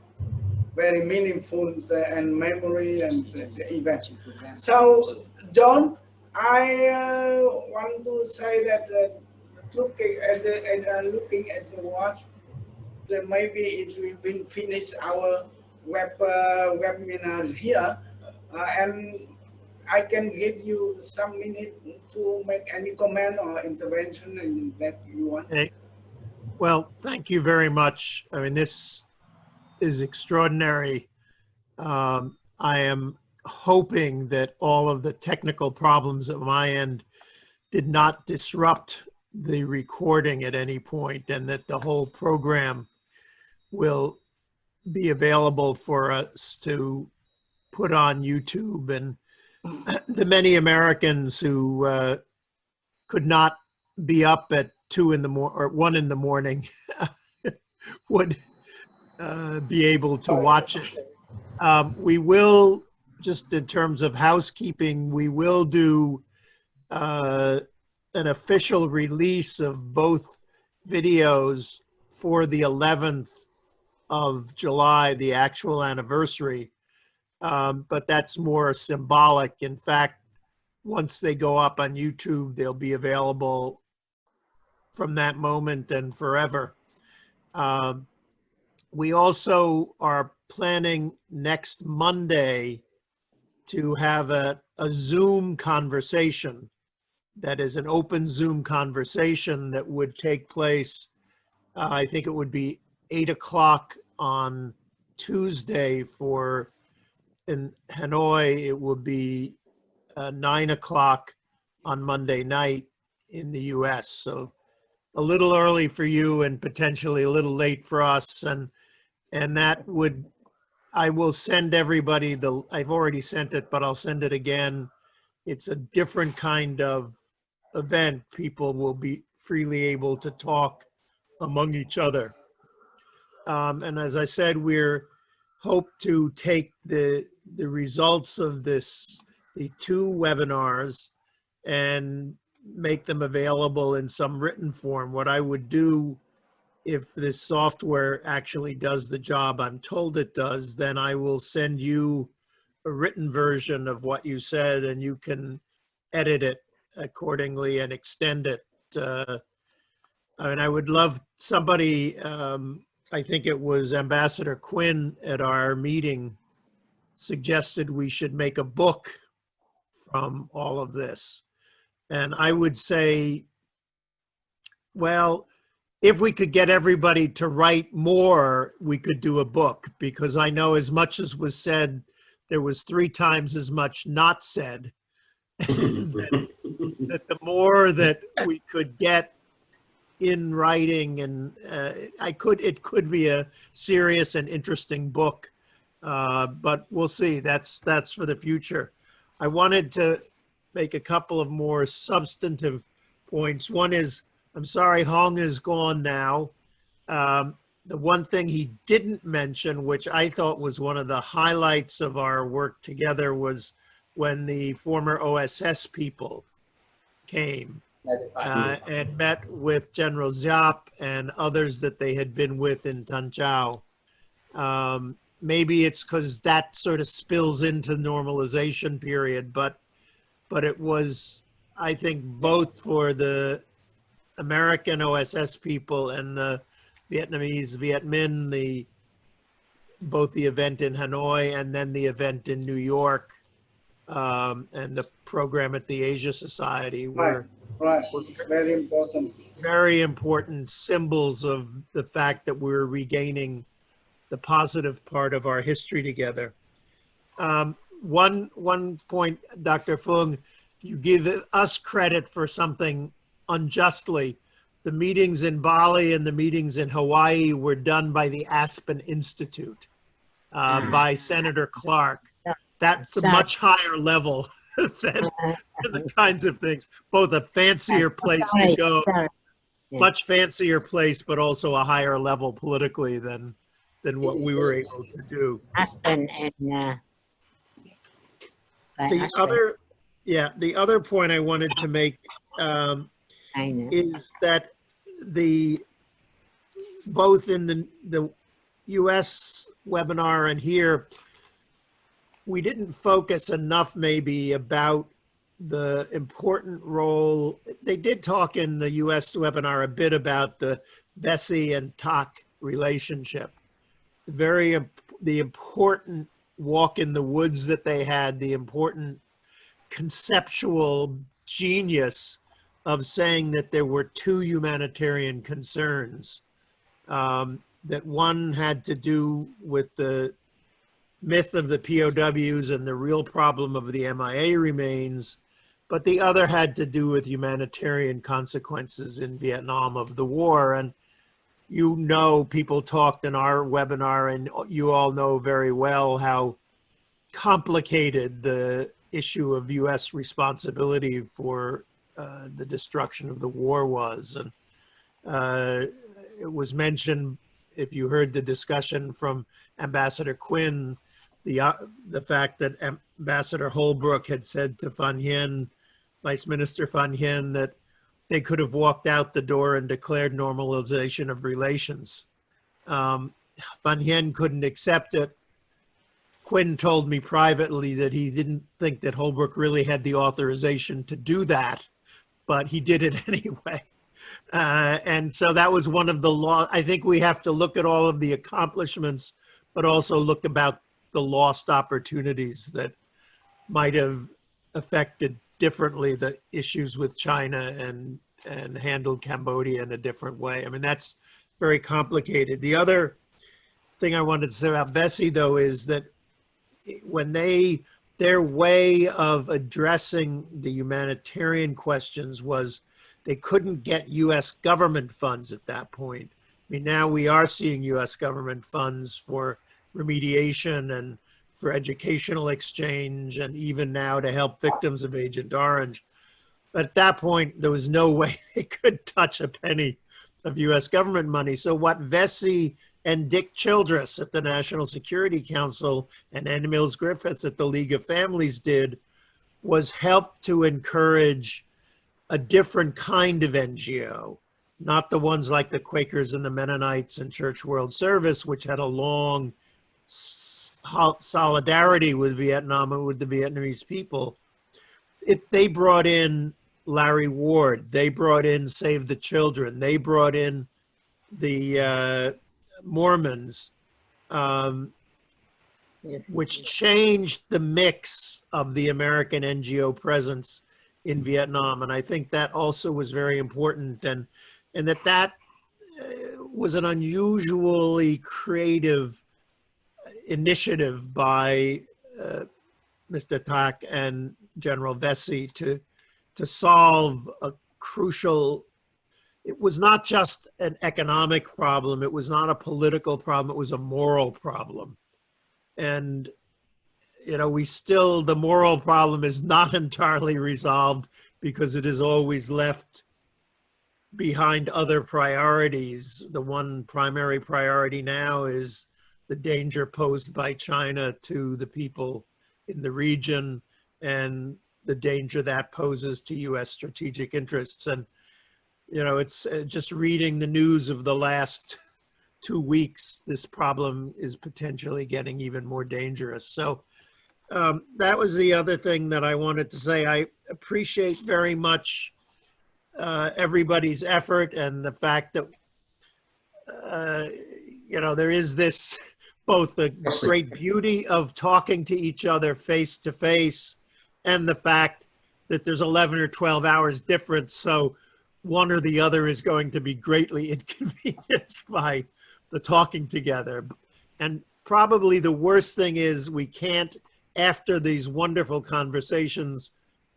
[SPEAKER 4] very meaningful and memory and the event. So, John, I want to say that looking at the watch, that maybe it will be finished our webinar here, and I can give you some minutes to make any comment or intervention in that you want.
[SPEAKER 2] Okay. Well, thank you very much. I mean, this is extraordinary. I am hoping that all of the technical problems at my end did not disrupt the recording at any point, and that the whole program will be available for us to put on YouTube. And the many Americans who could not be up at 2 in the morning or 1 in the morning would be able to watch it. We will, just in terms of housekeeping, we will do an official release of both videos for the 11th of July, the actual anniversary. But that's more symbolic. In fact, once they go up on YouTube, they'll be available from that moment and forever. We also are planning next Monday to have a Zoom conversation that is an open Zoom conversation that would take place, I think it would be 8 o'clock on Tuesday for, in Hanoi, it would be 9 o'clock on Monday night in the US. So a little early for you and potentially a little late for us. And that would, I will send everybody I've already sent it, but I'll send it again. It's a different kind of event. People will be freely able to talk among each other. And as I said, we're hope to take the results of the 2 webinars and make them available in some written form. What I would do, if this software actually does the job I'm told it does, then I will send you a written version of what you said, and you can edit it accordingly and extend it. And I would love somebody, I think it was Ambassador Quinn at our meeting, suggested we should make a book from all of this. And I would say, well, if we could get everybody to write more, we could do a book, because I know as much as was said, there was 3 times as much not said. that the more that we could get in writing, and it could be a serious and interesting book, but we'll see. That's for the future. I wanted to make a couple of more substantive points. One is, I'm sorry Hong is gone now. The one thing he didn't mention, which I thought was one of the highlights of our work together, was when the former OSS people came and met with General Giap and others that they had been with in Tanchao. Maybe it's because that sort of spills into normalization period, but it was, I think, both for the American OSS people and the Vietnamese Viet Minh, both the event in Hanoi and then the event in New York, and the program at the Asia Society were
[SPEAKER 4] right. It's very important.
[SPEAKER 2] Very important symbols of the fact that we're regaining the positive part of our history together. One point, Dr. Fung, you give us credit for something unjustly. The meetings in Bali and the meetings in Hawaii were done by the Aspen Institute, by Senator Clark. That's a much higher level than the kinds of things, both a fancier place to go, much fancier place, but also a higher level politically than what we were able to do.
[SPEAKER 8] Aspen and
[SPEAKER 2] the other point I wanted to make is that both in the US webinar and here, we didn't focus enough maybe about the important role. They did talk in the US webinar a bit about the Vesey and Tak relationship. The important walk in the woods that they had, the important conceptual genius of saying that there were 2 humanitarian concerns. That one had to do with the myth of the POWs and the real problem of the MIA remains, but the other had to do with humanitarian consequences in Vietnam of the war. And people talked in our webinar, and you all know very well how complicated the issue of US responsibility for the destruction of the war was. And it was mentioned, if you heard the discussion from Ambassador Quinn, the fact that Ambassador Holbrooke had said to Phan Hien, Vice Minister Phan Hien, that they could have walked out the door and declared normalization of relations. Phan Hien couldn't accept it. Quinn told me privately that he didn't think that Holbrooke really had the authorization to do that, but he did it anyway. And so that was one of the law. I think we have to look at all of the accomplishments, but also look about the lost opportunities that might have affected differently the issues with China and handled Cambodia in a different way. I mean, that's very complicated. The other thing I wanted to say about Vesey, though, is that when their way of addressing the humanitarian questions was they couldn't get US government funds at that point. I mean, now we are seeing US government funds for remediation and for educational exchange, and even now to help victims of Agent Orange. But at that point, there was no way they could touch a penny of US government money. So what Vesey and Dick Childress at the National Security Council and Ann Mills Griffiths at the League of Families did was help to encourage a different kind of NGO, not the ones like the Quakers and the Mennonites and Church World Service, which had a long solidarity with Vietnam and with the Vietnamese people. They brought in Larry Ward, they brought in Save the Children, they brought in the Mormons, which changed the mix of the American NGO presence in Vietnam. And I think that also was very important, and that was an unusually creative initiative by Mr. Tak and General Vesey to solve a crucial, it was not just an economic problem, it was not a political problem, it was a moral problem. And, you know, the moral problem is not entirely resolved because it is always left behind other priorities. The one primary priority now is the danger posed by China to the people in the region and the danger that poses to US strategic interests. And, you know, it's just reading the news of the last 2 weeks, this problem is potentially getting even more dangerous. So that was the other thing that I wanted to say. I appreciate very much everybody's effort and the fact that, you know, there is this, both the great beauty of talking to each other face to face and the fact that there's 11 or 12 hours difference. So one or the other is going to be greatly inconvenienced by the talking together. And probably the worst thing is we can't, after these wonderful conversations,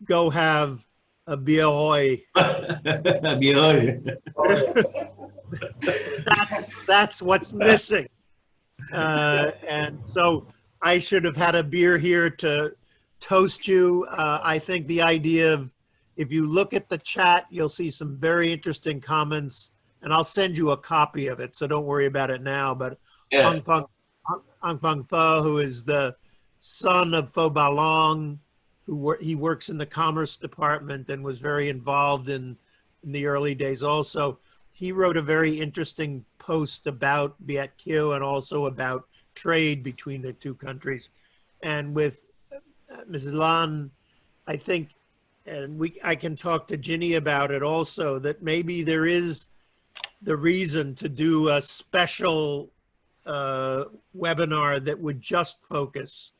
[SPEAKER 2] go have a bia hoy. That's what's missing. And so I should have had a beer here to toast you. I think the idea of, if you look at the chat, you'll see some very interesting comments, and I'll send you a copy of it, so don't worry about it now. But
[SPEAKER 3] Yeah.
[SPEAKER 2] Ang Fang Pho, who is the son of Pho Ba Long, he works in the Commerce Department and was very involved in the early days also. He wrote a very interesting post about Viet Kieu and also about trade between the two countries. And with Mrs. Lan, I think, and I can talk to Ginny about it also, that maybe there is the reason to do a special webinar that would just focus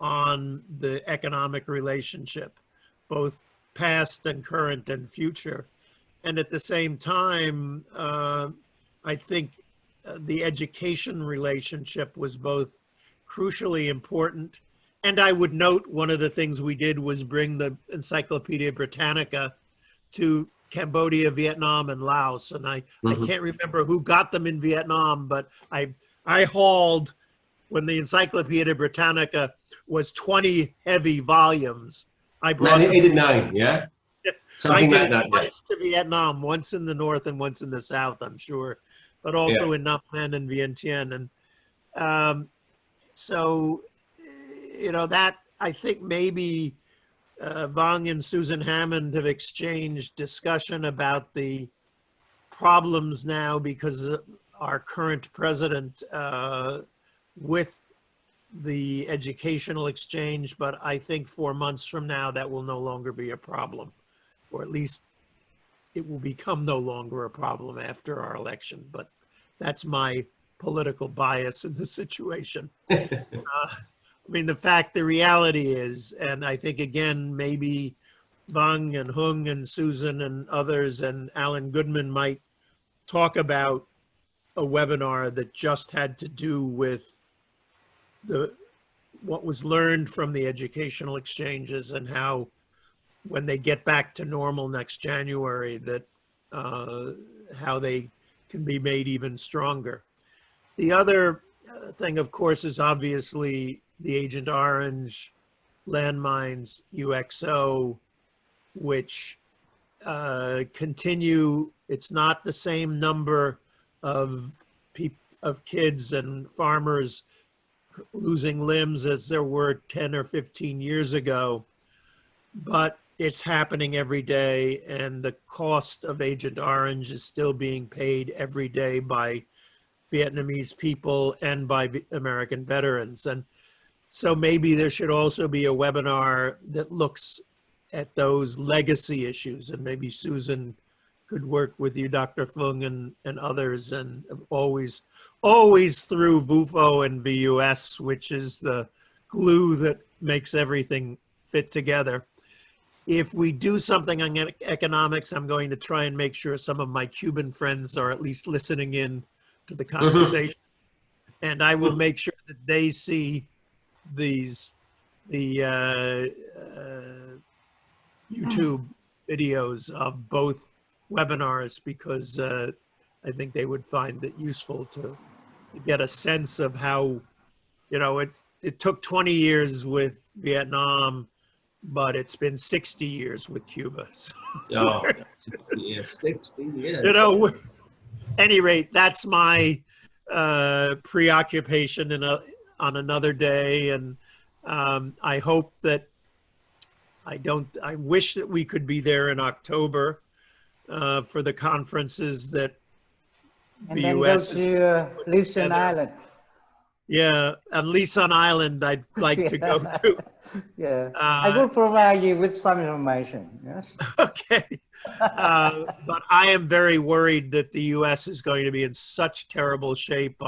[SPEAKER 2] on the economic relationship, both past and current and future. And at the same time, I think the education relationship was both crucially important. And I would note one of the things we did was bring the Encyclopedia Britannica to Cambodia, Vietnam, and Laos. And I can't remember who got them in Vietnam, but I hauled, when the Encyclopedia Britannica was 20 heavy volumes, I brought
[SPEAKER 3] 1989, yeah? Something like that.
[SPEAKER 2] Twice to Vietnam, once in the north and once in the south, I'm sure, but also in Nam Phan and Vientiane. And so, you know, that, I think maybe Vang and Susan Hammond have exchanged discussion about the problems now because of our current president with the educational exchange, but I think 4 months from now that will no longer be a problem, or at least it will become no longer a problem after our election. But that's my political bias in the situation. I mean, the reality is, and I think again, maybe Vang and Hung and Susan and others and Alan Goodman might talk about a webinar that just had to do with what was learned from the educational exchanges and how, when they get back to normal next January, that how they can be made even stronger. The other thing, of course, is obviously the Agent Orange landmines, UXO, which continue. It's not the same number of kids and farmers losing limbs as there were 10 or 15 years ago, but it's happening every day, and the cost of Agent Orange is still being paid every day by Vietnamese people and by American veterans. And so maybe there should also be a webinar that looks at those legacy issues, and maybe Susan could work with you, Dr. Fung, and others, and always through VUFO and VUS, which is the glue that makes everything fit together. If we do something on economics, I'm going to try and make sure some of my Cuban friends are at least listening in to the conversation. And I will make sure that they see the YouTube videos of both webinars, because I think they would find it useful to get a sense of how, it took 20 years with Vietnam, but it's been 60 years with Cuba. So
[SPEAKER 3] Oh, yeah, 60 years.
[SPEAKER 2] at any rate, that's my preoccupation on another day. And I hope that I wish that we could be there in October for the conferences that
[SPEAKER 11] And
[SPEAKER 2] the
[SPEAKER 11] then
[SPEAKER 2] US
[SPEAKER 11] go
[SPEAKER 2] is
[SPEAKER 11] to Lee Island.
[SPEAKER 2] Yeah, at least on Island, I'd like to go to.
[SPEAKER 11] Yeah, I will provide you with some information. Yes.
[SPEAKER 2] Okay, but I am very worried that the U.S. is going to be in such terrible shape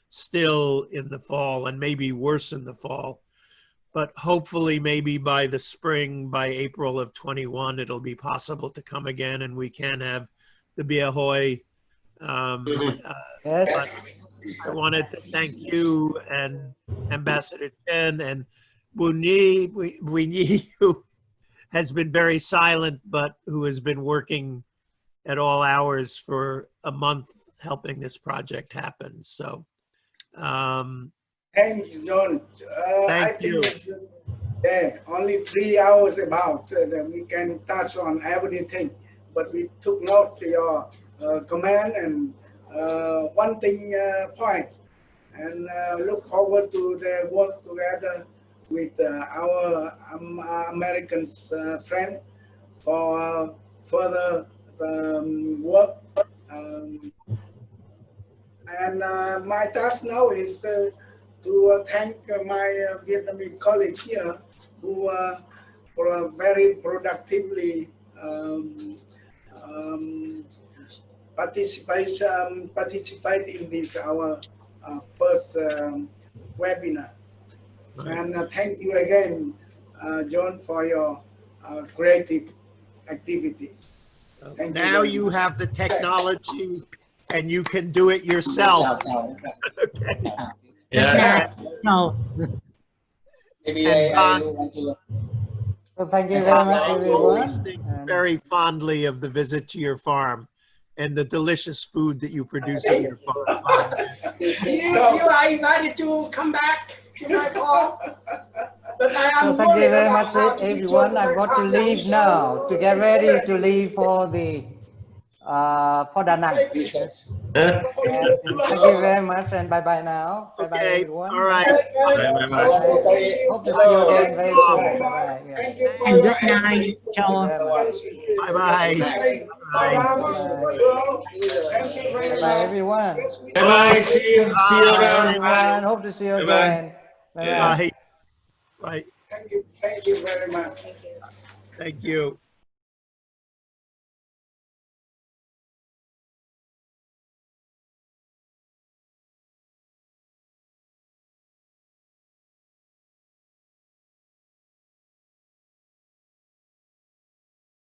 [SPEAKER 2] still in the fall, and maybe worse in the fall. But hopefully, maybe by the spring, by April of 21, it'll be possible to come again, and we can have the Bia Hoi.
[SPEAKER 11] Yes.
[SPEAKER 2] But I wanted to thank you and Ambassador Chien and Nguyen, who has been very silent, but who has been working at all hours for a month helping this project happen. So,
[SPEAKER 4] Thanks, John.
[SPEAKER 2] Thank you.
[SPEAKER 4] It's only 3 hours about that we can touch on everything, but we took note to your comment and one thing point, and look forward to the work together with our American friend for further work. And my task now is to thank my Vietnamese colleagues here who for very productively participate in this our first webinar.
[SPEAKER 2] Right.
[SPEAKER 4] And thank you again, John, for your creative activities. Thank
[SPEAKER 2] now
[SPEAKER 4] you.
[SPEAKER 2] you have the technology and you can do it yourself. Okay.
[SPEAKER 3] Yeah.
[SPEAKER 8] No.
[SPEAKER 10] Maybe
[SPEAKER 2] And
[SPEAKER 10] I want to.
[SPEAKER 11] So thank you very much,
[SPEAKER 2] I always
[SPEAKER 11] everyone.
[SPEAKER 2] think very fondly of the visit to your farm and the delicious food that you produce at your farm.
[SPEAKER 5] You are invited to come back to my farm. But I
[SPEAKER 11] So
[SPEAKER 5] am
[SPEAKER 11] thank you
[SPEAKER 5] worried
[SPEAKER 11] very
[SPEAKER 5] about
[SPEAKER 11] much,
[SPEAKER 5] how to
[SPEAKER 11] everyone.
[SPEAKER 5] return
[SPEAKER 11] I've
[SPEAKER 5] my
[SPEAKER 11] got to
[SPEAKER 5] farm.
[SPEAKER 11] leave now to get ready to leave for Da Nang. Yes.
[SPEAKER 3] Huh?
[SPEAKER 11] Thank you very much, and bye bye now. Bye bye,
[SPEAKER 2] Okay,
[SPEAKER 11] everyone.
[SPEAKER 2] all right.
[SPEAKER 3] Bye-bye.
[SPEAKER 11] Hope to see you again very soon. Bye bye. Yeah.
[SPEAKER 5] Thank you for
[SPEAKER 8] And
[SPEAKER 5] your
[SPEAKER 8] good night, Joe.
[SPEAKER 2] Bye-bye.
[SPEAKER 5] Thank you very
[SPEAKER 11] Bye bye,
[SPEAKER 5] much.
[SPEAKER 11] everyone.
[SPEAKER 3] Bye-bye. See you
[SPEAKER 11] Bye
[SPEAKER 3] around.
[SPEAKER 11] everyone. Hope to see you
[SPEAKER 3] Bye-bye.
[SPEAKER 11] again. Bye bye.
[SPEAKER 2] Bye. Bye.
[SPEAKER 4] Thank you very much.
[SPEAKER 2] Thank you.